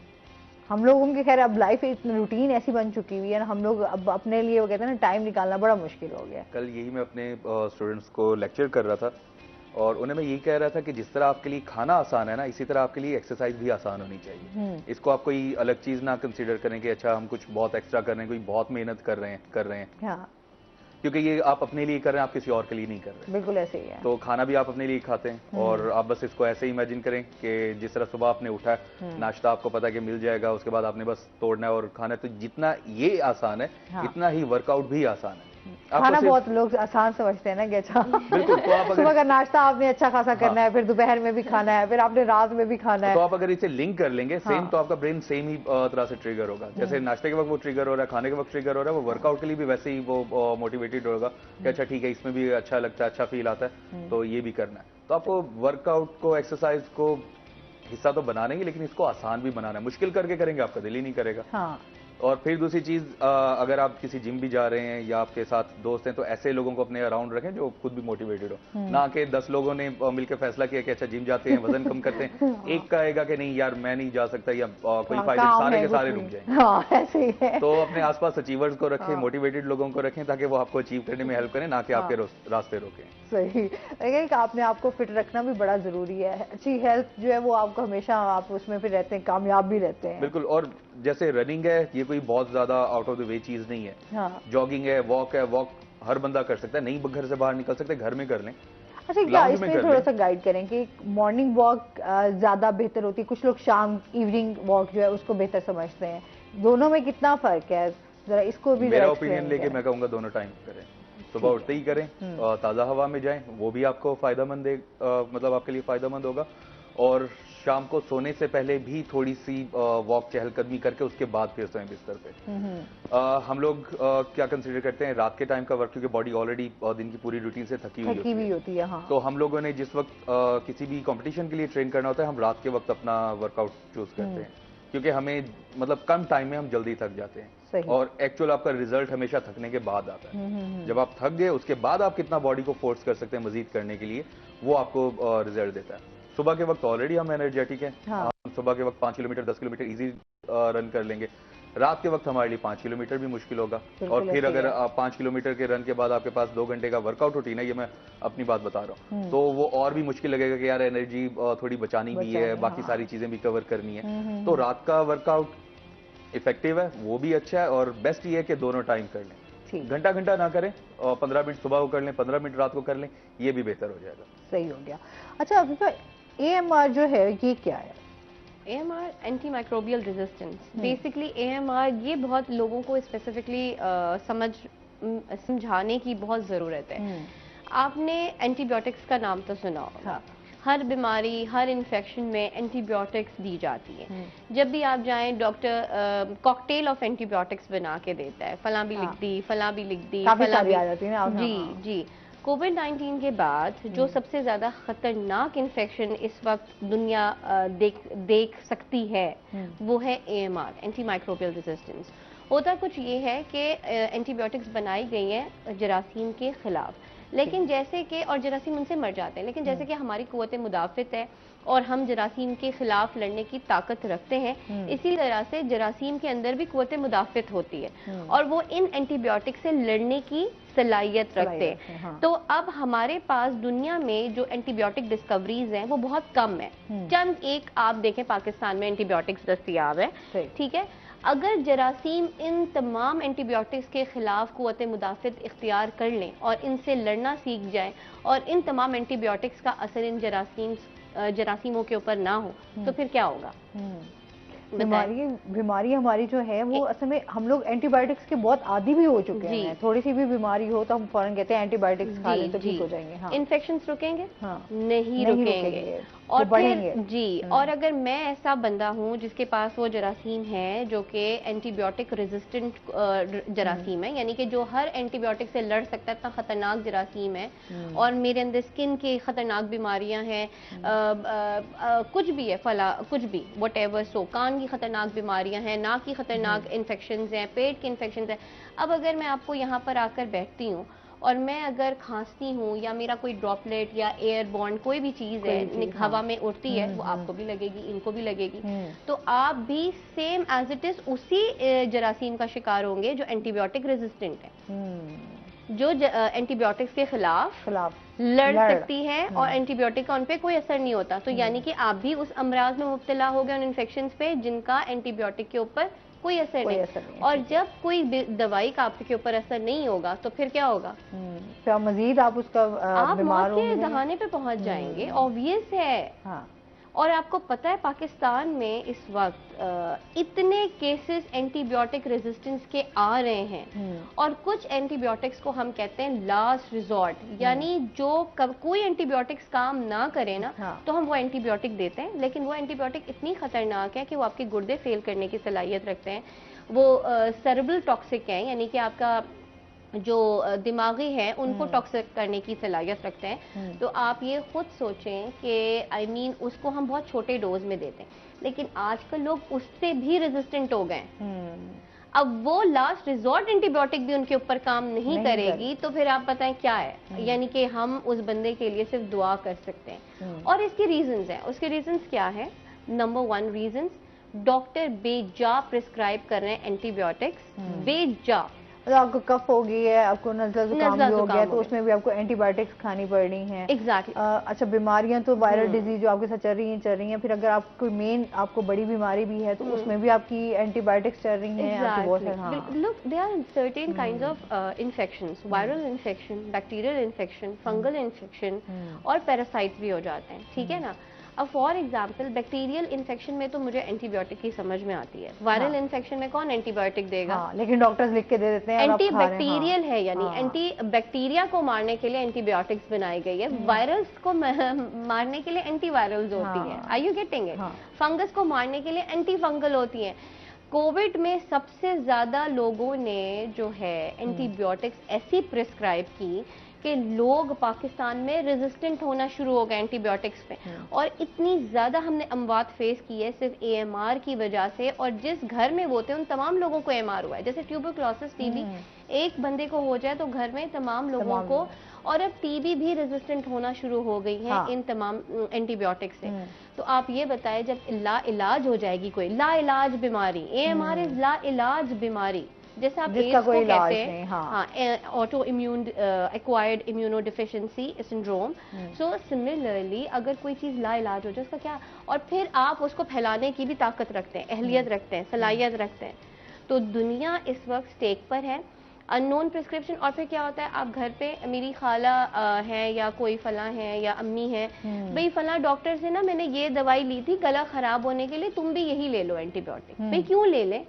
हम लोगों की खैर अब लाइफ इतनी रूटीन ऐसी बन चुकी हुई है ना, हम लोग अब अपने लिए वो कहते हैं ना टाइम निकालना बड़ा मुश्किल हो गया। कल यही मैं अपने स्टूडेंट्स को लेक्चर कर रहा था और उन्हें मैं यही कह रहा था कि जिस तरह आपके लिए खाना आसान है ना, इसी तरह आपके लिए एक्सरसाइज भी आसान होनी चाहिए। इसको आप कोई अलग चीज ना कंसीडर करें कि अच्छा हम कुछ बहुत एक्स्ट्रा कर रहे हैं, कोई बहुत मेहनत कर रहे हैं। हाँ, क्योंकि ये आप अपने लिए कर रहे हैं, आप किसी और के लिए नहीं कर रहे। बिल्कुल ऐसे ही है। तो खाना भी आप अपने लिए खाते हैं और आप बस इसको ऐसे ही इमेजिन करें कि जिस तरह सुबह आपने उठा है, नाश्ता आपको पता है कि मिल जाएगा, उसके बाद आपने बस तोड़ना है और खाना है। तो जितना ये आसान है, इतना ही वर्कआउट भी आसान है। खाना बहुत लोग आसान समझते हैं ना कि अच्छा बिल्कुल, तो आप सुबह का नाश्ता आपने अच्छा खासा करना है, फिर दोपहर में भी खाना है, फिर आपने रात में भी खाना है, तो आप अगर इसे लिंक कर लेंगे सेम, तो आपका ब्रेन सेम ही तरह से ट्रिगर होगा। जैसे नाश्ते के वक्त वो ट्रिगर हो रहा है, खाने के वक्त ट्रिगर हो रहा है, वो वर्कआउट के लिए भी वैसे ही वो मोटिवेटेड होगा कि अच्छा ठीक है, इसमें भी अच्छा लगता है, अच्छा फील आता है, तो ये भी करना है। तो आपको वर्कआउट को, एक्सरसाइज को हिस्सा तो बनाना ही, लेकिन इसको आसान भी बनाना है। मुश्किल करके करेंगे आपका दिल ही नहीं करेगा। और फिर दूसरी चीज, अगर आप किसी जिम भी जा रहे हैं या आपके साथ दोस्त हैं तो ऐसे लोगों को अपने अराउंड रखें जो खुद भी मोटिवेटेड हो, ना कि 10 लोगों ने मिलकर फैसला किया कि अच्छा जिम जाते हैं, वजन कम करते हैं, एक कहेगा कि नहीं यार मैं नहीं जा सकता या कोई फायदा, सारे के सारे रुक जाएंगे। ऐसे ही है। तो अपने आसपास अचीवर्स को रखें, मोटिवेटेड लोगों को रखें ताकि वो आपको अचीव करने में हेल्प करें, ना कि आपके रास्ते रोकें। सही लेकिन आपने आपको फिट रखना भी बड़ा जरूरी है। अच्छी हेल्थ जो है वो आपको हमेशा आप उसमें भी रहते हैं, कामयाब भी रहते हैं। बिल्कुल। और जैसे रनिंग है, ये कोई बहुत ज्यादा आउट ऑफ द वे चीज नहीं है। हाँ। जॉगिंग है, वॉक हर बंदा कर सकता है, नहीं घर से बाहर निकल सकते घर में कर लें। अच्छा, क्या इसमें थोड़ा सा गाइड करें कि मॉर्निंग वॉक ज्यादा बेहतर होती है, कुछ लोग शाम इवनिंग वॉक जो है उसको बेहतर समझते हैं, दोनों में कितना फर्क है, जरा इसको भी मेरा ओपिनियन लेके मैं कहूंगा दोनों टाइम करें। सुबह उठते ही करें, ताज़ा हवा में जाएं, वो भी आपको फायदेमंद मतलब आपके लिए फायदेमंद होगा। और शाम को सोने से पहले भी थोड़ी सी वॉक चहलकदमी करके उसके बाद फिर सोएं बिस्तर पे। हम लोग क्या कंसीडर करते हैं रात के टाइम का वर्क, क्योंकि बॉडी ऑलरेडी दिन की पूरी रूटीन से थकी हुई होती है। हाँ। तो हम लोगों ने जिस वक्त किसी भी कंपटीशन के लिए ट्रेन करना होता है, हम रात के वक्त अपना वर्कआउट चूज करते हैं, क्योंकि हमें मतलब कम टाइम में हम जल्दी थक जाते हैं। और एक्चुअल आपका रिजल्ट हमेशा थकने के बाद आता है। जब आप थक गए उसके बाद आप कितना बॉडी को फोर्स कर सकते हैं मजीद करने के लिए, वो आपको रिजल्ट देता है। सुबह के वक्त ऑलरेडी हम एनर्जेटिक हैं। हाँ। हम सुबह के वक्त 5 किलोमीटर 10 किलोमीटर इजी रन कर लेंगे। रात के वक्त हमारे लिए 5 किलोमीटर भी मुश्किल होगा। और फिर अगर 5 किलोमीटर के रन के बाद आपके पास 2 घंटे का वर्कआउट रूटीन है, ये मैं अपनी बात बता रहा हूँ, तो वो और भी मुश्किल लगेगा कि यार एनर्जी थोड़ी बचानी भी है, बाकी सारी चीजें भी कवर करनी है। तो रात का वर्कआउट इफेक्टिव है, वो भी अच्छा है। और बेस्ट ये है कि दोनों टाइम कर लें, घंटा घंटा ना करें, और 15 मिनट सुबह को कर लें, 15 मिनट रात को कर लें, ये भी बेहतर हो जाएगा। सही हो गया। अच्छा, अभी AMR जो है ये क्या है? AMR anti microbial resistance. Basically AMR ये बहुत लोगों को स्पेसिफिकली समझाने की बहुत ज़रूरत है। आपने एंटीबायोटिक्स का नाम तो सुना होगा। हाँ। हर बीमारी, हर इन्फेक्शन में एंटीबायोटिक्स दी जाती है। जब भी आप जाएं, डॉक्टर कॉकटेल ऑफ एंटीबायोटिक्स बना के देता है, फलां भी लिख दी, फलां भी लिख दी, फलां भी आ जाती है ना। जी जी। कोविड-19 के बाद जो सबसे ज़्यादा ख़तरनाक इन्फेक्शन इस वक्त दुनिया देख सकती है वो है AMR, एंटी माइक्रोबियल रेजिस्टेंस। होता कुछ ये है कि एंटीबायोटिक्स बनाई गई हैं जरासीम के खिलाफ, लेकिन जैसे कि, और जरासीम उनसे मर जाते हैं, लेकिन जैसे कि हमारी कुव्वत मुदाफ़ित है और हम जरासीम के खिलाफ लड़ने की ताकत रखते हैं, इसी तरह से जरासीम के अंदर भी कुव्वत मुदाफ़ित होती है और वो इन एंटीबायोटिक से लड़ने की सलाहियत रखते हैं। हाँ। तो अब हमारे पास दुनिया में जो एंटीबायोटिक डिस्कवरीज हैं वो बहुत कम है। चंद एक आप देखें, पाकिस्तान में एंटीबायोटिक्स दस्तयाब है, ठीक है। अगर जरासीम इन तमाम एंटीबायोटिक्स के खिलाफ कुव्वत मुदाफ़ित इख्तियार कर लें और इनसे लड़ना सीख जाएं और इन तमाम एंटीबायोटिक्स का असर इन जरासीमों के ऊपर ना हो, तो फिर क्या होगा? बीमारी हमारी जो है वो असल में हम लोग एंटीबायोटिक्स के बहुत आदी भी हो चुके हैं। थोड़ी सी भी बीमारी हो तो हम फौरन कहते हैं एंटीबायोटिक्स खा लें तो ठीक हो जाएंगे। हाँ। इन्फेक्शंस रुकेंगे? हाँ। नहीं रुकेंगे। और फिर जी, और अगर मैं ऐसा बंदा हूँ जिसके पास वो जरासीम है जो कि एंटीबायोटिक रेजिस्टेंट जरासीम है, यानी कि जो हर एंटीबायोटिक से लड़ सकता है, इतना खतरनाक जरासीम है, और मेरे अंदर स्किन की खतरनाक बीमारियां हैं, कुछ भी है, कुछ भी व्हाटएवर सो, कान की खतरनाक बीमारियां हैं, नाक की खतरनाक इन्फेक्शंस हैं, पेट के इन्फेक्शंस हैं। अब अगर मैं आपको यहाँ पर आकर बैठती हूँ और मैं अगर खांसती हूँ या मेरा कोई ड्रॉपलेट या एयरबॉर्न कोई भी चीज़ है हवा में उड़ती है, वो आपको भी लगेगी, इनको भी लगेगी, तो आप भी सेम एज इट इज उसी जरासीम का शिकार होंगे जो एंटीबायोटिक रेजिस्टेंट है, जो एंटीबायोटिक्स के खिलाफ लड़ सकती है और एंटीबायोटिक का उन पे कोई असर नहीं होता। तो यानी कि आप भी उस अमराज में मुब्तला हो गए, उन इन्फेक्शंस पे जिनका एंटीबायोटिक के ऊपर कोई असर नहीं। और जब कोई दवाई का आपके ऊपर असर नहीं होगा तो फिर क्या होगा? तो मजीद आप उसका आप मौत के दहाने पे पहुंच जाएंगे, ऑब्वियस है। हाँ। और आपको पता है पाकिस्तान में इस वक्त इतने केसेस एंटीबायोटिक रेजिस्टेंस के आ रहे हैं, और कुछ एंटीबायोटिक्स को हम कहते हैं लास्ट रिजॉर्ट, यानी जो कोई एंटीबायोटिक्स काम ना करे ना, तो हम वो एंटीबायोटिक देते हैं, लेकिन वो एंटीबायोटिक इतनी खतरनाक है कि वो आपके गुर्दे फेल करने की सलाहियत रखते हैं, वो सेरेब्रल टॉक्सिक हैं, यानी कि आपका जो दिमागी है उनको टॉक्सिक करने की सलाहियत रखते हैं। तो आप ये खुद सोचें कि उसको हम बहुत छोटे डोज में देते हैं, लेकिन आजकल लोग उससे भी रेजिस्टेंट हो गए। अब वो लास्ट रिजॉर्ट एंटीबायोटिक भी उनके ऊपर काम नहीं करेगी, तो फिर आप बताएं क्या है। यानी कि हम उस बंदे के लिए सिर्फ दुआ कर सकते हैं। और इसके रीजंस हैं, उसके रीजंस क्या है? नंबर 1 रीजंस, डॉक्टर बेजा प्रिस्क्राइब कर रहे हैं एंटीबायोटिक्स, बेजा। मतलब आपको कफ हो गई है, आपको नज़ला जुकाम भी हो गया, तो उसमें भी आपको एंटीबायोटिक्स खानी पड़ रही हैं। एग्जैक्टली। अच्छा, बीमारियां तो वायरल डिजीज जो आपके साथ चल रही हैं, फिर अगर आपको मेन आपको बड़ी बीमारी भी है तो उसमें भी आपकी एंटीबायोटिक्स चल रही हैं। Look, there are certain kinds of infections, viral infection, bacterial infection, fungal infection और पैरासाइट्स भी हो जाते हैं, ठीक है ना। अब फॉर एग्जाम्पल बैक्टीरियल इन्फेक्शन में तो मुझे एंटीबायोटिक की समझ में आती है, वायरल इन्फेक्शन में कौन एंटीबायोटिक देगा? लेकिन डॉक्टर्स लिख के दे देते हैं एंटी बैक्टीरियल है, यानी एंटी बैक्टीरिया को मारने के लिए एंटीबायोटिक्स बनाई गई है, वायरस को मारने के लिए एंटीवायरल्स होती है। Are you getting it? Fungus को मारने के लिए एंटी फंगल होती है। कोविड में सबसे ज्यादा लोगों ने जो है एंटीबायोटिक्स ऐसी प्रिस्क्राइब की कि लोग पाकिस्तान में रेजिस्टेंट होना शुरू हो गए एंटीबायोटिक्स पे, और इतनी ज्यादा हमने अमवात फेस की है सिर्फ AMR की वजह से। और जिस घर में वो थे उन तमाम लोगों को AMR हुआ है। जैसे ट्यूबरक्लोसिस, TB एक बंदे को हो जाए तो घर में तमाम लोगों को, और अब TB भी रेजिस्टेंट होना शुरू हो गई है इन तमाम एंटीबायोटिक्स से। तो आप ये बताएं, जब ला इलाज हो जाएगी कोई ला इलाज बीमारी, AMR इज ला इलाज बीमारी, जैसे आप एड्स को कहते हैं, हाँ, auto immune acquired immuno deficiency syndrome. So similarly अगर कोई चीज ला इलाज हो जाए उसका क्या, और फिर आप उसको फैलाने की भी ताकत रखते हैं, अहलियत रखते हैं, सलाहियत रखते हैं। तो दुनिया इस वक्त स्टेक पर है, अननोन प्रिस्क्रिप्शन। और फिर क्या होता है, आप घर पे मेरी खाला है या कोई फला है या अम्मी है, भाई फला डॉक्टर से ना मैंने ये दवाई ली थी गला खराब होने के लिए, तुम भी यही ले लो एंटीबायोटिक। भाई क्यों ले लें?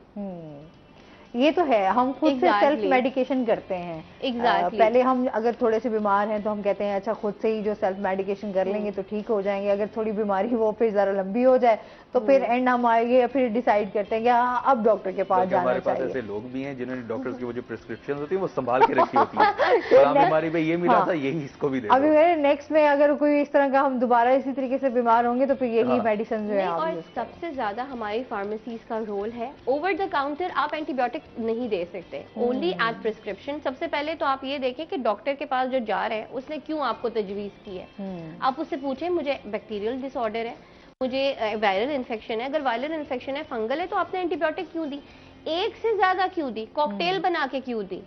ये तो है, हम खुद से सेल्फ मेडिकेशन करते हैं। पहले हम अगर थोड़े से बीमार हैं तो हम कहते हैं अच्छा खुद से ही जो सेल्फ मेडिकेशन कर लेंगे तो ठीक हो जाएंगे। अगर थोड़ी बीमारी वो फिर जरा लंबी हो जाए तो फिर एंड हम आएंगे, फिर डिसाइड करते हैं कि हाँ अब डॉक्टर के पास जाना चाहिए। हमारे पास ऐसे लोग भी हैं जिन्होंने डॉक्टर्स की वो जो प्रिस्क्रिप्शन होती है वो संभाल के रखी होती है। बीमारी पे ये मिला था, यही इसको भी दे दो। अभी मेरे नेक्स्ट में अगर कोई इस तरह का हम दोबारा इसी तरीके से बीमार होंगे तो फिर यही मेडिसिन जो है। और सबसे ज्यादा हमारी फार्मेसीज का रोल है, ओवर द काउंटर आप एंटीबायोटिक नहीं दे सकते, ओनली एट प्रिस्क्रिप्शन। सबसे पहले तो आप ये देखें कि डॉक्टर के पास जो जा रहे हैं उसने क्यों आपको तजवीज की है। आप उससे पूछें मुझे बैक्टीरियल डिसऑर्डर है, मुझे वायरल इन्फेक्शन है, अगर वायरल इन्फेक्शन है, फंगल है, तो आपने एंटीबायोटिक क्यों दी, एक से ज्यादा क्यों दी, कॉकटेल बना के क्यों दी?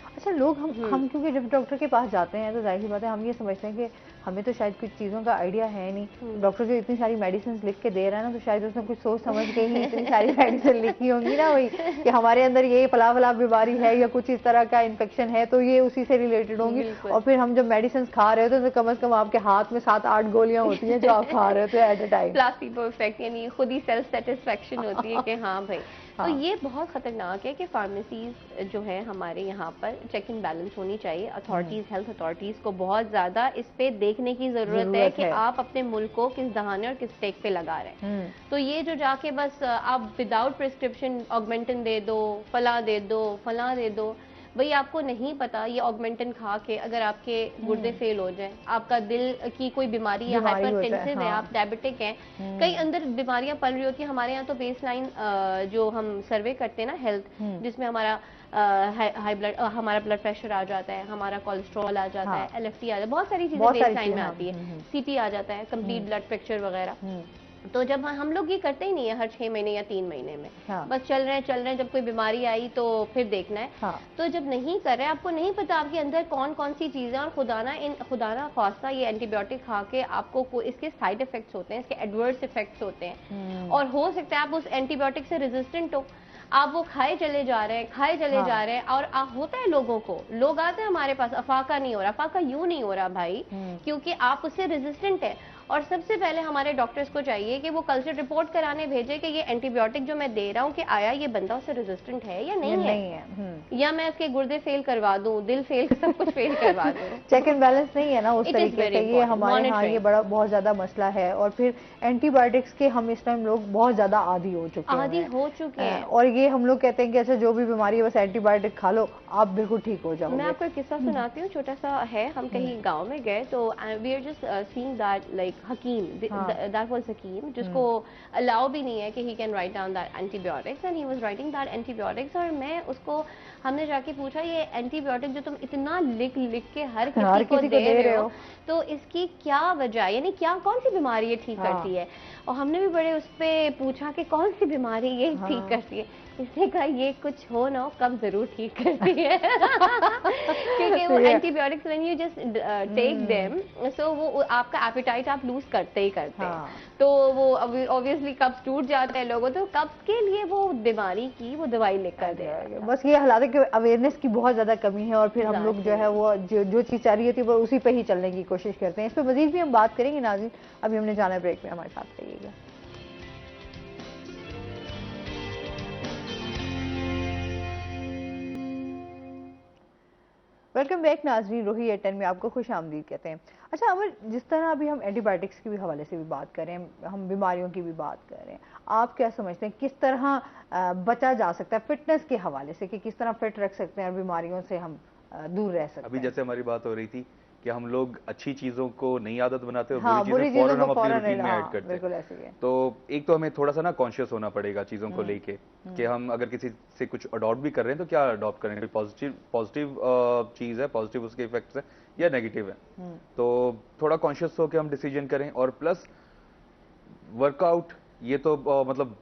अच्छा, लोग हम क्योंकि जब डॉक्टर के पास जाते हैं तो जाहिर सी बात है हम ये समझते हैं कि हमें तो शायद कुछ चीज़ों का आइडिया है नहीं, डॉक्टर जो इतनी सारी मेडिसिन लिख के दे रहा है ना, तो शायद उसने कुछ सोच समझ के ही इतनी सारी मेडिसिन लिखी होंगी ना, वही कि हमारे अंदर ये फला फला बीमारी है या कुछ इस तरह का इन्फेक्शन है तो ये उसी से रिलेटेड होंगी। और फिर हम जब मेडिसिन खा रहे होते हैं तो कम से कम आपके हाथ में 7-8 गोलियां होती हैं जो आप खा रहे होते हैं at a time. Placebo effect, यानी खुद ही सेल्फ सेटिस्फेक्शन होती है कि हाँ भाई। तो ये बहुत खतरनाक है कि फार्मेसीज जो है हमारे यहाँ पर चेक एंड बैलेंस होनी चाहिए। अथॉरिटीज, हेल्थ अथॉरिटीज को बहुत ज्यादा इस पे देखने की जरूरत है कि आप अपने मुल्क को किस दहाने और किस स्टेक पे लगा रहे हैं। तो ये जो जाके बस आप विदाउट प्रिस्क्रिप्शन ऑगमेंटन दे दो, फला दे दो, फला दे दो, भाई आपको नहीं पता ये ऑगमेंटन खा के अगर आपके गुर्दे फेल हो जाए, आपका दिल की कोई बीमारी या हाइपरटेंसिव है, आप डायबिटिक हैं, कई अंदर बीमारियां पल रही होती है। हमारे यहाँ तो बेसलाइन जो हम सर्वे करते हैं ना हेल्थ, जिसमें हमारा हाई ब्लड, हमारा ब्लड प्रेशर आ जाता है, हमारा कोलेस्ट्रॉल आ जाता है, LFT आ जाता है, बहुत सारी चीजें बेसलाइन में आती है, CP आ जाता है, कंप्लीट ब्लड पिक्चर वगैरह। तो जब हम लोग ये करते ही नहीं है हर 6 महीने या 3 महीने में, बस चल रहे हैं, जब कोई बीमारी आई तो फिर देखना है। तो जब नहीं कर रहे, आपको नहीं पता आपके अंदर कौन कौन सी चीजें, और खुदाना खासा ये एंटीबायोटिक खा के आपको इसके साइड इफेक्ट्स होते हैं, इसके एडवर्स इफेक्ट्स होते हैं, और हो सकता है आप उस एंटीबायोटिक से रेजिस्टेंट हो, आप वो खाए चले जा रहे हैं, और होता है लोगों को, लोग आते हैं हमारे पास, अफाका नहीं हो रहा, अफाका यूं नहीं हो रहा भाई, क्योंकि आप उससे रेजिस्टेंट है। और सबसे पहले हमारे डॉक्टर्स को चाहिए कि वो कल्चर रिपोर्ट कराने भेजे कि ये एंटीबायोटिक जो मैं दे रहा हूँ कि आया ये बंदा उससे रेजिस्टेंट है या नहीं है, या मैं उसके गुर्दे फेल करवा दूं, दिल फेल, सब कुछ फेल करवा दूं। चेक एंड बैलेंस नहीं है ना उस तरीके से, ये हमारे यहाँ ये बहुत ज्यादा मसला है। और फिर एंटीबायोटिक्स के हम इस टाइम लोग बहुत ज्यादा आदी हो चुके हैं, और ये हम लोग कहते हैं कि अच्छा जो भी बीमारी है बस एंटीबायोटिक खा लो आप बिल्कुल ठीक हो जाओगे। मैं आपको एक किस्सा सुनाती हूँ, छोटा सा है। हम कहीं गाँव में गए तो we are just seeing that like हकीम, दैट वाज हकीम, जिसको अलाउ भी नहीं है कि he can write down that antibiotics, and he was writing that antibiotics. और मैं उसको, हमने जाके पूछा ये एंटीबायोटिक जो तुम इतना लिख लिख के हर किसी को दे रहे हो, तो इसकी क्या वजह, यानी क्या, कौन सी बीमारी ये ठीक करती है? और हमने भी बड़े उस पर पूछा कि कौन सी बीमारी ये ठीक करती है। इसने कहा ये कुछ हो ना हो, कब जरूर ठीक करती है। क्योंकि वो antibiotics when you just take them, so वो आपका एपेटाइट आप लूज करते ही करते हैं। तो वो ऑब्वियसली कब्ज टूट जाता है लोगों, तो कब्ज के लिए वो बीमारी की वो दवाई लेकर दे। बस ये हालात है कि अवेयरनेस की बहुत ज्यादा कमी है, और फिर हम लोग जो है वो जो चीज चाह रही होती है वो उसी पे ही चलने की कोशिश करते हैं। इस पर मजीद भी हम बात करेंगे नाज़रीन, अभी हमने जाना ब्रेक में, हमारे साथ रहिएगा। वेलकम बैक नाज़रीन, रोही एट 10 में आपको खुश आमदीद कहते हैं। अच्छा अमर, जिस तरह अभी हम एंटीबायोटिक्स के भी हवाले से भी बात कर रहे हैं, हम बीमारियों की भी बात कर रहे हैं, आप क्या समझते हैं किस तरह बचा जा सकता है फिटनेस के हवाले से, कि किस तरह फिट रख सकते हैं और बीमारियों से हम दूर रह सकते हैं? अभी जैसे हमारी बात हो रही थी कि हम लोग अच्छी चीजों को नई आदत बनाते हैं और बुरी चीजें फौरन हम अपनी रूटीन में ऐड करते हैं। ऐसे ही है। तो एक तो हमें थोड़ा सा ना कॉन्शियस होना पड़ेगा चीजों को लेके, कि हम अगर किसी से कुछ अडॉप्ट भी कर रहे हैं तो क्या अडॉप्ट करें, पॉजिटिव चीज है, पॉजिटिव उसके इफेक्ट्स है या नेगेटिव है। तो थोड़ा कॉन्शियस होकर हम डिसीजन करें। और प्लस वर्कआउट, ये तो मतलब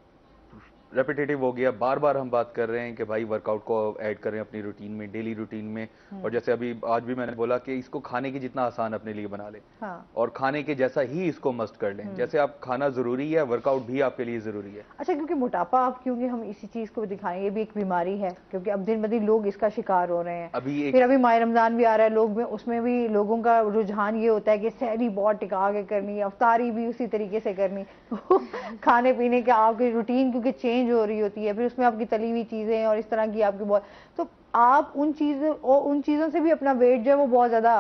रेपिटेटिव हो गया, बार बार हम बात कर रहे हैं कि भाई वर्कआउट को ऐड करें अपनी रूटीन में, डेली रूटीन में। और जैसे अभी आज भी मैंने बोला कि इसको खाने की जितना आसान अपने लिए बना लें, और खाने के जैसा ही इसको मस्ट कर लें। जैसे आप खाना जरूरी है, वर्कआउट भी आपके लिए जरूरी है। अच्छा, क्योंकि मोटापा, आप क्योंकि हम इसी चीज को दिखाएं, ये भी एक बीमारी है, क्योंकि अब दिन ब दिन लोग इसका शिकार हो रहे हैं। फिर अभी माह रमजान भी आ रहा है, लोग में उसमें भी लोगों का रुझान ये होता है कि सहरी बहुत टिका के करनी, अफ्तारी भी उसी तरीके से करनी। तो खाने पीने के आपकी रूटीन क्योंकि चेंज हो रही होती है, फिर उसमें आपकी तली हुई चीजें और इस तरह की आपकी बहुत, तो आप उन चीजों से भी अपना वेट जो है वो बहुत ज्यादा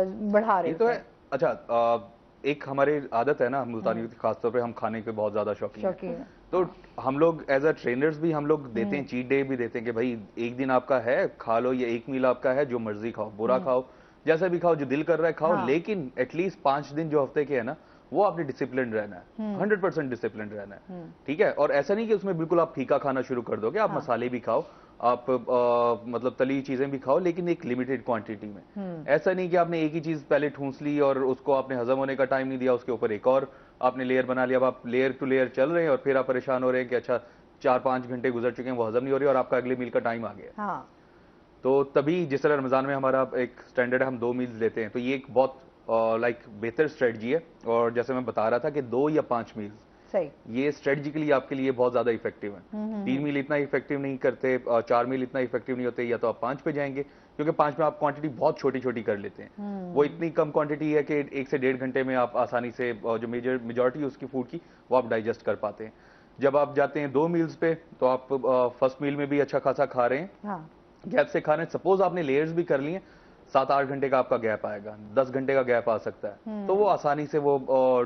बढ़ा रहे तो है। अच्छा, एक हमारी आदत है ना मुल्तानी, खासतौर पे हम खाने के बहुत ज्यादा शौकीन हैं। तो हम लोग एज अ ट्रेनर्स भी हम लोग देते हैं, चीट डे भी देते हैं कि भाई एक दिन आपका है, खा लो, ये एक मील आपका है, जो मर्जी खाओ, बुरा खाओ, जैसा भी खाओ, जो दिल कर रहा है खाओ। लेकिन एटलीस्ट 5 दिन जो हफ्ते के है ना, वो आपने डिसिप्लिन रहना है, 100% डिसिप्लिन रहना है। ठीक है। और ऐसा नहीं कि उसमें बिल्कुल आप फीका खाना शुरू कर दोगे, आप मसाले भी खाओ, आप मतलब तली चीजें भी खाओ, लेकिन एक लिमिटेड क्वांटिटी में। ऐसा नहीं कि आपने एक ही चीज पहले ठूंस ली और उसको आपने हजम होने का टाइम नहीं दिया, उसके ऊपर एक और आपने लेयर बना लिया। अब आप लेयर टू लेयर चल रहे हैं और फिर आप परेशान हो रहे हैं कि अच्छा 4-5 घंटे गुजर चुके हैं, वो हजम नहीं हो रही और आपका अगले मील का टाइम आ गया। तो तभी जिस तरह रमजान में हमारा एक स्टैंडर्ड है, हम 2 मील्स लेते हैं, तो ये एक बहुत बेहतर स्ट्रेटजी है। और जैसे मैं बता रहा था कि 2 या 5 मील्स, ये स्ट्रेटजिकली आपके लिए बहुत ज्यादा इफेक्टिव है। 3 मील इतना इफेक्टिव नहीं करते, 4 मील इतना इफेक्टिव नहीं होते, या तो आप 5 पे जाएंगे, क्योंकि 5 में आप क्वांटिटी बहुत छोटी छोटी कर लेते हैं। वो इतनी कम क्वांटिटी है कि 1 से 1.5 घंटे में आप आसानी से जो मेजॉरिटी उसकी फूड की वो आप डाइजेस्ट कर पाते हैं। जब आप जाते हैं 2 मील्स पे, तो आप फर्स्ट मील में भी अच्छा खासा खा रहे हैं, गैप से खा रहे हैं। सपोज आपने लेयर्स भी कर लिए, 7-8 घंटे का आपका गैप आएगा, 10 घंटे का गैप आ सकता है, तो वो आसानी से वो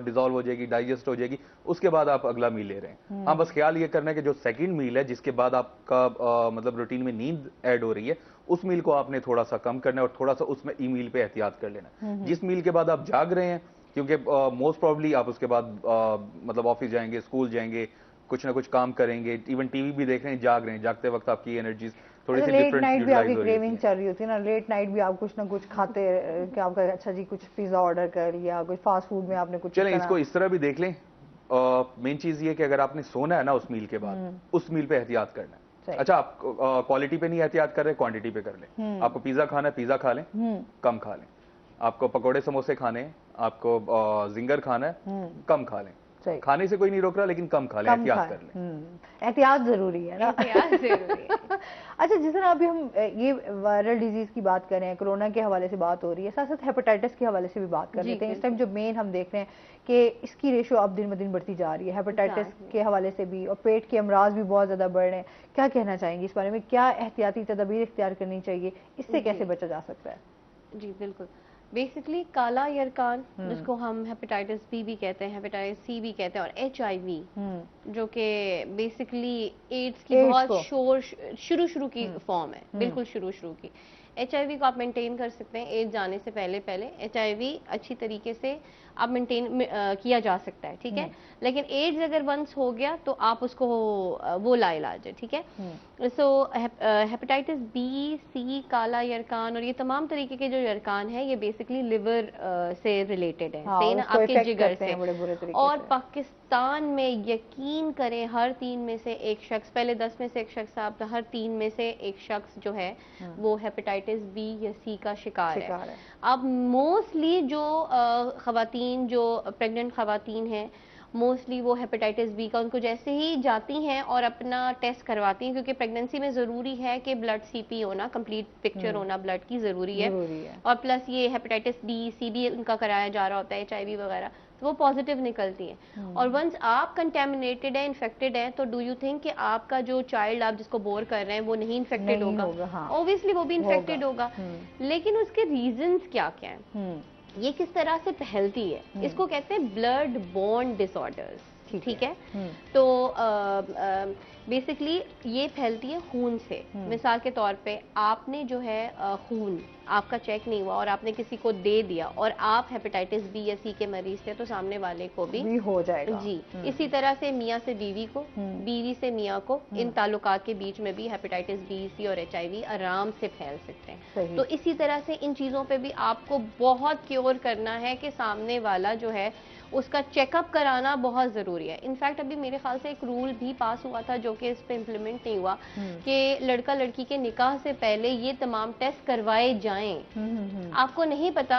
डिजोल्व हो जाएगी, डाइजेस्ट हो जाएगी। उसके बाद आप अगला मील ले रहे हैं। हाँ, बस ख्याल ये करना है कि जो सेकंड मील है, जिसके बाद आपका मतलब रूटीन में नींद ऐड हो रही है, उस मील को आपने थोड़ा सा कम करना है और थोड़ा सा उसमें ई मील पे एहतियात कर लेना। जिस मील के बाद आप जाग रहे हैं, क्योंकि मोस्ट प्रॉब्ली आप उसके बाद मतलब ऑफिस जाएंगे, स्कूल जाएंगे, कुछ ना कुछ काम करेंगे, इवन टीवी भी देख रहे हैं, जाग रहे हैं, जागते वक्त आपकी एनर्जी थोड़ी सी लेट नाइट भी आपकी क्रेविंग चल रही होती है ना, लेट नाइट भी आप कुछ ना कुछ खाते कि आपका अच्छा जी कुछ पिज्जा ऑर्डर कर लिया, कुछ फास्ट फूड में आपने कुछ। चलें इसको इस तरह भी देख लें। मेन चीज ये कि अगर आपने सोना है ना उस मील के बाद, उस मील पे एहतियात करना है। अच्छा, आप क्वालिटी पे नहीं एहतियात कर रहे, क्वांटिटी पे कर लें। आपको पिज्जा खाना है, पिज्जा खा लें, कम खा लें। आपको पकौड़े समोसे खाने हैं, आपको जिंगर खाना है, कम खा लें। खाने से कोई नहीं रोक रहा, लेकिन कम खा लें, एहतियात कर लें। एहतियात जरूरी है ना, एहतियात जरूरी है। अच्छा, जिस तरह अभी हम ये वायरल डिजीज की बात कर रहे हैं, कोरोना के हवाले से बात हो रही है, साथ साथ हेपेटाइटिस के हवाले से भी बात कर लेते हैं। इस टाइम जो मेन हम देख रहे हैं कि इसकी रेशो अब दिन ब दिन बढ़ती जा रही है, हेपेटाइटिस के हवाले से भी, और पेट के अमराज भी बहुत ज्यादा बढ़ रहे हैं। क्या कहना चाहेंगे इस बारे में, क्या एहतियाती तदबीर इख्तियार करनी चाहिए, इससे कैसे बचा जा सकता है? जी बिल्कुल, बेसिकली काला यरकान, जिसको हम हेपेटाइटिस बी भी कहते हैं, हेपेटाइटिस सी भी कहते हैं, और HIV, जो कि बेसिकली एड्स की बहुत शुरू की फॉर्म है, बिल्कुल शुरू की। HIV को आप मेंटेन कर सकते हैं एड्स आने से पहले HIV अच्छी तरीके से आप मेंटेन किया जा सकता है, ठीक है। लेकिन एड्स अगर वंस हो गया तो आप उसको वो लाइलाज है, ठीक है। सो हेपेटाइटिस बी, सी, काला यरकान और ये तमाम तरीके के जो यरकान है ये बेसिकली लिवर से रिलेटेड है, सही ना, आपके जिगर से। और पाकिस्तान में यकीन करें हर 3 में से एक शख्स, पहले 10 में से एक शख्स, आप हर 3 में से एक शख्स जो है वो हेपेटाइटिस बी या सी का शिकार है। अब मोस्टली जो खवातीन जो प्रेग्नेंट खवातीन हैं मोस्टली वो हेपेटाइटिस बी का उनको जैसे ही जाती हैं और अपना टेस्ट करवाती हैं, क्योंकि प्रेगनेंसी में ज़रूरी है कि ब्लड CP होना, कंप्लीट पिक्चर होना ब्लड की ज़रूरी है। और प्लस ये हेपेटाइटिस बी, सी भी उनका कराया जा रहा होता है, HIV वगैरह, तो वो पॉजिटिव निकलती हैं। और वंस आप कंटेमिनेटेड है, इन्फेक्टेड है, तो डू यू थिंक कि आपका जो चाइल्ड आप जिसको बोर कर रहे हैं वो नहीं इन्फेक्टेड होगा? ऑब्वियसली वो भी इन्फेक्टेड होगा। लेकिन उसके रीजंस क्या क्या हैं, ये किस तरह से फैलती है, इसको कहते हैं ब्लड बॉर्न डिसऑर्डर्स, ठीक है। तो बेसिकली ये फैलती है खून से। मिसाल के तौर पे आपने जो है खून आपका चेक नहीं हुआ और आपने किसी को दे दिया और आप हेपेटाइटिस बी या सी के मरीज थे, तो सामने वाले को भी हो जाएगा जी। इसी तरह से मियाँ से बीवी को, बीवी से मियाँ को, इन ताल्लुकात के बीच में भी हेपेटाइटिस बी, सी और HIV आराम से फैल सकते हैं। तो इसी तरह से इन चीज़ों पे भी आपको बहुत क्योर करना है कि सामने वाला जो है उसका चेकअप कराना बहुत ज़रूरी है। इनफैक्ट अभी मेरे ख्याल से एक रूल भी पास हुआ था जो कि इस पे इम्प्लीमेंट नहीं हुआ कि लड़का लड़की के निकाह से पहले ये तमाम टेस्ट करवाए जाएं। आपको नहीं पता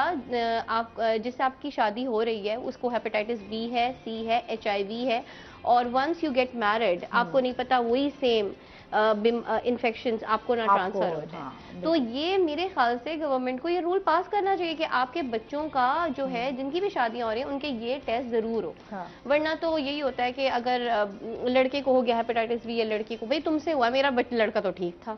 आप जिससे आपकी शादी हो रही है उसको हेपेटाइटिस बी है, सी है, HIV है, और वंस यू गेट मैरिड आपको नहीं पता वही सेम इन्फेक्शंस आपको ना ट्रांसफर हो जाए। तो ये मेरे ख्याल से गवर्नमेंट को ये रूल पास करना चाहिए कि आपके बच्चों का जो है जिनकी भी शादियां हो रही हैं उनके ये टेस्ट जरूर हो। वरना तो यही होता है कि अगर लड़के को हो गया हेपेटाइटिस बी या लड़की को, भाई तुमसे हुआ, मेरा लड़का तो ठीक था,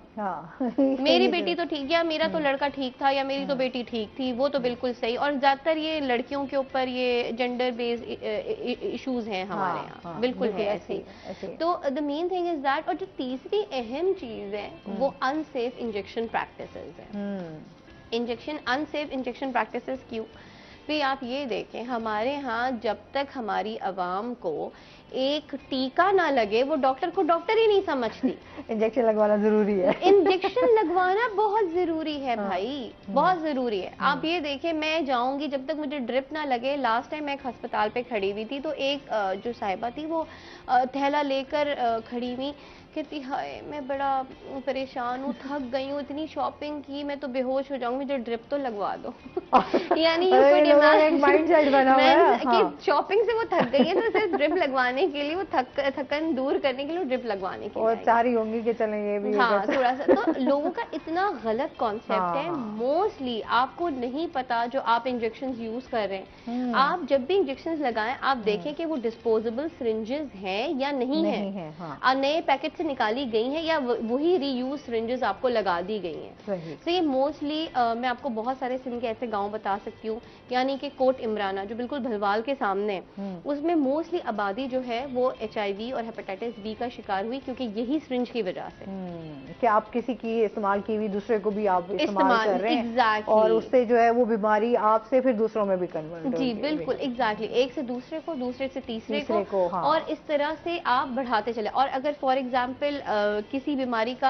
मेरी बेटी तो ठीक, या मेरा तो लड़का ठीक था, या मेरी तो बेटी ठीक थी, वो तो बिल्कुल सही। और ज्यादातर ये लड़कियों के ऊपर ये जेंडर बेस्ड इश्यूज हैं हमारे यहाँ, बिल्कुल है ऐसे। तो the main thing is that. और जो तीसरी अहम चीज है वो अनसेफ इंजेक्शन प्रैक्टिसेस है। इंजेक्शन अनसेफ इंजेक्शन प्रैक्टिसेस क्यों? फिर आप ये देखें हमारे यहाँ जब तक हमारी आवाम को एक टीका ना लगे वो डॉक्टर को डॉक्टर ही नहीं समझती। इंजेक्शन लगवाना जरूरी है। इंजेक्शन लगवाना बहुत जरूरी है भाई, बहुत जरूरी है। आप ये देखें मैं जाऊंगी जब तक मुझे ड्रिप ना लगे। लास्ट टाइम मैं एक अस्पताल पे खड़ी हुई थी तो एक जो साहिबा थी वो थैला लेकर खड़ी हुई, कहती हाय मैं बड़ा परेशान हूँ, थक गई हूँ, इतनी शॉपिंग की, मैं तो बेहोश हो जाऊंगी, मुझे ड्रिप तो लगवा दो। यानी माइंडसेट बना हुआ है कि शॉपिंग से वो थक गई है तो सिर्फ ड्रिप लगवाने के लिए, वो थकन दूर करने के लिए ड्रिप लगवाने के लिए और चाह रही होंगी कि चलें ये भी। हाँ थोड़ा सा। तो लोगों का इतना गलत कॉन्सेप्ट है। मोस्टली आपको नहीं पता जो आप इंजेक्शन यूज कर रहे हैं। आप जब भी इंजेक्शन लगाएं आप देखें कि वो डिस्पोजेबल सिरिंजेस हैं या नहीं है, नए पैकेट से निकाली गई हैं या वही रीयूज सिरिंजेस आपको लगा दी गई हैं। तो ये मोस्टली मैं आपको बहुत सारे सिंध के ऐसे गांव बता सकती हूँ, यानी कि कोट इमराना जो बिल्कुल भलवाल के सामने, उसमें मोस्टली आबादी जो है वो HIV और हेपेटाइटिस बी का शिकार हुई क्योंकि यही सिरिंज की वजह से कि आप किसी की इस्तेमाल की हुई दूसरे को भी आप इस्तेमाल कर रहे हैं। exactly. और उससे जो है वो बीमारी आपसे फिर दूसरों में भी कन्वर्ट जी बिल्कुल एग्जैक्टली एक से दूसरे को, दूसरे से तीसरे को और इस तरह से आप बढ़ाते चले। और अगर फॉर एग्जाम्पल किसी बीमारी का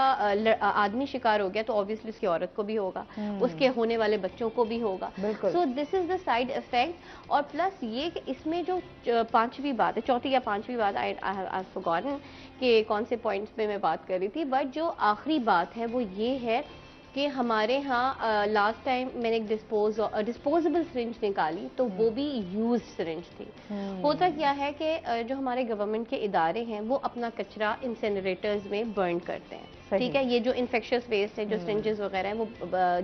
आदमी शिकार हो गया तो ऑब्वियसली उसकी औरत को भी होगा, उसके होने वाले बच्चों को भी होगा। So this is the side effect. और प्लस ये कि इसमें जो पांचवी बात है, चौथी या पांचवी बात आई फॉरगॉटन कि कौन से पॉइंट्स पे मैं बात कर रही थी, बट जो आखिरी बात है वो ये है कि हमारे यहाँ लास्ट टाइम मैंने एक डिस्पोजेबल सिरिंज निकाली तो वो भी यूज सिरिंज थी। होता क्या है कि जो हमारे गवर्नमेंट के इदारे हैं वो अपना कचरा इंसिनरेटर्स में बर्न करते हैं, ठीक है, ये जो इन्फेक्शियस वेस्ट है, जो सिरिंजेस वगैरह हैं, वो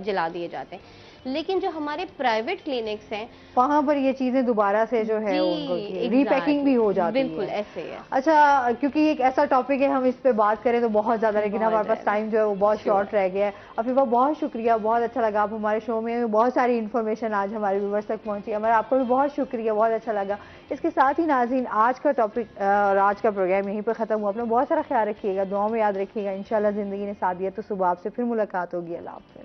जला दिए जाते हैं। लेकिन जो हमारे प्राइवेट क्लिनिक्स हैं वहाँ पर ये चीजें दोबारा से जो है रीपैकिंग भी हो जाती है। बिल्कुल ऐसे है। अच्छा, क्योंकि एक ऐसा टॉपिक है, हम इस पे बात करें तो बहुत ज्यादा, लेकिन हमारे पास टाइम जो है वो बहुत शॉर्ट रह गया है। अफीफा, बहुत शुक्रिया, बहुत अच्छा लगा, आप हमारे शो में बहुत सारी इन्फॉर्मेशन आज हमारे व्यूवर्स तक पहुंची। हमारा आपको भी बहुत शुक्रिया, बहुत अच्छा लगा। इसके साथ ही नाज़रीन, आज का टॉपिक और आज का प्रोग्राम यहीं पर खत्म हुआ। अपना बहुत सारा ख्याल रखिएगा, दुआ में याद रखिएगा। इंशाल्लाह जिंदगी ने साथ दिया तो सुबह आपसे फिर मुलाकात होगी। अल्लाह।